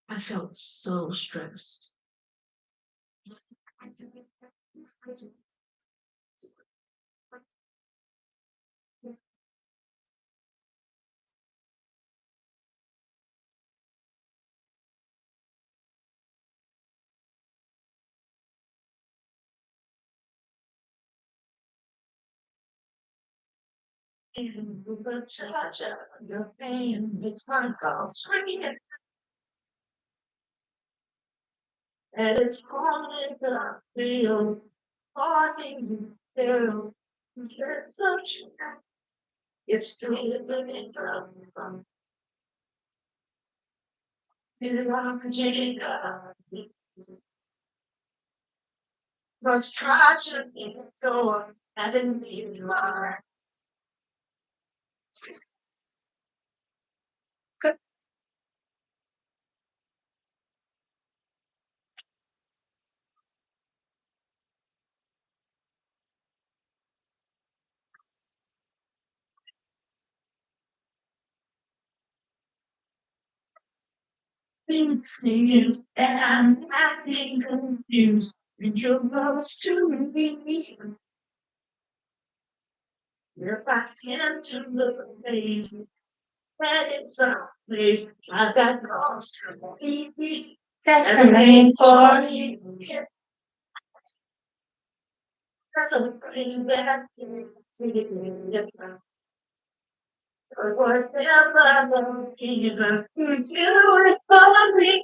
[SPEAKER 1] I felt so stressed. And the touch of your pain makes my call scream. And it's calling that I feel wanting you to. It's such it's too it's was tragic in the door as indeed you are. Things and I'm acting confused. And your love's to me. You're back into the maze. When it's a place I got lost. That's the main party. That's a thing that it's or whatever reason you do it for me.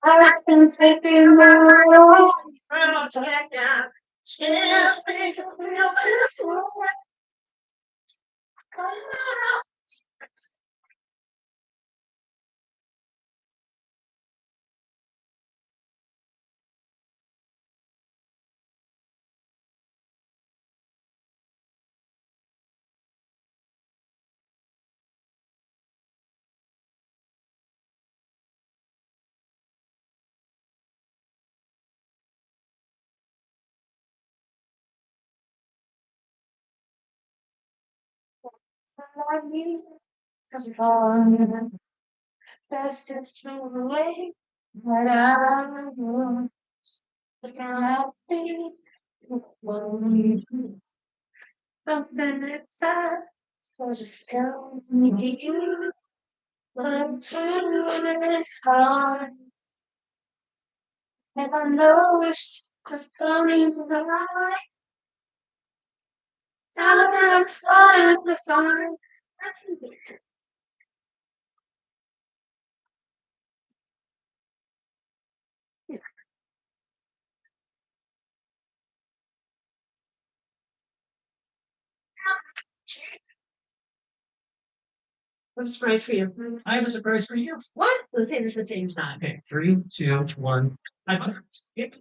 [SPEAKER 1] I can take you now. Still think of real
[SPEAKER 2] That's just the way that I was. It's not happy. Something inside was just telling me you were too it's hard. And I know it's just coming right. I'm sorry the fire. What's a surprise for you? I have a surprise for you. What? Let's say this at the same time.
[SPEAKER 3] Okay, 3, 2, 1. It's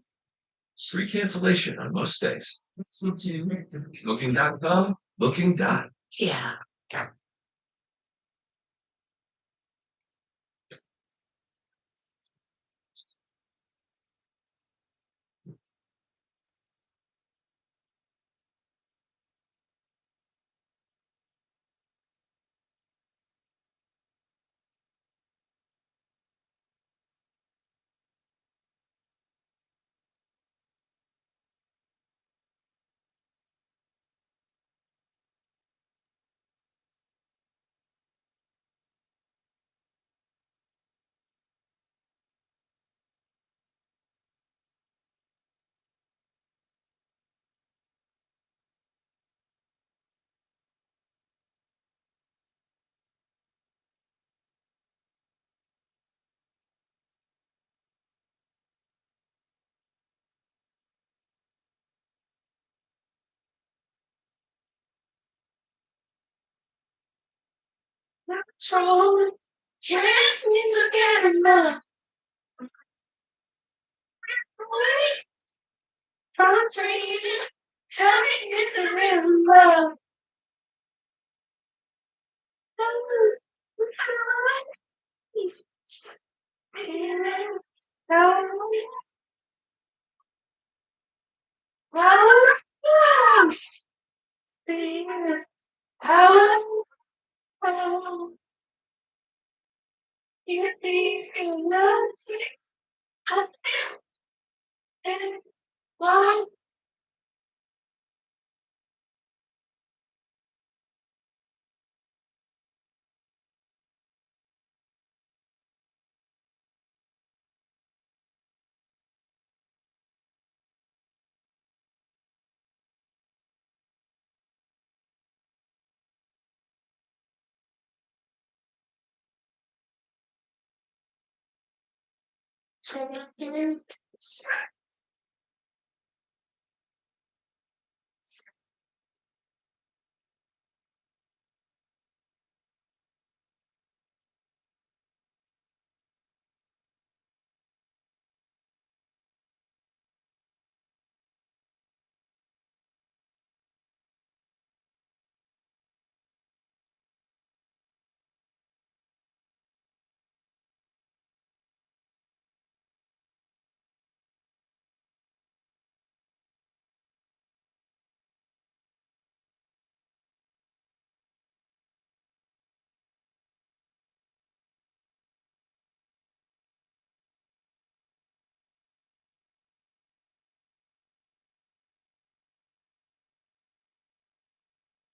[SPEAKER 3] free cancellation on most days. Booking.com, booking.
[SPEAKER 2] Yeah. What's wrong? Just need to get enough. Wait, I'm dreaming. Tell me it's a real love.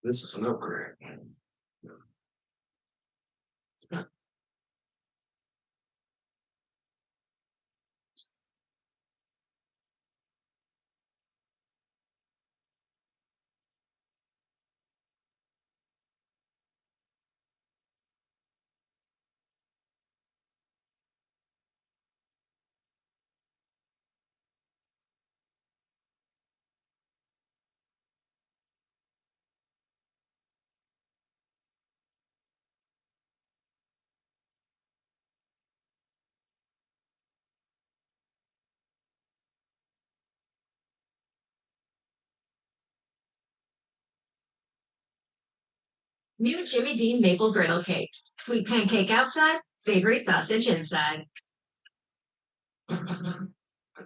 [SPEAKER 3] This is an upgrade.
[SPEAKER 4] New Jimmy Dean maple griddle cakes. Sweet pancake outside, savory sausage inside.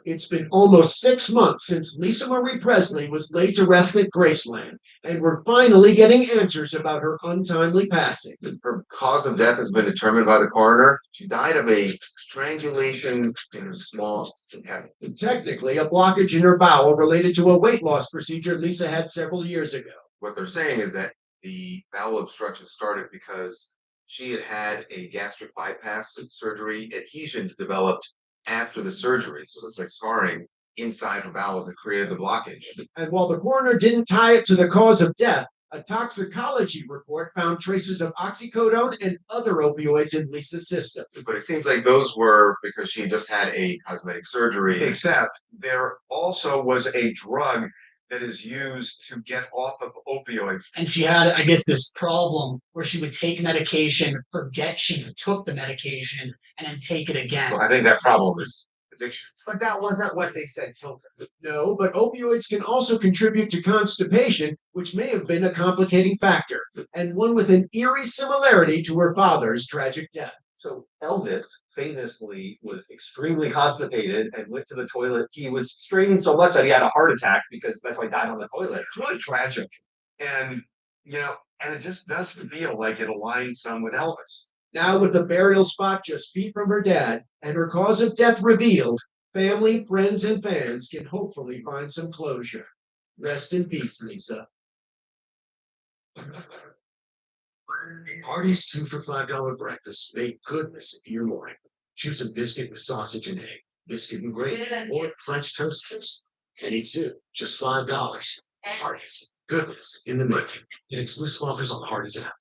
[SPEAKER 3] It's been almost 6 months since Lisa Marie Presley was laid to rest at Graceland, and we're finally getting answers about her untimely passing.
[SPEAKER 5] Her cause of death has been determined by the coroner. She died of a strangulation in her small intestine.
[SPEAKER 3] And technically, a blockage in her bowel related to a weight loss procedure Lisa had several years ago.
[SPEAKER 5] What they're saying is that the bowel obstruction started because she had had a gastric bypass surgery. Adhesions developed after the surgery, so it's like scarring inside her bowels that created the blockage.
[SPEAKER 3] And while the coroner didn't tie it to the cause of death, a toxicology report found traces of oxycodone and other opioids in Lisa's system.
[SPEAKER 5] But it seems like those were because she just had a cosmetic surgery, except there also was a drug that is used to get off of opioids.
[SPEAKER 6] And she had, I guess, this problem where she would take medication, forget she took the medication, and then take it again.
[SPEAKER 5] Well, I think that problem is addiction.
[SPEAKER 7] But that wasn't what they said killed her.
[SPEAKER 3] No, but opioids can also contribute to constipation, which may have been a complicating factor, and one with an eerie similarity to her father's tragic death.
[SPEAKER 8] So Elvis famously was extremely constipated and went to the toilet. He was straining so much that he had a heart attack because that's why he died on the toilet.
[SPEAKER 5] It's really tragic. And, and it just does feel like it aligns some with Elvis.
[SPEAKER 3] Now, with the burial spot just feet from her dad and her cause of death revealed, family, friends, and fans can hopefully find some closure. Rest in peace, Lisa. Hardee's 2 for $5 breakfast. Make goodness in your morning. Choose a biscuit with sausage and egg, biscuit and gravy, or French toast tips. Any two, just $5. Hardee's, goodness in the making. Get exclusive offers on the Hardee's app.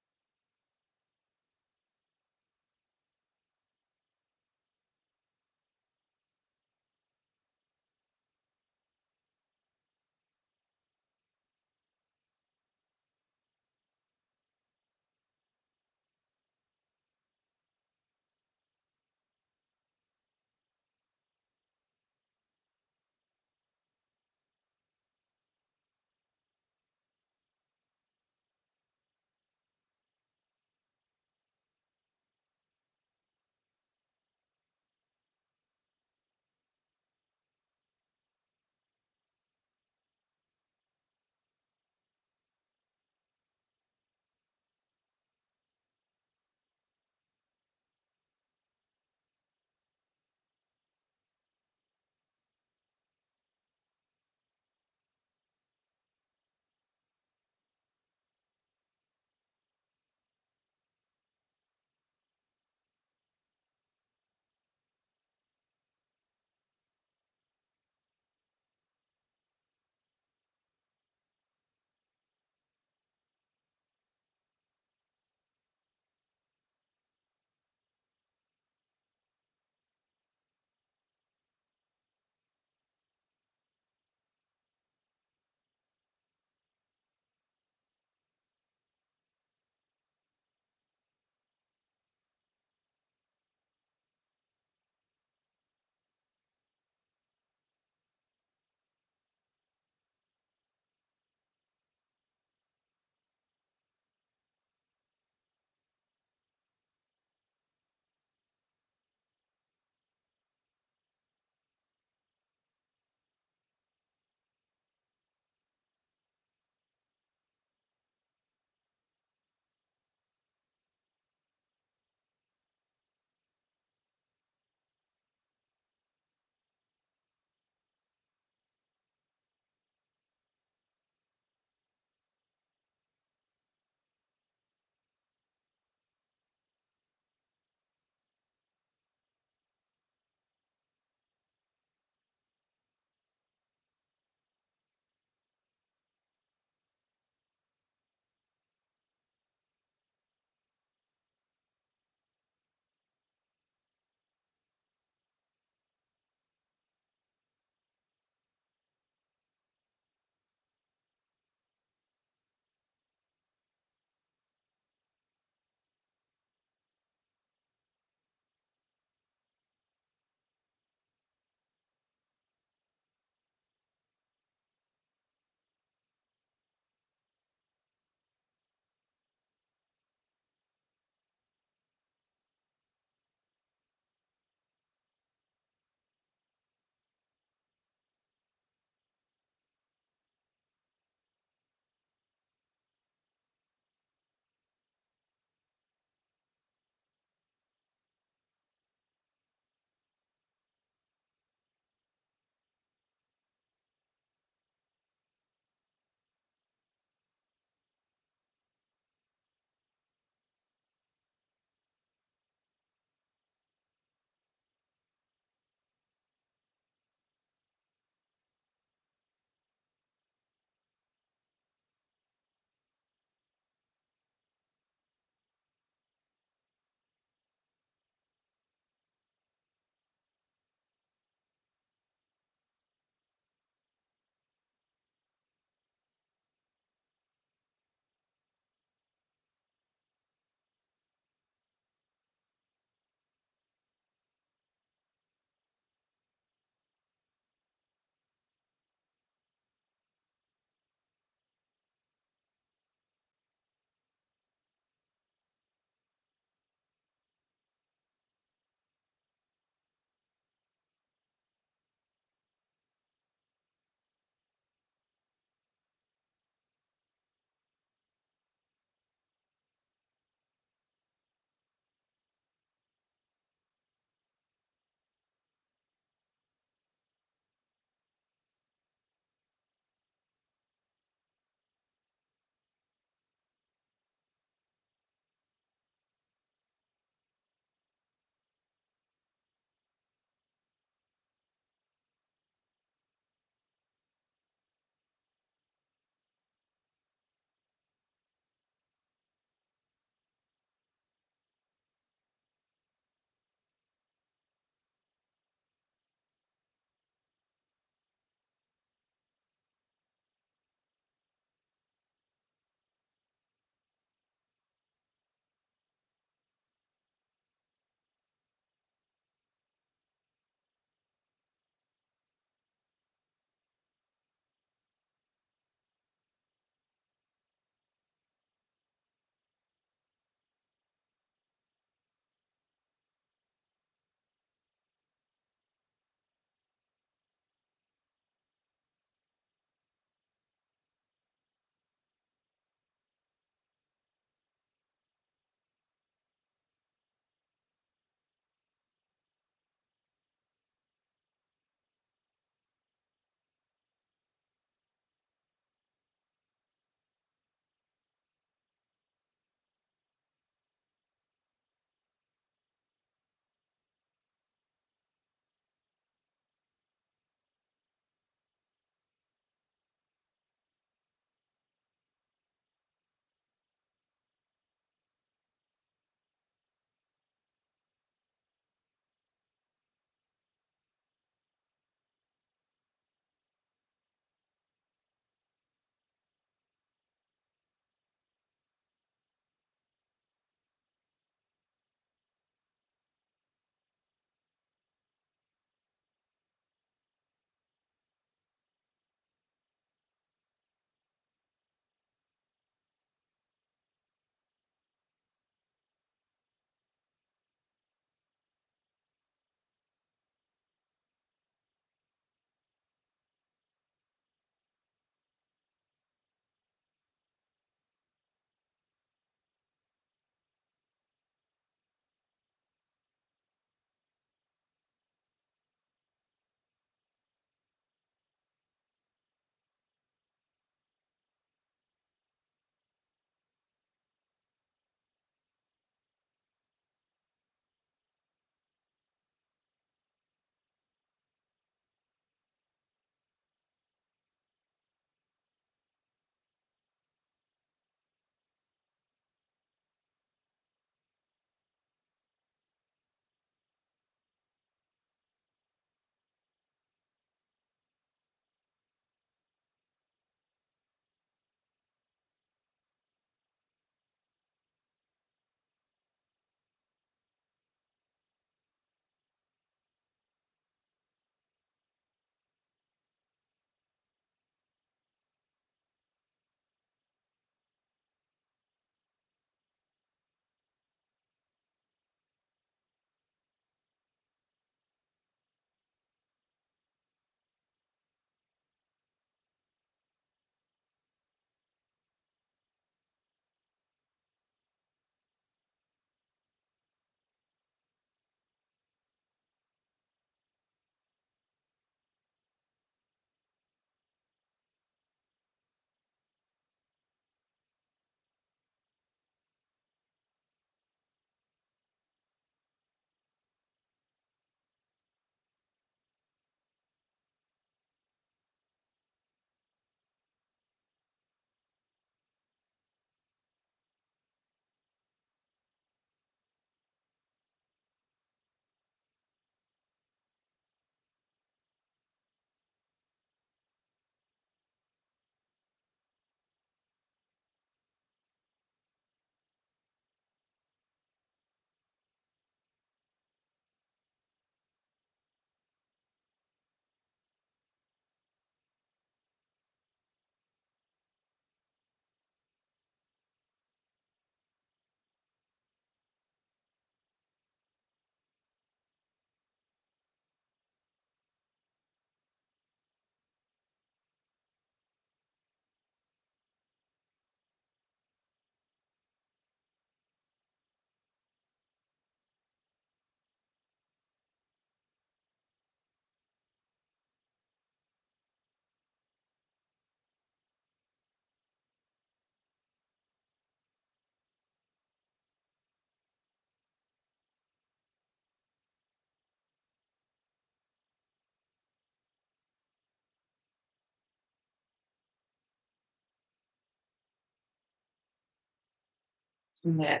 [SPEAKER 2] Yeah.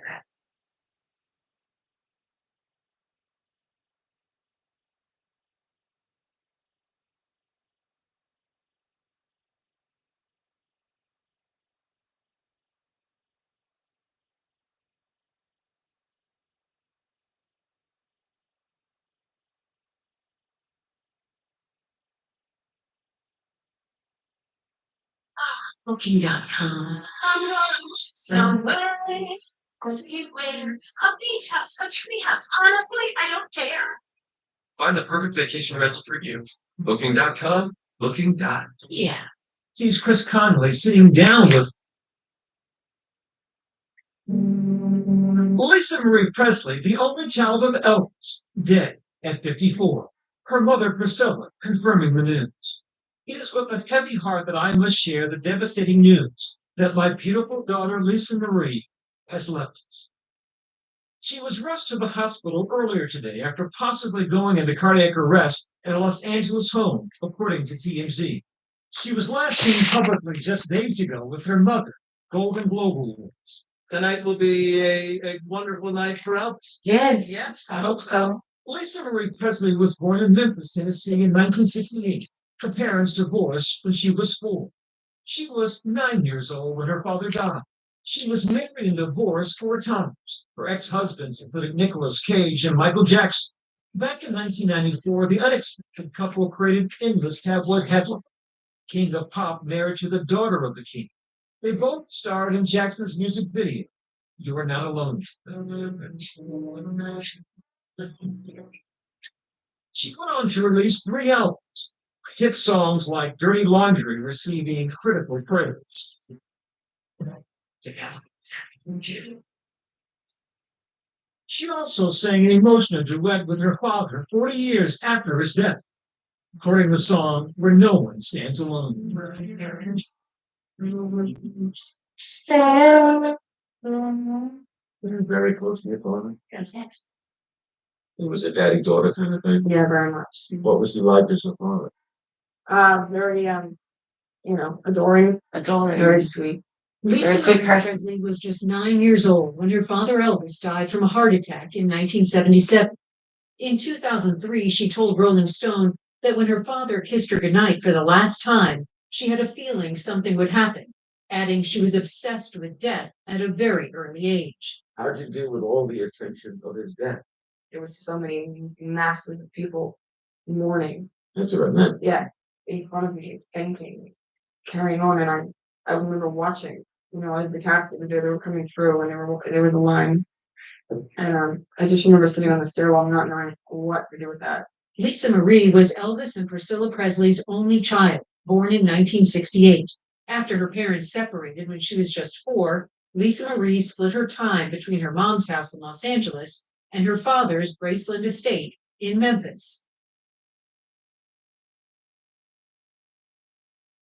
[SPEAKER 4] Booking.com. I'm going somewhere. Could be where a beach house, a tree house. Honestly, I don't care.
[SPEAKER 3] Find the perfect vacation rental for you. Booking.com. Booking.
[SPEAKER 4] Yeah.
[SPEAKER 3] Sees Chris Conley sitting down with Lisa Marie Presley, the only child of Elvis, dead at 54. Her mother, Priscilla, confirming the news. It is with a heavy heart that I must share the devastating news that my beautiful daughter, Lisa Marie, has left us. She was rushed to the hospital earlier today after possibly going into cardiac arrest at a Los Angeles home, according to TMZ. She was last seen publicly just days ago with her mother, Golden Globe Awards. Tonight will be a wonderful night for Elvis.
[SPEAKER 2] Yes.
[SPEAKER 3] Yes,
[SPEAKER 2] I hope so.
[SPEAKER 3] Lisa Marie Presley was born in Memphis, Tennessee in 1968. Her parents divorced when she was 4. She was 9 years old when her father died. She was married and divorced 4 times. Her ex-husbands included Nicolas Cage and Michael Jackson. Back in 1994, the unexpected couple created endless tabloid headlines. King of Pop married to the daughter of the king. They both starred in Jackson's music video, You Are Not Alone. She went on to release 3 albums. Hit songs like Dirty Laundry receiving critical praise. She also sang an emotional duet with her father 40 years after his death, recording the song Where No One Stands Alone. They're very close to your father.
[SPEAKER 4] Yes.
[SPEAKER 3] It was a daddy-daughter kind of thing.
[SPEAKER 4] Yeah, very much.
[SPEAKER 3] What was he like as a father?
[SPEAKER 4] Very adoring,
[SPEAKER 2] Adoring.
[SPEAKER 4] very sweet. Lisa
[SPEAKER 2] Very sweet
[SPEAKER 4] Marie
[SPEAKER 2] person.
[SPEAKER 4] Presley was just 9 years old when her father Elvis died from a heart attack in 1977. In 2003, she told Rolling Stone that when her father kissed her goodnight for the last time, she had a feeling something would happen, adding she was obsessed with death at a very early age.
[SPEAKER 3] How'd you deal with all the attention of his death?
[SPEAKER 4] There was so many masses of people mourning.
[SPEAKER 3] That's what I meant.
[SPEAKER 4] Yeah, in front of me, fainting, carrying on, and I remember watching. As the casket was there, they were coming through, and there was a line. And I just remember sitting on the stairwell, not knowing what to do with that. Lisa Marie was Elvis and Priscilla Presley's only child, born in 1968. After her parents separated when she was just 4, Lisa Marie split her time between her mom's house in Los Angeles and her father's Graceland estate in Memphis.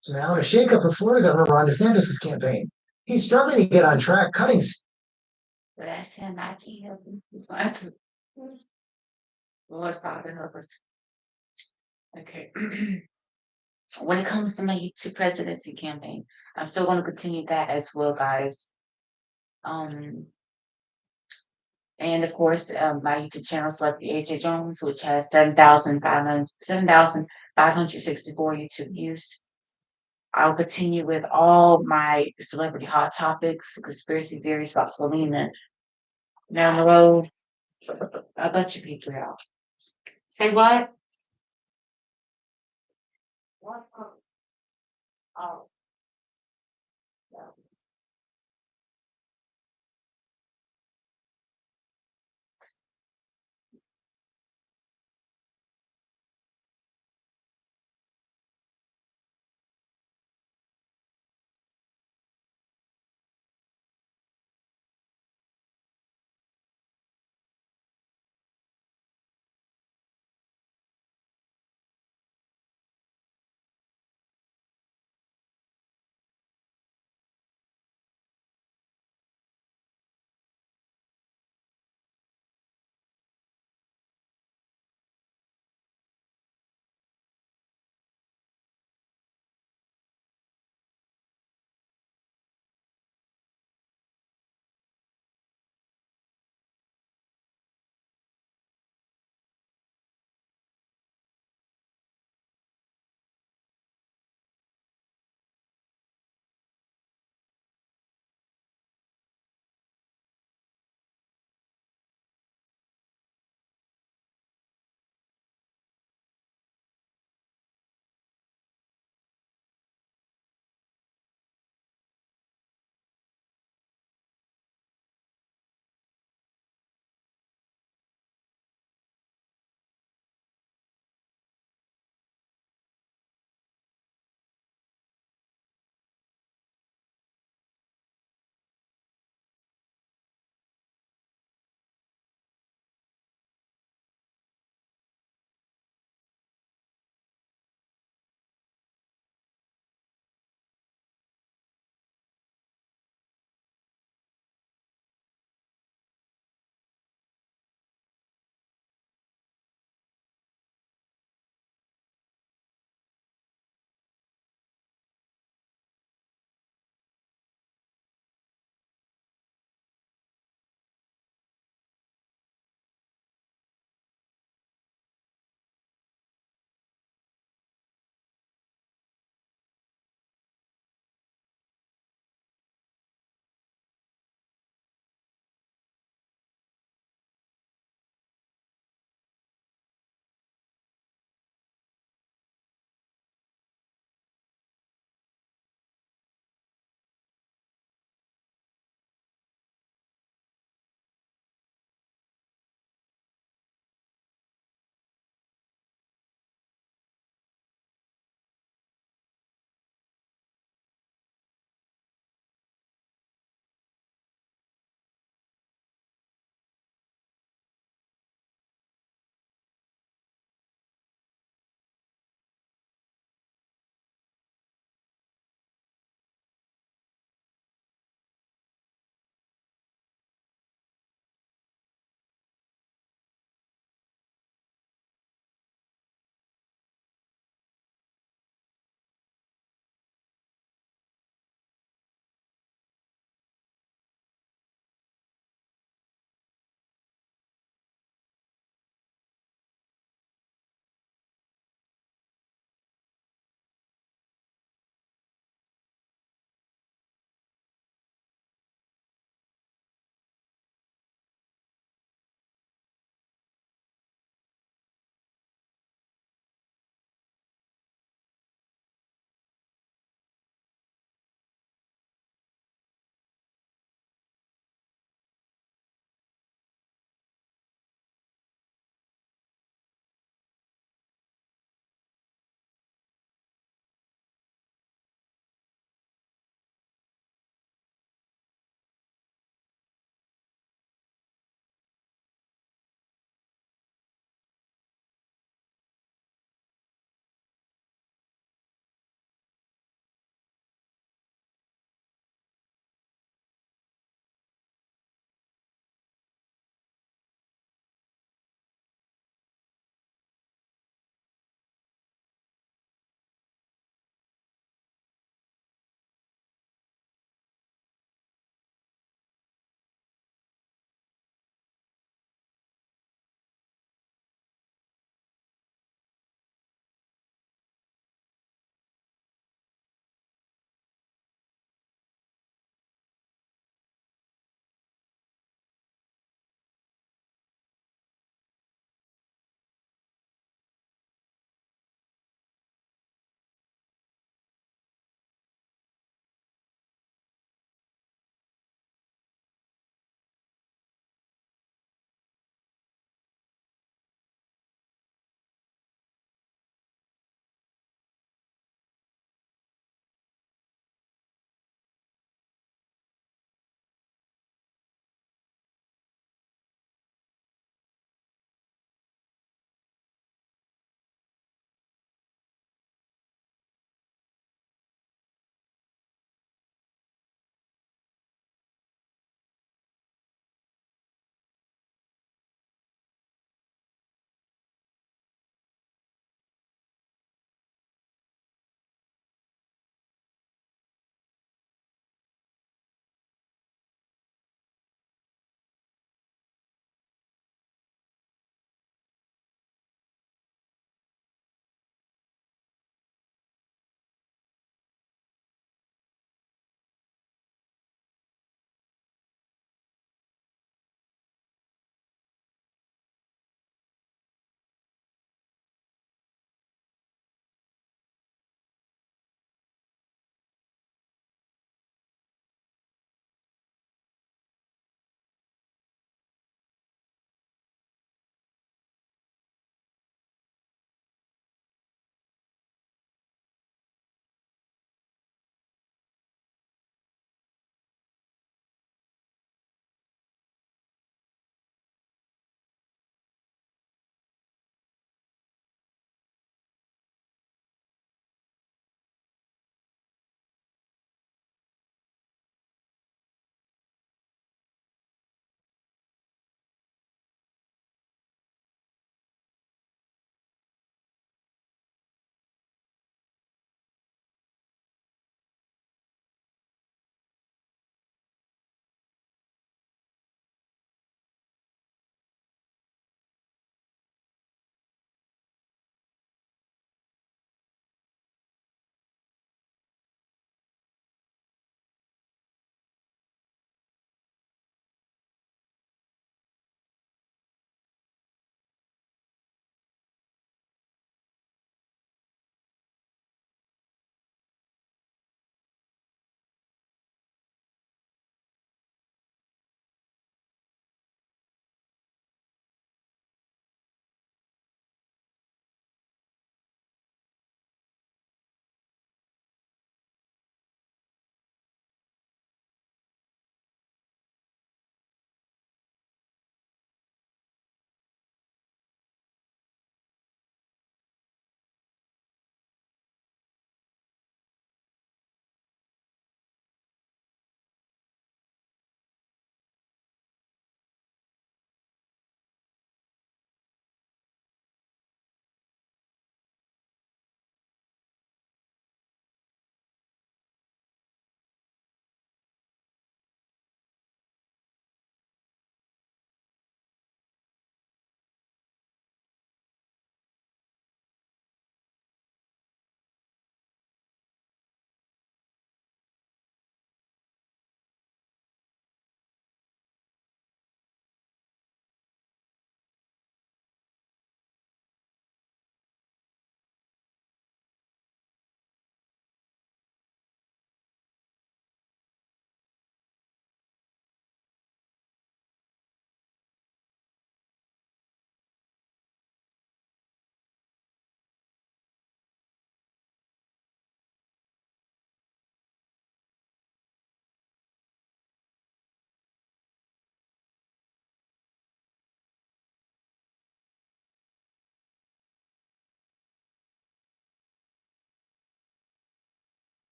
[SPEAKER 3] So now a shakeup for Florida Governor Ron DeSantis' campaign. He's struggling to get on track, cutting.
[SPEAKER 2] But that's him. I can't help him. He's going to have to. Lord Father, help us. Okay. When it comes to my YouTube presidency campaign, I'm still going to continue that as well, guys. And of course, my YouTube channel, Celebrity AJ Jones, which has 7,564 YouTube views. I'll continue with all my celebrity hot topics, conspiracy theories about Selena down the road. A bunch of people out. Say what? What? Oh.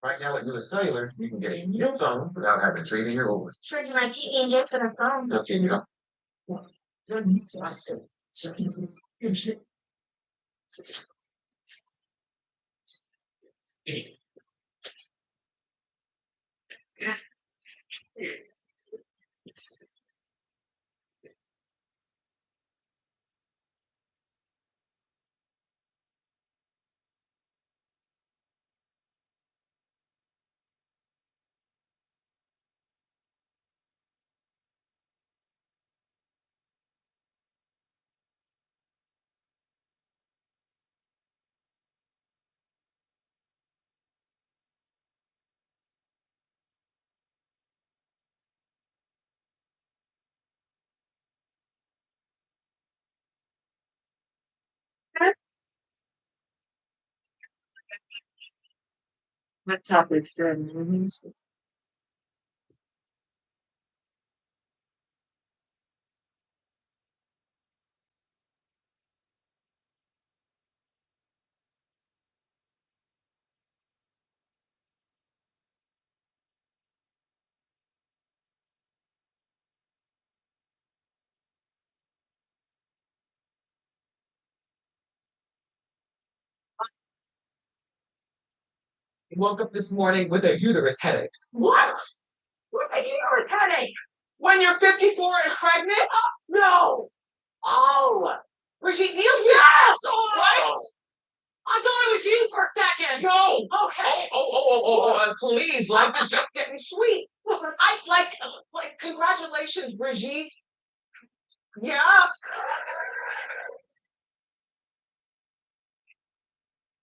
[SPEAKER 8] Right now with cellular, you can get a new phone without having to trade in your old one.
[SPEAKER 1] Shrinking my kidney and just for the phone.
[SPEAKER 8] Okay, you know.
[SPEAKER 2] What topic said?
[SPEAKER 7] Woke up this morning with a uterus headache. What? What's a uterus headache? When you're 54 and pregnant? No. Oh. Brigitte Neal? Yes. Right. I thought it was you for a second. No. Okay. Please, life is just getting sweet. I like, congratulations, Brigitte. Yeah.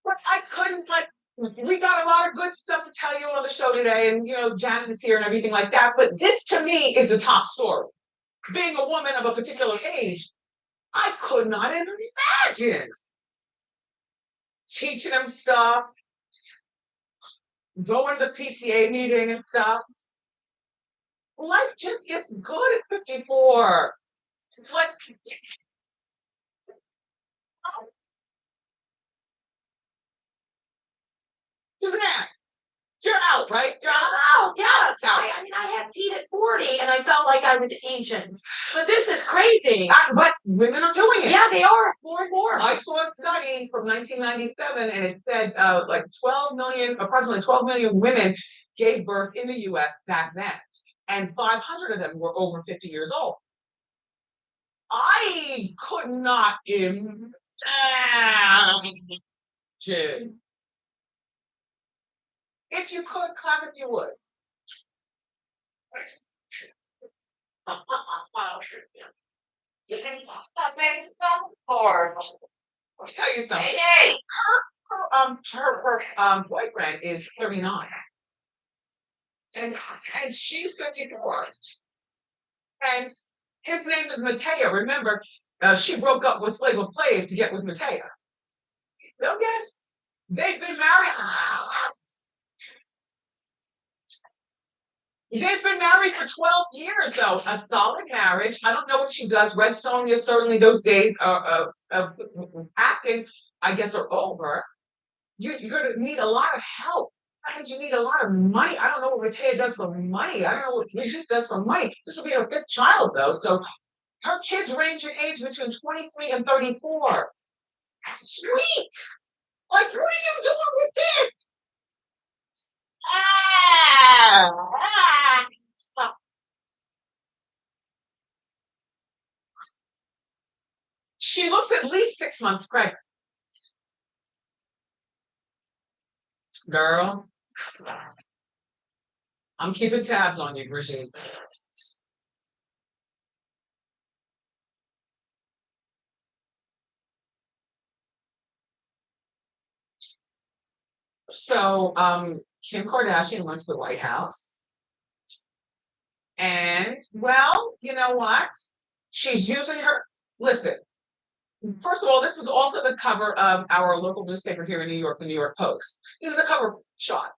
[SPEAKER 7] But I couldn't we got a lot of good stuff to tell you on the show today, and Janet is here and everything like that. But this to me is the top story. Being a woman of a particular age, I could not imagine teaching them stuff, going to the PCA meeting and stuff. Life just gets good at 54. It's like Suzanne, you're out, right? You're out.
[SPEAKER 4] Oh, yes. I mean, I had Pete at 40 and I felt like I was ancient. But this is crazy.
[SPEAKER 7] But women are doing it.
[SPEAKER 4] Yeah, they are. More and more.
[SPEAKER 7] I saw a study from 1997 and it said approximately 12 million women gave birth in the US back then. And 500 of them were over 50 years old. I could not imagine. If you could, clap if you would.
[SPEAKER 1] You can stop making some more.
[SPEAKER 7] I'll tell you something.
[SPEAKER 1] Hey.
[SPEAKER 7] Her boyfriend is 39. And she's 54. And his name is Mateo. Remember, she broke up with Flavor Flav to get with Mateo. No guess. They've been married. They've been married for 12 years, though. A solid marriage. I don't know what she does. Red Sonja, certainly those days of acting, I guess, are over. You're going to need a lot of help. I think you need a lot of money. I don't know what Mateo does for money. I don't know what Brigitte does for money. This will be her 5th child, though. So her kids range in age between 23 and 34. That's sweet. Like, what are you doing with this? She looks at least 6 months pregnant. Girl, I'm keeping tabs on you, Brigitte. So, Kim Kardashian went to the White House. And, well, you know what? She's using her. Listen, first of all, this is also the cover of our local newspaper here in New York, the New York Post. This is the cover shot.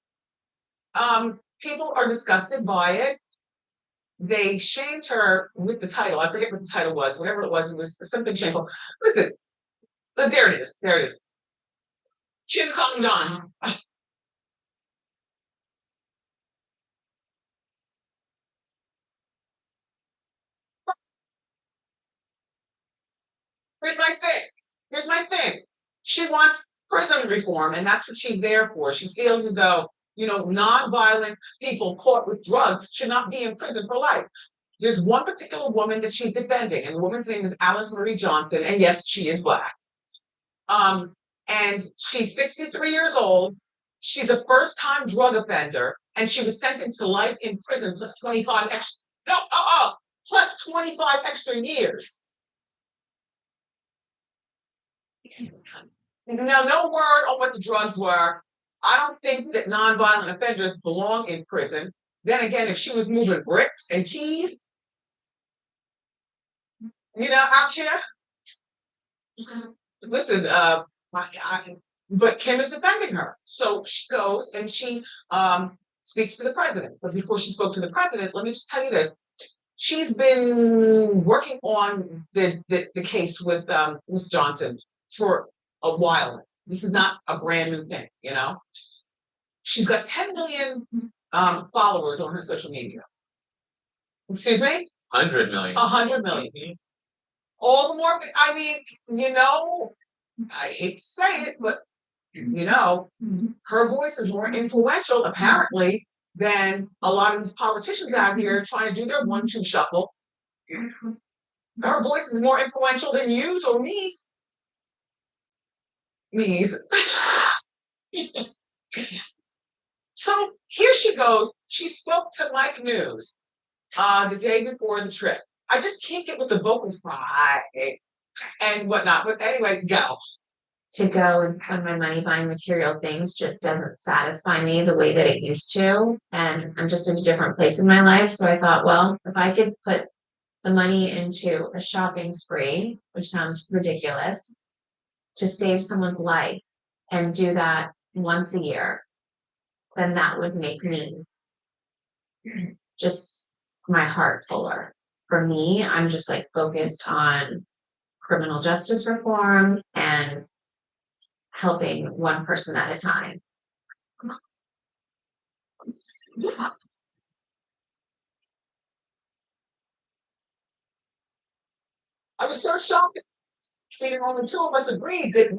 [SPEAKER 7] People are disgusted by it. They shamed her with the title. I forget what the title was. Whatever it was something shameful. Listen, there it is. There it is. Kim Kong Don. here's my thing. Here's my thing. She wants prison reform, and that's what she's there for. She feels as though, nonviolent people caught with drugs should not be in prison for life. There's one particular woman that she's defending, and the woman's name is Alice Marie Johnson, and yes, she is black. And she's 63 years old. She's a first-time drug offender, and she was sentenced to life in prison plus 25 extra. No, plus 25 extra years. Now, no word on what the drugs were. I don't think that nonviolent offenders belong in prison. Then again, if she was moving bricks and keys, out here, listen, but Kim is defending her. So she goes and she speaks to the president. But before she spoke to the president, let me just tell you this. She's been working on the case with Ms. Johnson for a while. This is not a brand new thing, She's got 10 million followers on her social media. Excuse me?
[SPEAKER 8] 100 million.
[SPEAKER 7] 100 million. All the more, I mean, I hate to say it, but her voice is more influential, apparently, than a lot of these politicians out here trying to do their 1-2 shuffle. Her voice is more influential than yours or me's. So here she goes. She spoke to Mike News the day before the trip. I just can't get with the vocal fry and whatnot. But anyway, go.
[SPEAKER 4] To go and spend my money buying material things just doesn't satisfy me the way that it used to. And I'm just in a different place in my life. So I thought, well, if I could put the money into a shopping spree, which sounds ridiculous, to save someone's life and do that once a year, then that would make me just my heart fuller. For me, I'm just focused on criminal justice reform and helping one person at a time.
[SPEAKER 7] I was so shocked that only two of us agreed that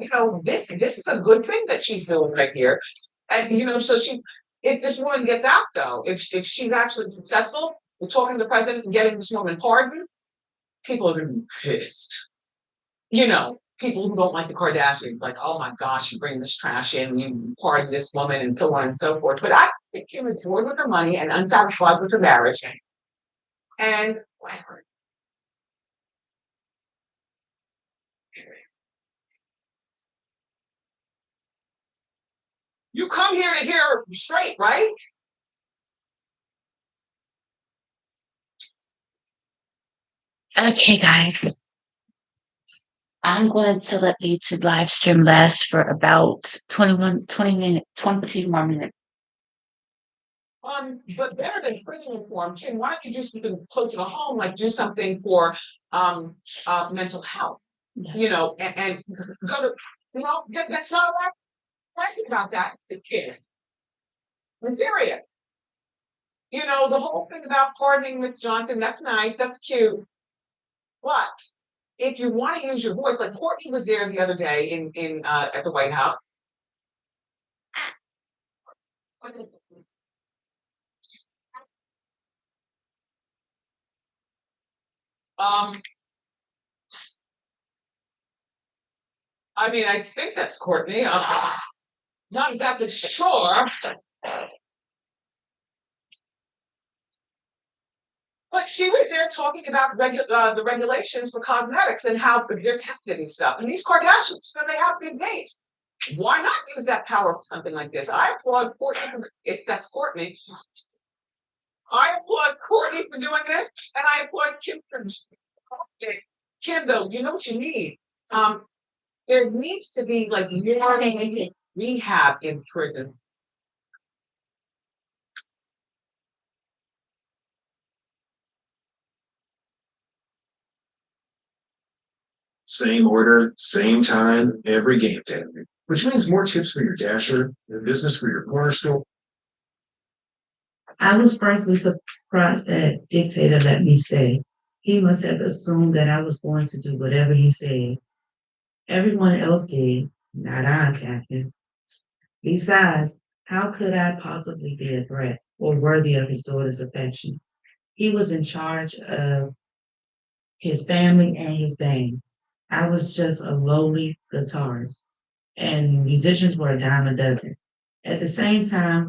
[SPEAKER 7] this is a good thing that she's doing right here. And so if this woman gets out though, if she's actually successful with talking to the president and getting this woman pardoned, people are gonna be pissed. People who don't like the Kardashians, like, oh my gosh, you bring this trash in, you pardon this woman, and so on and so forth. But I think she was bored with her money and unsatisfied with her marriage. And whatever. You come here to hear her straight, right?
[SPEAKER 2] Okay, guys. I'm going to let the YouTube live stream last for about 20 more minutes.
[SPEAKER 7] But better than prison reform, Kim, why don't you just even closer to home, do something for mental health, and go to, that's not right about that to kids. I'm serious. The whole thing about pardoning Miss Johnson, that's nice, that's cute. But if you want to use your voice, like Courtney was there the other day in at the White House. I mean, I think that's Courtney. Not exactly sure. But she was there talking about the regulations for cosmetics and how they're tested and stuff. And these Kardashians, they have big names. Why not use that power for something like this? I applaud Courtney, if that's Courtney. I applaud Courtney for doing this, and I applaud Kim for Kim, though, you know what you need? There needs to be more rehab in prison.
[SPEAKER 3] Same order, same time, every game day. Which means more chips for your dasher, your business for your corner store.
[SPEAKER 9] I was frankly surprised that Dictator let me stay. He must have assumed that I was going to do whatever he said. Everyone else did, not I, Captain. Besides, how could I possibly be a threat or worthy of his daughter's affection? He was in charge of his family and his band. I was just a lowly guitarist, and musicians were a dime a dozen. At the same time,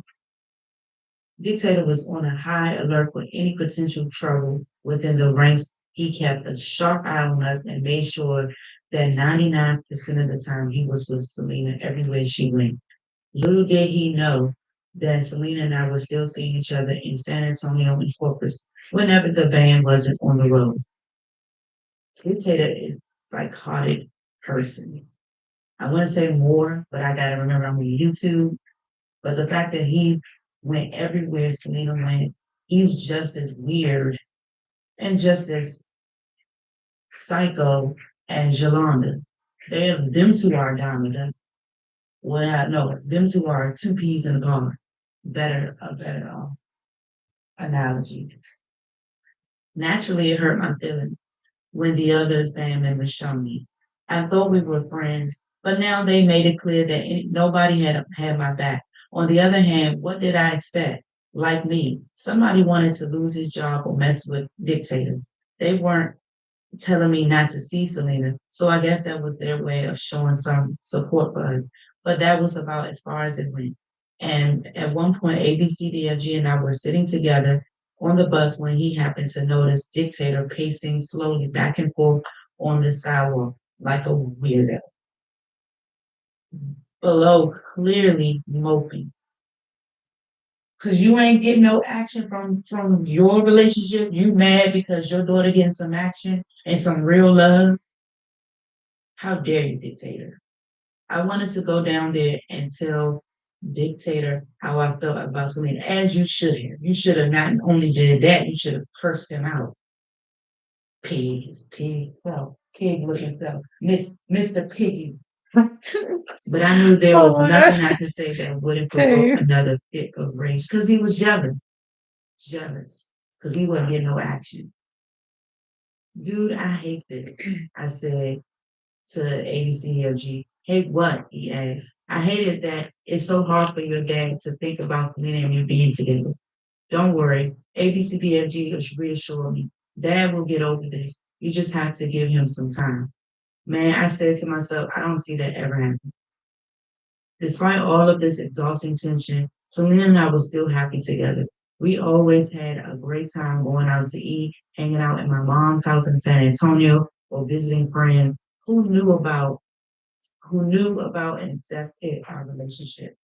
[SPEAKER 9] Dictator was on a high alert for any potential trouble within the ranks. He kept a sharp eye on us and made sure that 99% of the time he was with Selena everywhere she went. Little did he know that Selena and I were still seeing each other in San Antonio and Corpus whenever the band wasn't on the road. Dictator is a psychotic person. I want to say more, but I gotta remember I'm on YouTube. But the fact that he went everywhere Selena went, he's just as weird and just as psycho as Yolanda. Them two are Diamond. Well, no, them two are two peas in a car. A better analogy. Naturally, it hurt my feelings when the others band members showed me. I thought we were friends, but now they made it clear that nobody had my back. On the other hand, what did I expect? Like me, somebody wanted to lose his job or mess with Dictator. They weren't telling me not to see Selena, so I guess that was their way of showing some support for her. But that was about as far as it went. And at one point, ABCDFG and I were sitting together on the bus when he happened to notice Dictator pacing slowly back and forth on the sidewalk like a weirdo. Below, clearly moping. Cause you ain't getting no action from your relationship. You mad because your daughter getting some action and some real love. How dare you, Dictator? I wanted to go down there and tell Dictator how I felt about Selena, as you should have. You should have not only did that, you should have cursed him out. Pig, self, pig looking self, Mr. Piggy. But I knew there was nothing I could say that wouldn't provoke another fit of rage because he was jealous, because he wasn't getting no action. Dude, I hate this. I said to ADCLG, hate what? He asked. I hated that it's so hard for your dad to think about Selena and you being together. Don't worry, ABCDFG reassured me. Dad will get over this. You just have to give him some time. Man, I said to myself, I don't see that ever happening. Despite all of this exhausting tension, Selena and I were still happy together. We always had a great time going out to eat, hanging out at my mom's house in San Antonio, or visiting friends who knew about who knew about and accepted our relationship.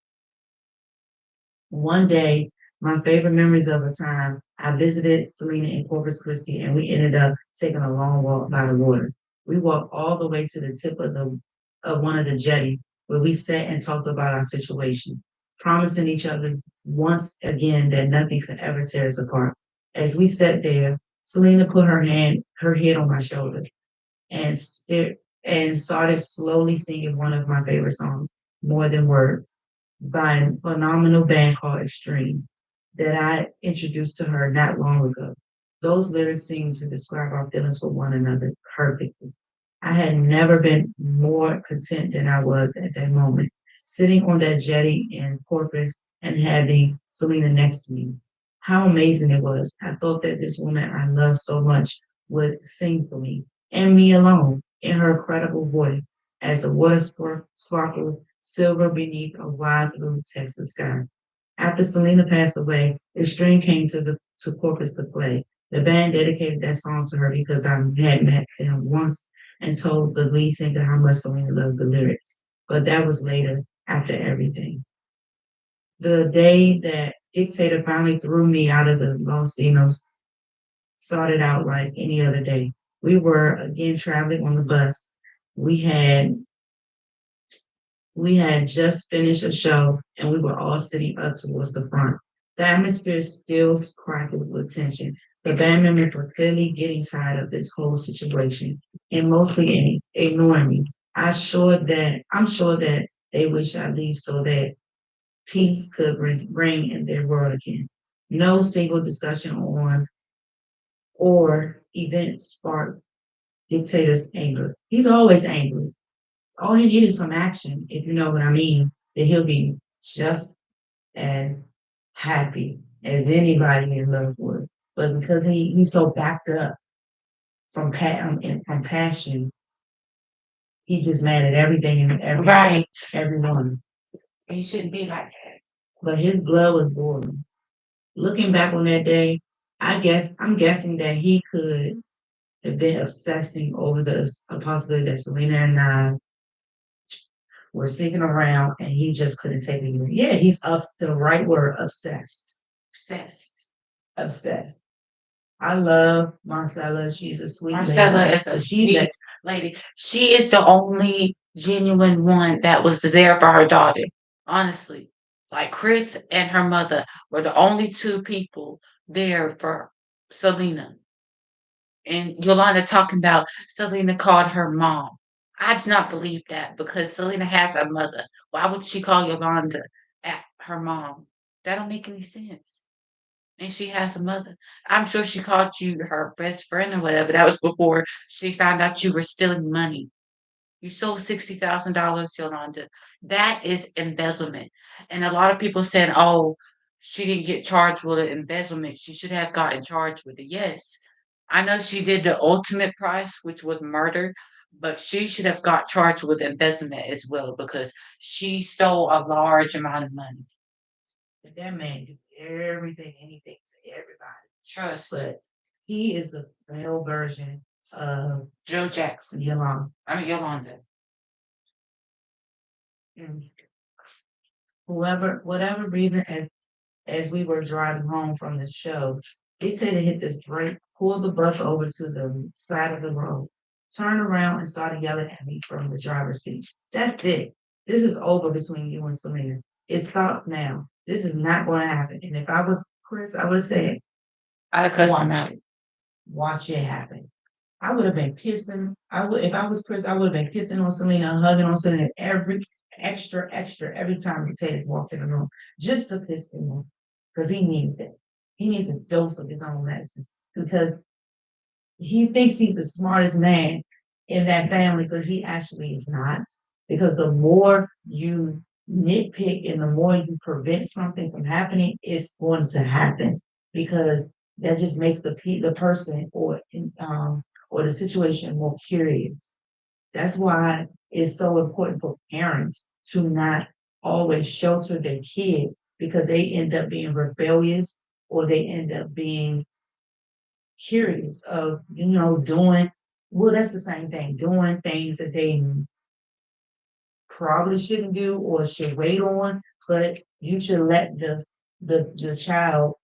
[SPEAKER 9] One day, my favorite memories of a time, I visited Selena in Corpus Christi and we ended up taking a long walk by the water. We walked all the way to the tip of one of the jetty where we sat and talked about our situation, promising each other once again that nothing could ever tear us apart. As we sat there, Selena put her head on my shoulder and and started slowly singing one of my favorite songs, More Than Words, by a phenomenal band called Extreme that I introduced to her not long ago. Those lyrics seem to describe our feelings for one another perfectly. I had never been more content than I was at that moment, sitting on that jetty in Corpus and having Selena next to me. How amazing it was. I thought that this woman I love so much would sing for me, and me alone, in her incredible voice, as the water sparkled silver beneath a wide blue Texas sky. After Selena passed away, the string came to Corpus to play. The band dedicated that song to her because I had met them once and told the lead singer how much Selena loved the lyrics. But that was later, after everything. The day that Dictator finally threw me out of the Los Dinos started out like any other day. We were again traveling on the bus. We had we had just finished a show and we were all sitting up towards the front. The atmosphere still crackled with tension. The band members were clearly getting tired of this whole situation and mostly ignoring me. I'm sure that they wish I leave so that peace could reign in their world again. No single discussion on or event sparked Dictator's anger. He's always angry. all he needed is some action, if you know what I mean, then he'll be just as happy as anybody in love would. But because he's so backed up and from passion, he's just mad at everything and
[SPEAKER 2] Right.
[SPEAKER 9] everyone.
[SPEAKER 2] He shouldn't be like that.
[SPEAKER 9] But his blood was boiling. Looking back on that day, I'm guessing that he could have been obsessing over a possibility that Selena and I were sticking around and he just couldn't take it anymore. Yeah, he's up the right word, obsessed.
[SPEAKER 2] Obsessed.
[SPEAKER 9] Obsessed. I love Marcella. She's a sweet
[SPEAKER 2] Marcella
[SPEAKER 9] lady.
[SPEAKER 2] is a
[SPEAKER 9] But
[SPEAKER 2] sweet lady. She is the only genuine one that was there for her daughter. Honestly. Like Chris and her mother were the only two people there for Selena. And Yolanda talking about Selena called her mom. I do not believe that because Selena has a mother. Why would she call Yolanda at her mom? That don't make any sense. And she has a mother. I'm sure she called you her best friend or whatever. That was before she found out you were stealing money. You sold $60,000, Yolanda. That is embezzlement. And a lot of people saying, oh, she didn't get charged with an embezzlement. She should have gotten charged with it. Yes. I know she did the ultimate price, which was murder, but she should have got charged with embezzlement as well because she stole a large amount of money.
[SPEAKER 9] that man do everything, anything to everybody.
[SPEAKER 2] Trust.
[SPEAKER 9] But he is the male version of
[SPEAKER 2] Joe Jackson.
[SPEAKER 9] Yolanda.
[SPEAKER 2] Yolanda.
[SPEAKER 9] Mm. Whatever reason, as we were driving home from the show, they said to hit this brake, pull the bus over to the side of the road, turn around and started yelling at me from the driver's seat. That's it. This is over between you and Selena. It stopped now. This is not going to happen. And if I was Chris, I would have said,
[SPEAKER 2] I cussed him
[SPEAKER 9] watch
[SPEAKER 2] out.
[SPEAKER 9] it. Watch it happen. I would have been kissing. I would if I was Chris, I would have been kissing on Selena, hugging on Selena every extra every time Tatum walks in the room, just to piss him off. Because he needs it. He needs a dose of his own medicine. Because he thinks he's the smartest man in that family, but he actually is not. Because the more you nitpick and the more you prevent something from happening, it's going to happen. Because that just makes the person or the situation more curious. That's why it's so important for parents to not always shelter their kids because they end up being rebellious or they end up being curious of, doing, well, that's the same thing, doing things that they probably shouldn't do or should wait on, but you should let the child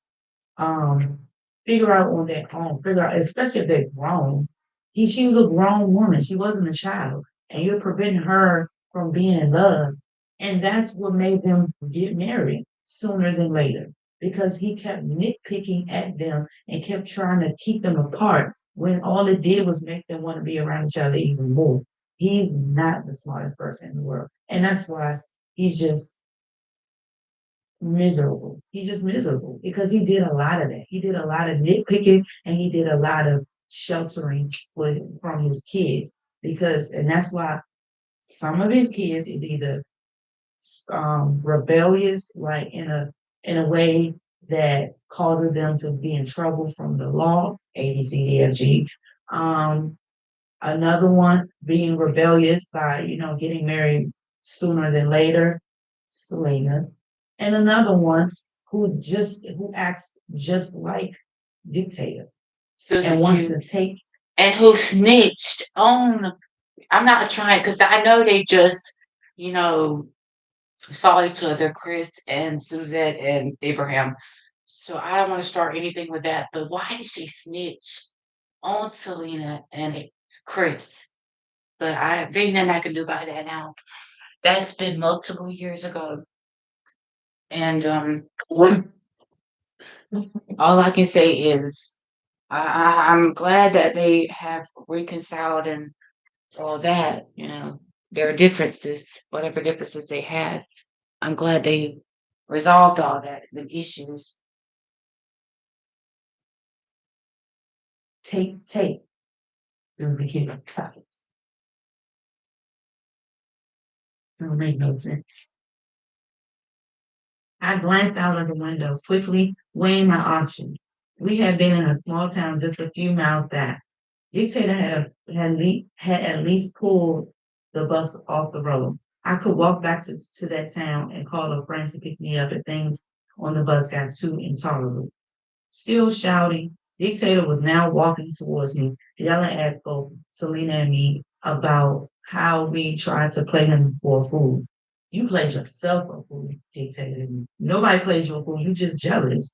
[SPEAKER 9] um figure out on their own, figure out, especially if they're grown. She was a grown woman, she wasn't a child, and you're preventing her from being in love. And that's what made them get married sooner than later. Because he kept nitpicking at them and kept trying to keep them apart when all it did was make them want to be around each other even more. He's not the smartest person in the world. And that's why he's just miserable. He's just miserable because he did a lot of that. He did a lot of nitpicking and he did a lot of sheltering from his kids and that's why some of his kids is either rebellious, like in a way that causes them to be in trouble from the law, A, B, C, D, F, G. Um, Another one being rebellious by, getting married sooner than later, Selena. And another one who acts just like dictator
[SPEAKER 2] Susan
[SPEAKER 9] and wants
[SPEAKER 2] Q.
[SPEAKER 9] to take.
[SPEAKER 2] And who snitched on. I'm not trying because I know they just, you know, saw each other, Chris and Suzette and Abraham. So I don't want to start anything with that. But why did she snitch on Selena and Chris? But there ain't nothing I can do about that now. That's been multiple years ago. And all I can say is I'm glad that they have reconciled and all that, their differences, whatever differences they had. I'm glad they resolved all that, the issues.
[SPEAKER 9] Take through the kingdom. Don't make no sense. I glanced out of the window, quickly weighing my options. We had been in a small town just a few miles back. Dictator had at least pulled the bus off the road. I could walk back to that town and call a friend to pick me up if things on the bus got too intolerable. Still shouting, Dictator was now walking towards me, yelling at both Selena and me about how we tried to play him for a fool. You played yourself a fool, Dictator. Nobody plays you a fool. You just jealous.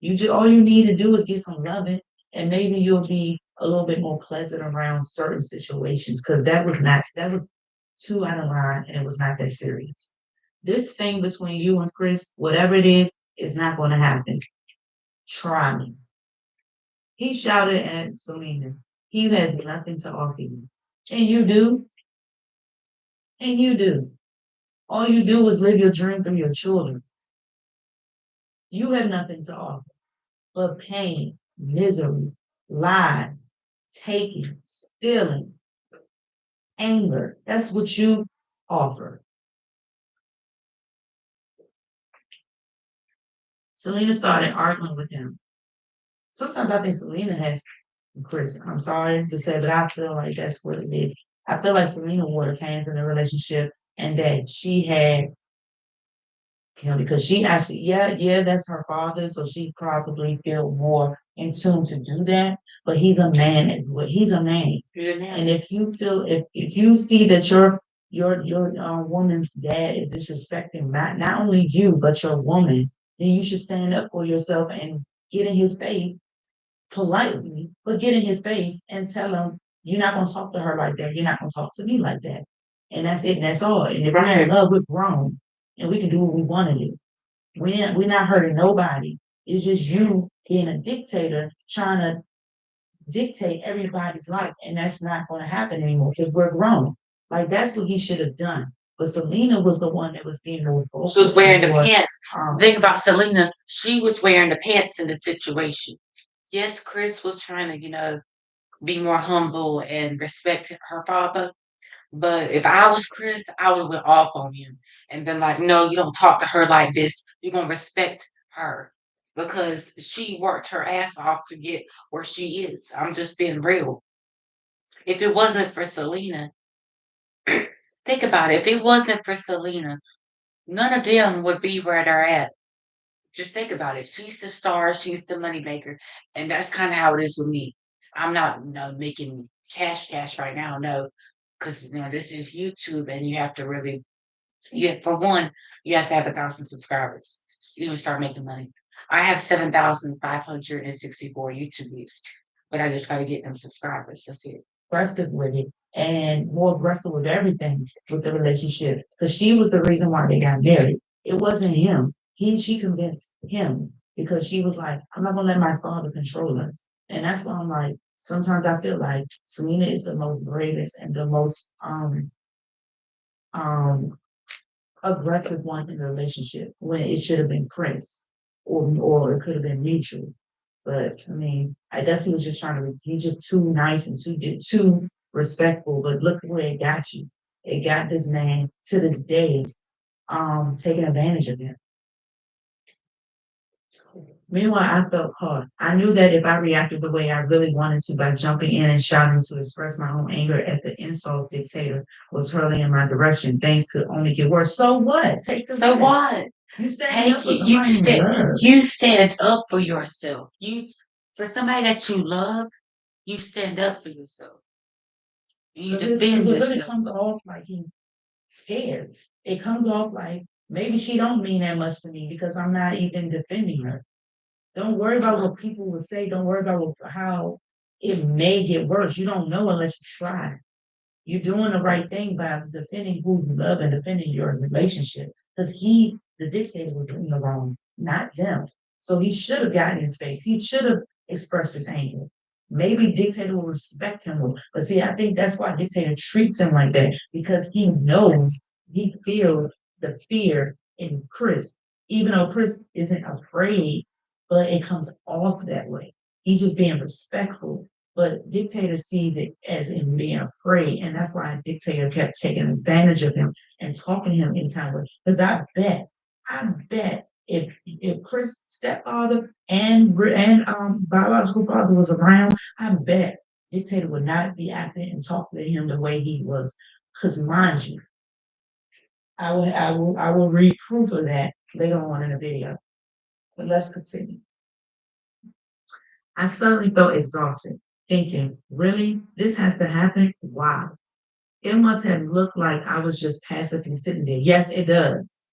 [SPEAKER 9] You just all you need to do is get some loving, and maybe you'll be a little bit more pleasant around certain situations. Because that was too out of line, and it was not that serious. This thing between you and Chris, whatever it is not going to happen. Try me. He shouted at Selena. He has nothing to offer you. And you do. And you do. All you do is live your dream through your children. You have nothing to offer but pain, misery, lies, taking, stealing, anger. That's what you offer. Selena started arguing with him. Sometimes I think Selena has Chris. I'm sorry to say, but I feel like that's what it is. I feel like Selena wore the pains in the relationship and that she had because she actually, yeah, that's her father, so she probably feel more in tune to do that. But he's a man as well. He's a man. And if you feel if you see that your woman's dad is disrespecting not only you but your woman, then you should stand up for yourself and get in his face politely, but get in his face and tell him you're not gonna talk to her like that. You're not gonna talk to me like that. And that's it. And that's all. And if we're in love, we're grown and we can do what we want to do. We're not hurting nobody. It's just you being a dictator trying to dictate everybody's life, and that's not going to happen anymore because we're grown. Like that's what he should have done. But Selena was the one that was being more vocal.
[SPEAKER 2] She was wearing the
[SPEAKER 9] more,
[SPEAKER 2] pants. The thing about Selena, she was wearing the pants in the situation. Yes, Chris was trying to, be more humble and respect her father. But if I was Chris, I would have went off on him and been like, no, you don't talk to her like this. You're gonna respect her because she worked her ass off to get where she is. I'm just being real. If it wasn't for Selena, think about it. If it wasn't for Selena, none of them would be where they're at. Just think about it. She's the star, she's the moneymaker. And that's kind of how it is with me. I'm not, making cash right now, no. Because this is YouTube and you have to really for one, you have to have 1,000 subscribers. You start making money. I have 7,564 YouTube views, but I just got to get them subscribers. That's it.
[SPEAKER 9] Aggressive with it and more aggressive with everything with the relationship because she was the reason why they got married. It wasn't him. She convinced him because she was like, I'm not gonna let my father control us. And that's why I'm like, sometimes I feel like Selena is the most bravest and the most um aggressive one in the relationship when it should have been Chris or it could have been mutual. But I mean, I guess he was just trying to. He just too nice and too respectful. But look where it got you. It got this man to this day, taking advantage of him. Meanwhile, I felt hard. I knew that if I reacted the way I really wanted to by jumping in and shouting to express my own anger at the insult dictator was hurling in my direction, things could only get worse. So what? Take the
[SPEAKER 2] So
[SPEAKER 9] risk.
[SPEAKER 2] what?
[SPEAKER 9] You stand
[SPEAKER 2] Take
[SPEAKER 9] up for
[SPEAKER 2] it. You
[SPEAKER 9] somebody you
[SPEAKER 2] stand.
[SPEAKER 9] love.
[SPEAKER 2] You stand up for yourself. For somebody that you love, you stand up for yourself. You
[SPEAKER 9] Because
[SPEAKER 2] defend
[SPEAKER 9] it really
[SPEAKER 2] yourself.
[SPEAKER 9] comes off like he's scared. It comes off like maybe she don't mean that much to me because I'm not even defending her. Don't worry about what people will say. Don't worry about how it may get worse. You don't know unless you try. You're doing the right thing by defending who you love and defending your relationship. Because the dictator, was doing the wrong, not them. So he should have gotten in his face. He should have expressed his anger. Maybe dictator will respect him more. But see, I think that's why dictator treats him like that because he feels the fear in Chris, even though Chris isn't afraid, but it comes off that way. He's just being respectful, but dictator sees it as in being afraid, and that's why dictator kept taking advantage of him and talking to him any kind of way. Because I bet if Chris' stepfather and biological father was around, I bet Dictator would not be acting and talking to him the way he was. Because mind you, I will read proof of that later on in the video. But let's continue. I suddenly felt exhausted, thinking, really? This has to happen? Wow. It must have looked like I was just passively sitting there. Yes, it does.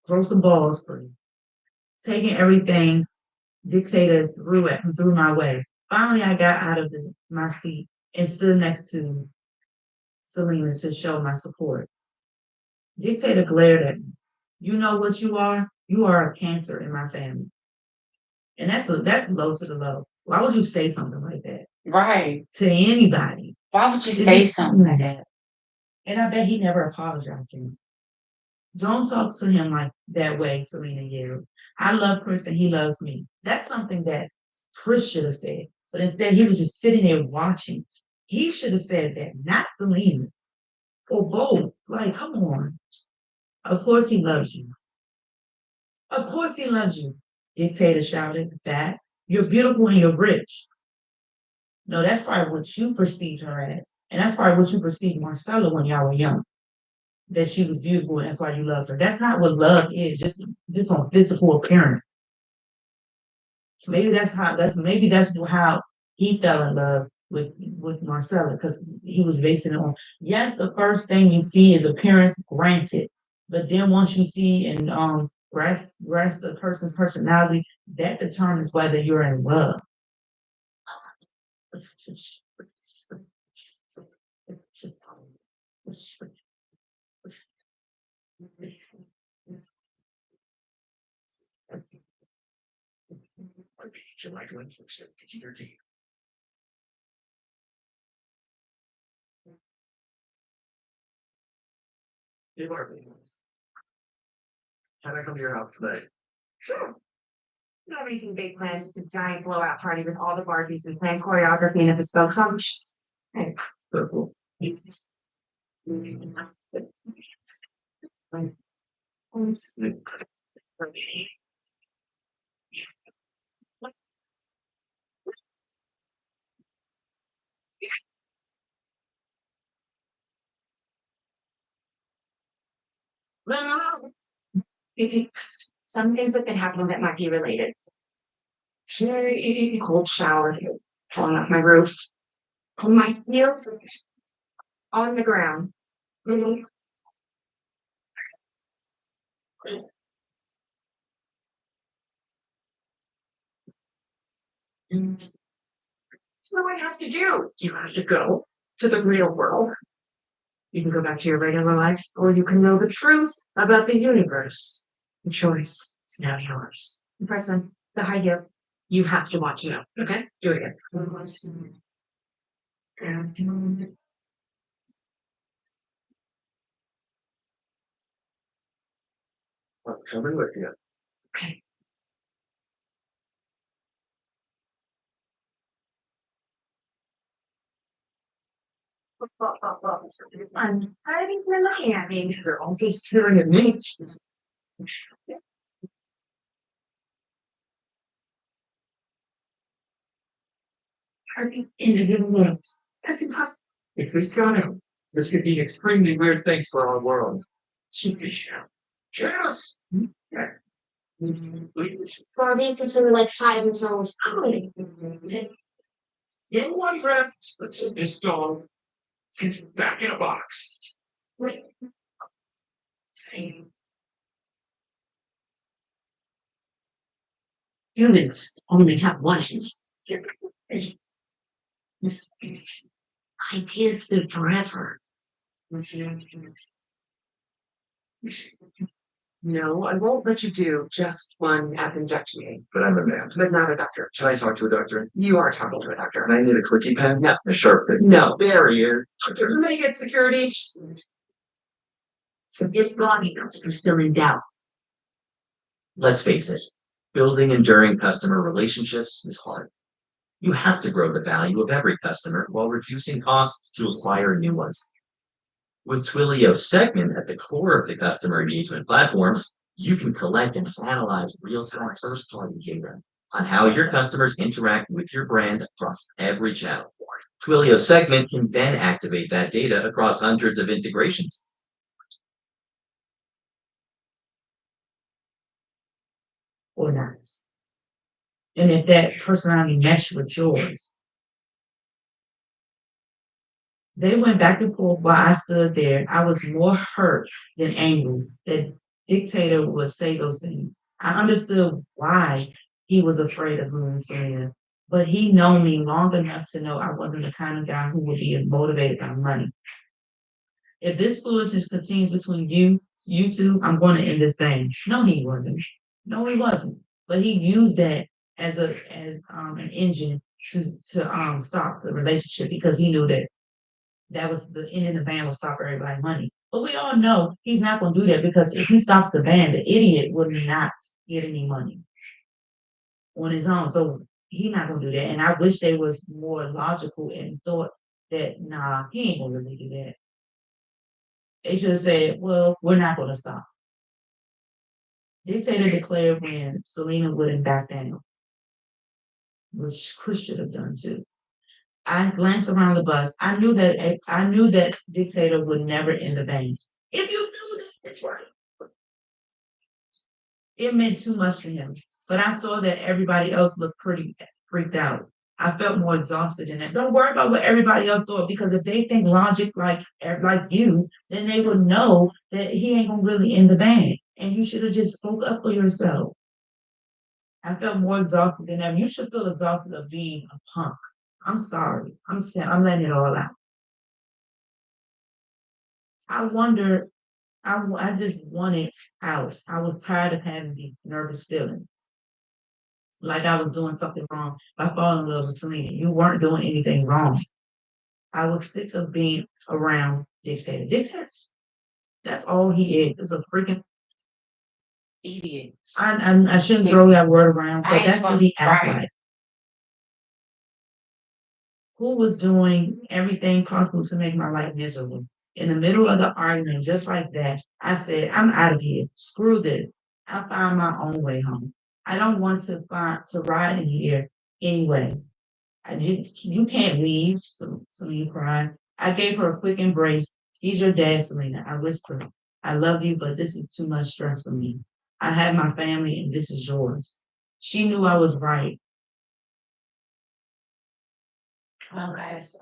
[SPEAKER 9] Throw some balls for you. Taking everything Dictator threw my way. Finally, I got out of my seat and stood next to Selena to show my support. Dictator glared at me. You know what you are? You are a cancer in my family. And that's low to the low. Why would you say something like that
[SPEAKER 2] Right.
[SPEAKER 9] to anybody?
[SPEAKER 2] Why would you say something like that?
[SPEAKER 9] And I bet he never apologized to him. Don't talk to him like that way, Selena yelled. I love Chris and he loves me. That's something that Chris should have said. But instead, he was just sitting there watching. He should have said that, not Selena. Or both. Like, come on. Of course he loves you. Of course he loves you. Dictator shouted that. You're beautiful and you're rich. No, that's probably what you perceived her as. And that's probably what you perceived Marcella when y'all were young. That she was beautiful and that's why you loved her. That's not what love is, just on physical appearance. Maybe that's how he fell in love with Marcella, because he was basing it on, yes, the first thing you see is appearance, granted. But then once you see and grasp the person's personality, that determines whether you're in love.
[SPEAKER 8] Hey, Barbie. How'd I come to your house today?
[SPEAKER 4] Sure. You have anything big planned, just a giant blowout party with all the Barbies and planned choreography and a bespoke song. Hey.
[SPEAKER 8] So cool.
[SPEAKER 4] Some things that can happen that might be related. Cold shower, falling off my roof. My heels on the ground. What do I have to do? You have to go to the real world. You can go back to your regular life, or you can know the truth about the universe. The choice is now yours. Press on the high heel. You have to want to know. Okay? Do it again.
[SPEAKER 8] Coming with you.
[SPEAKER 4] Okay. Fun. How are these men looking at me?
[SPEAKER 7] They're also staring at me.
[SPEAKER 4] Individuals. That's impossible.
[SPEAKER 7] If this got out, this could be extremely weird things for our world.
[SPEAKER 4] TV show.
[SPEAKER 7] Yes.
[SPEAKER 4] Barbie, since we were like 5 years old.
[SPEAKER 7] In one dress, this doll is back in a box.
[SPEAKER 4] Wait. Humans only have one. Ideas live forever.
[SPEAKER 7] No, I won't let you do just one appendectomy.
[SPEAKER 8] But I'm a man.
[SPEAKER 7] But not a doctor.
[SPEAKER 8] Can I talk to a doctor?
[SPEAKER 7] You are talking to a doctor.
[SPEAKER 8] And I need a clicky pen?
[SPEAKER 7] No.
[SPEAKER 8] A sharp pen?
[SPEAKER 7] No.
[SPEAKER 8] There he is.
[SPEAKER 7] Let me get security.
[SPEAKER 4] This body is still in doubt.
[SPEAKER 10] Let's face it, building enduring customer relationships is hard. You have to grow the value of every customer while reducing costs to acquire new ones. With Twilio Segment at the core of the customer engagement platforms, you can collect and analyze real-time first-party data on how your customers interact with your brand across every channel. Twilio Segment can then activate that data across hundreds of integrations.
[SPEAKER 9] Or not. And if that personality meshed with yours, they went back and forth while I stood there. I was more hurt than angry that dictator would say those things. I understood why he was afraid of losing Selena, but he known me long enough to know I wasn't the kind of guy who would be motivated by money. If this foolishness continues between you two, I'm going to end this thing. No, he wasn't. No, he wasn't. But he used that as an engine to stop the relationship because he knew that was the end of the ban will stop everybody money. But we all know he's not going to do that because if he stops the ban, the idiot would not get any money on his own. So he's not going to do that. And I wish they was more logical and thought that nah, he ain't going to really do that. They should have said, well, we're not going to stop. Dictator declared when Selena wouldn't back down, which Chris should have done too. I glanced around the bus. I knew that Dictator would never end the ban. If you knew that, that's right. It meant too much to him. But I saw that everybody else looked pretty freaked out. I felt more exhausted than that. Don't worry about what everybody else thought because if they think logic like you, then they would know that he ain't gonna really end the ban. And you should have just spoke up for yourself. I felt more exhausted than ever. You should feel exhausted of being a punk. I'm sorry. I'm letting it all out. I wonder. I just wanted out. I was tired of having these nervous feelings, like I was doing something wrong by falling in love with Selena. You weren't doing anything wrong. I was sick of being around Dictator. Dictator, that's all he is. It's a freaking
[SPEAKER 2] Idiot.
[SPEAKER 9] I shouldn't throw that word around, but
[SPEAKER 2] I
[SPEAKER 9] that's what he act
[SPEAKER 2] right.
[SPEAKER 9] like. Who was doing everything possible to make my life miserable. In the middle of the argument, just like that, I said, I'm out of here. Screw this. I'll find my own way home. I don't want to ride in here anyway. You can't leave, Selena cried. I gave her a quick embrace. He's your dad, Selena. I whispered, I love you, but this is too much stress for me. I have my family and this is yours. She knew I was right.
[SPEAKER 2] Well, guys,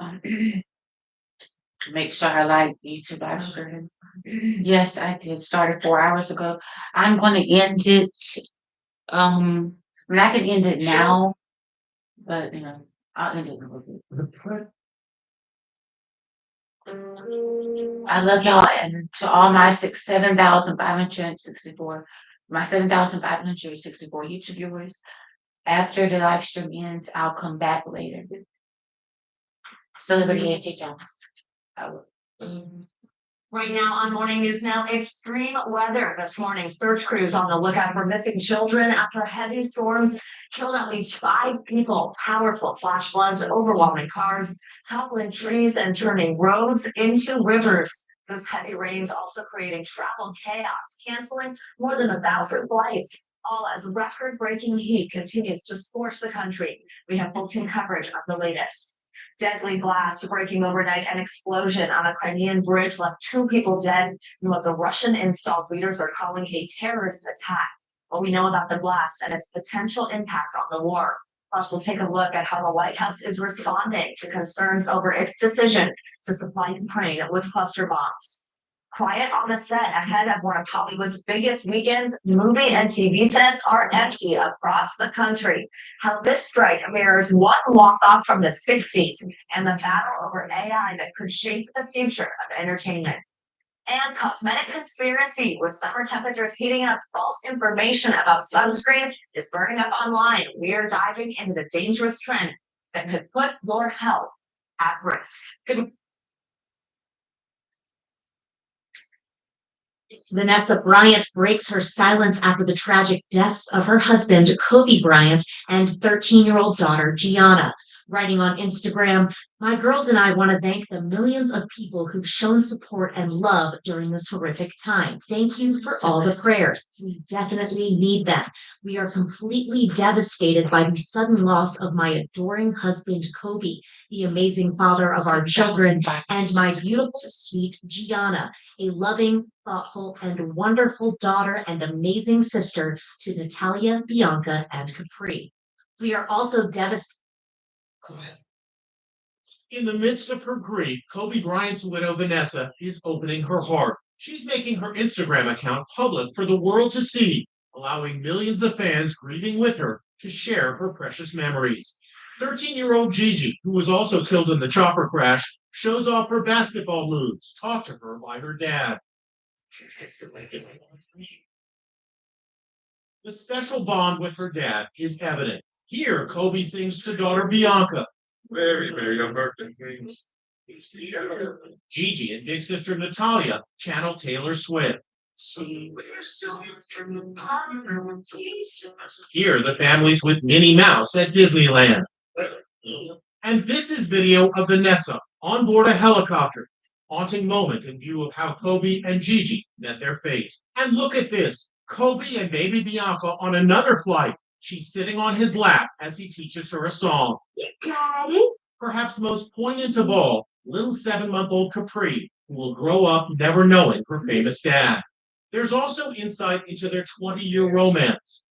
[SPEAKER 2] make sure I like YouTube live stream. Yes, I did. Started 4 hours ago. I'm going to end it. I mean, I can end it now, but I'll end it in a little bit. I love y'all, and to all my 7,564, my 7,564 YouTube viewers. After the live stream ends, I'll come back later. Celebrity AJ Jones. I will.
[SPEAKER 4] Right now on Morning News Now, extreme weather this morning. Search crews on the lookout for missing children after heavy storms killed at least 5 people. Powerful flash floods overwhelming cars, toppling trees, and turning roads into rivers. Those heavy rains also creating travel chaos, canceling more than 1,000 flights. All as record-breaking heat continues to scorch the country. We have full team coverage of the latest. Deadly blast breaking overnight. An explosion on a Crimean bridge left 2 people dead in what the Russian installed leaders are calling a terrorist attack. What we know about the blast and its potential impact on the war. Plus, we'll take a look at how the White House is responding to concerns over its decision to supply Ukraine with cluster bombs. Quiet on the set ahead of one of Hollywood's biggest weekends. Movie and TV sets are empty across the country. How this strike mirrors one walk-off from the 60s and the battle over AI that could shape the future of entertainment. And cosmetic conspiracy with summer temperatures heating up. False information about sunscreen is burning up online. We are diving into the dangerous trend that could put your health at risk. Vanessa Bryant breaks her silence after the tragic deaths of her husband, Kobe Bryant, and 13-year-old daughter, Gianna. Writing on Instagram, my girls and I want to thank the millions of people who've shown support and love during this horrific time. Thank you for all the prayers. We definitely need them. We are completely devastated by the sudden loss of my adoring husband, Kobe, the amazing father of our children, and my beautiful, sweet Gianna, a loving, thoughtful, and wonderful daughter and amazing sister to Natalia, Bianca, and Capri. We are also devastated.
[SPEAKER 3] In the midst of her grief, Kobe Bryant's widow, Vanessa, is opening her heart. She's making her Instagram account public for the world to see, allowing millions of fans grieving with her to share her precious memories. 13-year-old Gigi, who was also killed in the chopper crash, shows off her basketball moves taught to her by her dad. The special bond with her dad is evident. Here, Kobe sings to daughter Bianca.
[SPEAKER 11] Very, very young birthday.
[SPEAKER 3] Gigi and big sister Natalia channel Taylor Swift. Here, the families with Minnie Mouse at Disneyland. And this is video of Vanessa on board a helicopter. Haunting moment in view of how Kobe and Gigi met their fate. And look at this, Kobe and baby Bianca on another flight. She's sitting on his lap as he teaches her a song. You got it. Perhaps most poignant of all, little 7-month-old Capri, who will grow up never knowing her famous dad. There's also insight into their 20-year romance.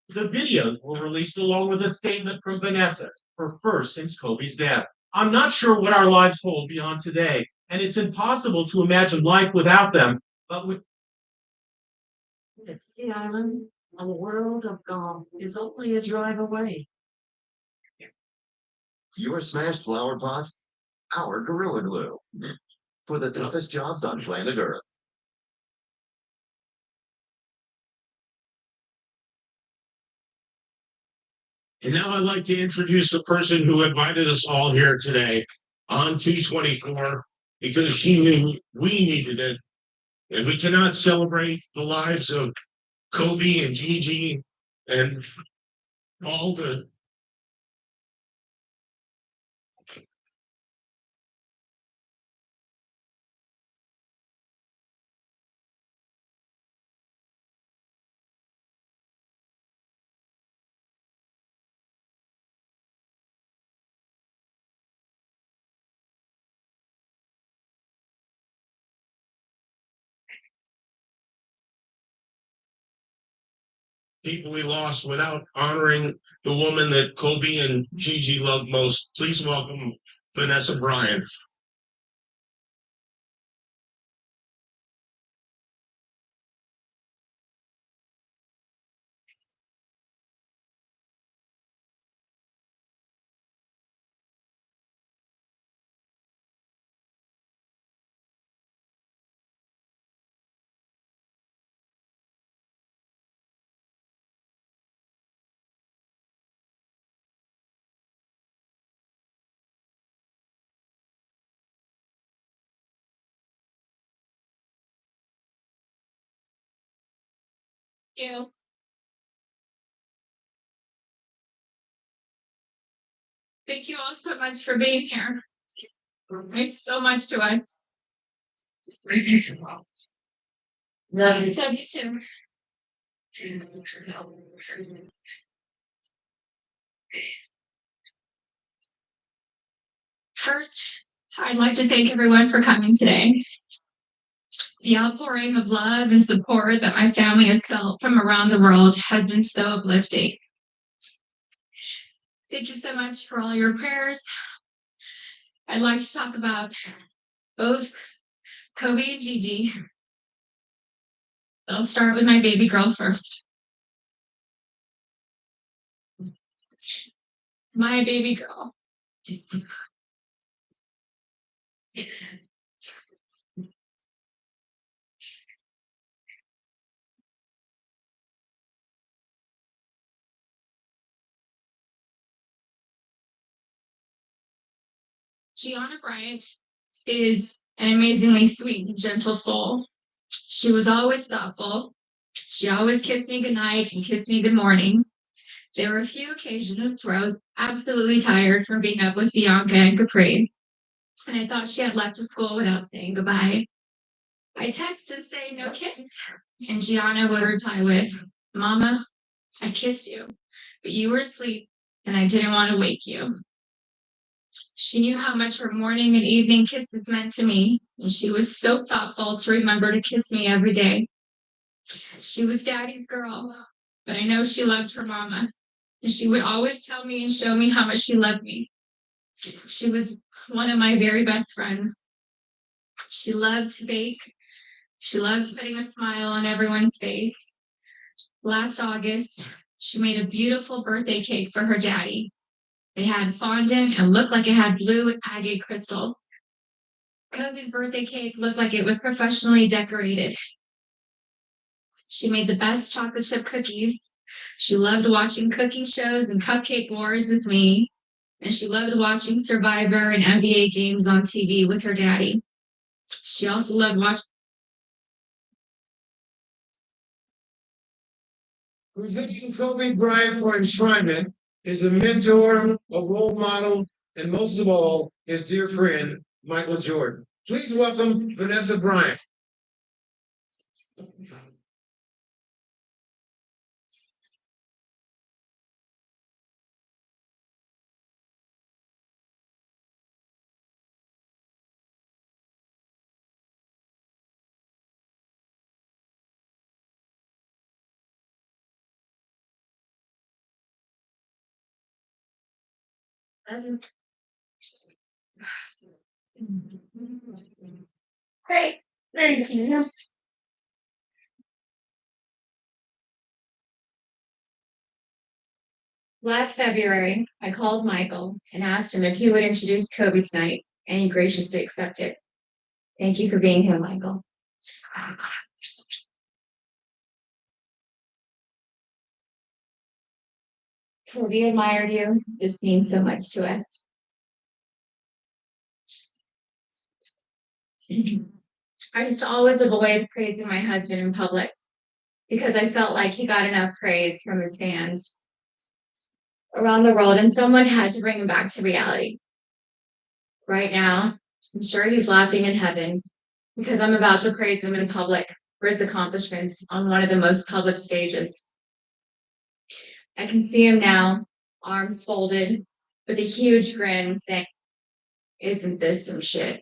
[SPEAKER 3] The videos were released along with a statement from Vanessa, her first since Kobe's death. I'm not sure what our lives hold beyond today, and it's impossible to imagine life without them, but with
[SPEAKER 4] It's the island, a world of gone is only a drive away.
[SPEAKER 11] Your smashed flower pots? Our Gorilla Glue. For the toughest jobs on planet Earth.
[SPEAKER 3] And now I'd like to introduce the person who invited us all here today on 224 because she knew we needed it. And we cannot celebrate the lives of Kobe and Gigi and all the people we lost without honoring the woman that Kobe and Gigi loved most. Please welcome Vanessa Bryant.
[SPEAKER 4] You. Thank you all so much for being here. It means so much to us.
[SPEAKER 3] Thank you.
[SPEAKER 4] Love you too. First, I'd like to thank everyone for coming today. The outpouring of love and support that my family has felt from around the world has been so uplifting. Thank you so much for all your prayers. I'd like to talk about both Kobe and Gigi. I'll start with my baby girl first. My baby girl. Gianna Bryant is an amazingly sweet and gentle soul. She was always thoughtful. She always kissed me goodnight and kissed me good morning. There were a few occasions where I was absolutely tired from being up with Bianca and Capri, and I thought she had left to school without saying goodbye. I texted saying no kiss, and Gianna would reply with, Mama, I kissed you, but you were asleep and I didn't want to wake you. She knew how much her morning and evening kisses meant to me, and she was so thoughtful to remember to kiss me every day. She was Daddy's girl, but I know she loved her mama, and she would always tell me and show me how much she loved me. She was one of my very best friends. She loved to bake. She loved putting a smile on everyone's face. Last August, she made a beautiful birthday cake for her daddy. It had fondant and looked like it had blue agate crystals. Kobe's birthday cake looked like it was professionally decorated. She made the best chocolate chip cookies. She loved watching cooking shows and cupcake wars with me. And she loved watching Survivor and NBA games on TV with her daddy. She also loved watching.
[SPEAKER 3] Presenting Kobe Bryant for enshrinement is a mentor, a role model, and most of all, his dear friend, Michael Jordan. Please welcome Vanessa Bryant.
[SPEAKER 4] Great. Thank you. Last February, I called Michael and asked him if he would introduce Kobe tonight, and he graciously accepted. Thank you for being here, Michael. Kobe admired you. This means so much to us. I used to always avoid praising my husband in public because I felt like he got enough praise from his fans around the world, and someone had to bring him back to reality. Right now, I'm sure he's laughing in heaven because I'm about to praise him in public for his accomplishments on one of the most public stages. I can see him now, arms folded, with a huge grin, saying, "Isn't this some shit?"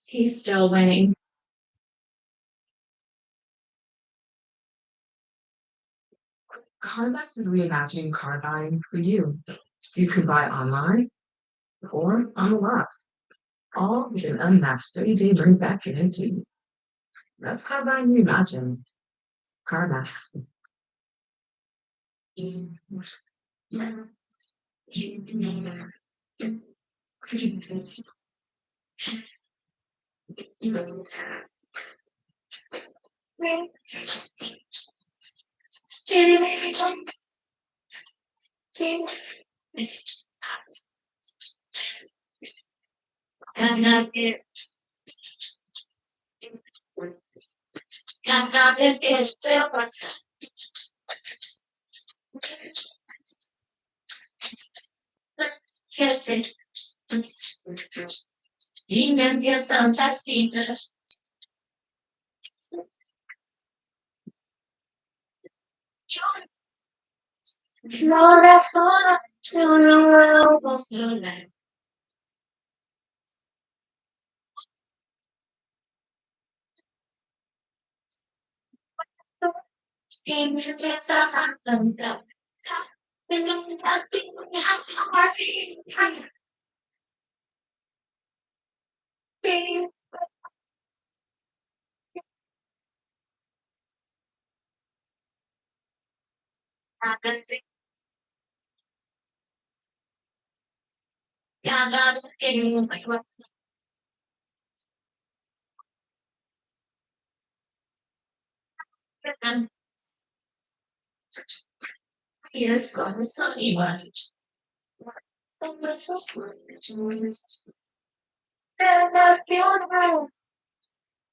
[SPEAKER 4] He's still winning.
[SPEAKER 7] CarMax is reimagining car buying for you. So you can buy online or on the lot, all with an unmatched 30-day bring back guarantee. That's car buying reimagined. CarMax.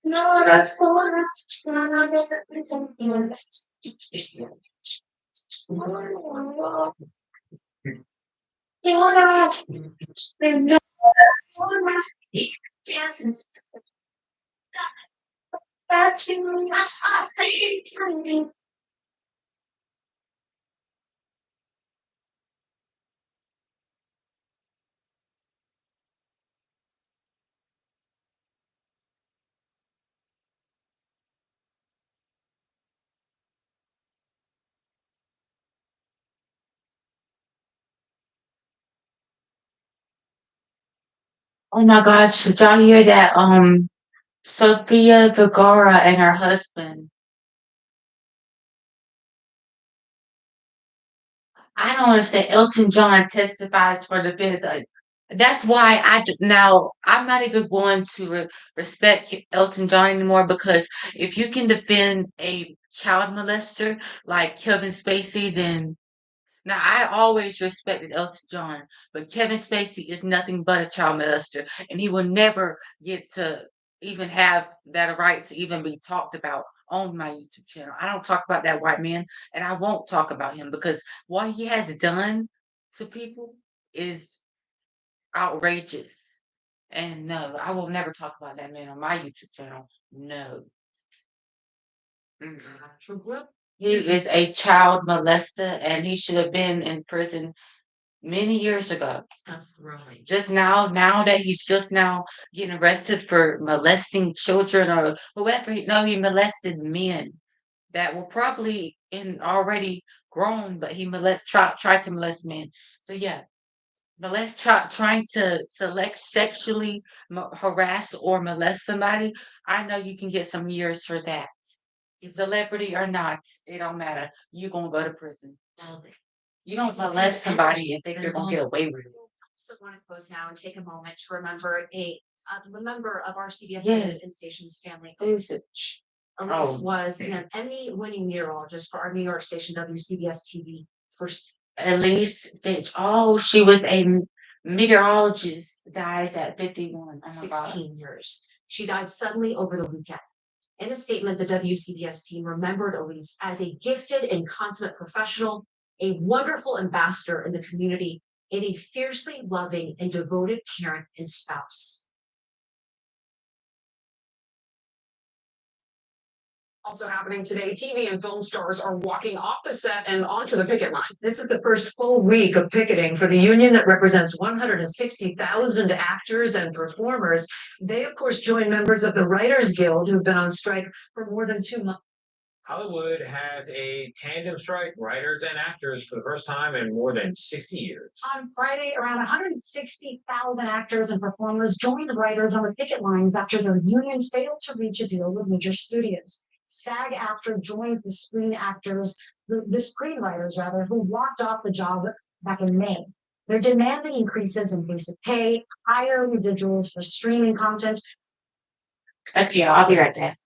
[SPEAKER 2] No, that's the one. You're not. Oh my gosh, did y'all hear that? Sophia Vergara and her husband. I don't understand. Elton John testifies for the defense. That's why now I'm not even going to respect Elton John anymore because if you can defend a child molester like Kevin Spacey, then now I always respected Elton John, but Kevin Spacey is nothing but a child molester, and he will never get to even have that right to even be talked about on my YouTube channel. I don't talk about that white man, and I won't talk about him because what he has done to people is outrageous. And no, I will never talk about that man on my YouTube channel. No. Mm-mm. He is a child molester, and he should have been in prison many years ago.
[SPEAKER 1] Absolutely.
[SPEAKER 2] Just now that he's just now getting arrested for molesting children or whoever he molested men that were probably in already grown, but he tried to molest men. So yeah, trying to select sexually harass or molest somebody. I know you can get some years for that. Celebrity or not, it don't matter. You're gonna go to prison.
[SPEAKER 1] Well,
[SPEAKER 2] You don't molest somebody and think you're gonna get away with it.
[SPEAKER 4] So want to pause now and take a moment to remember a member of our CBS
[SPEAKER 2] Yes.
[SPEAKER 4] News and station's family.
[SPEAKER 2] Who's it?
[SPEAKER 4] Elise
[SPEAKER 2] Oh.
[SPEAKER 4] was an Emmy-winning meteorologist for our New York station WCBS TV. First,
[SPEAKER 2] Elise Finch. Oh, she was a meteorologist. Dies at 51. Oh my God.
[SPEAKER 4] 16 years. She died suddenly over the weekend. In a statement, the WCBS team remembered Elise as a gifted and consummate professional, a wonderful ambassador in the community, and a fiercely loving and devoted parent and spouse.
[SPEAKER 7] Also happening today, TV and film stars are walking off the set and onto the picket line.
[SPEAKER 4] This is the first full week of picketing for the union that represents 160,000 actors and performers. They, of course, join members of the Writers Guild who've been on strike for more than 2 months.
[SPEAKER 8] Hollywood has a tandem strike, writers and actors, for the first time in more than 60 years.
[SPEAKER 4] On Friday, around 160,000 actors and performers joined the writers on the picket lines after their union failed to reach a deal with major studios. SAG-AFTRA joins the the screenwriters rather, who walked off the job back in May. They're demanding increases in basic pay, higher residuals for streaming content.
[SPEAKER 2] Okay, I'll be right there.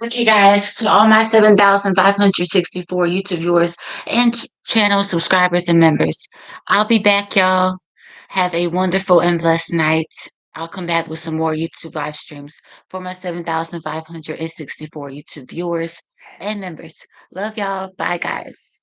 [SPEAKER 2] Okay, guys, to all my 7,564 YouTube viewers and channel subscribers and members, I'll be back, y'all. Have a wonderful and blessed night. I'll come back with some more YouTube live streams for my 7,564 YouTube viewers and members. Love y'all. Bye, guys.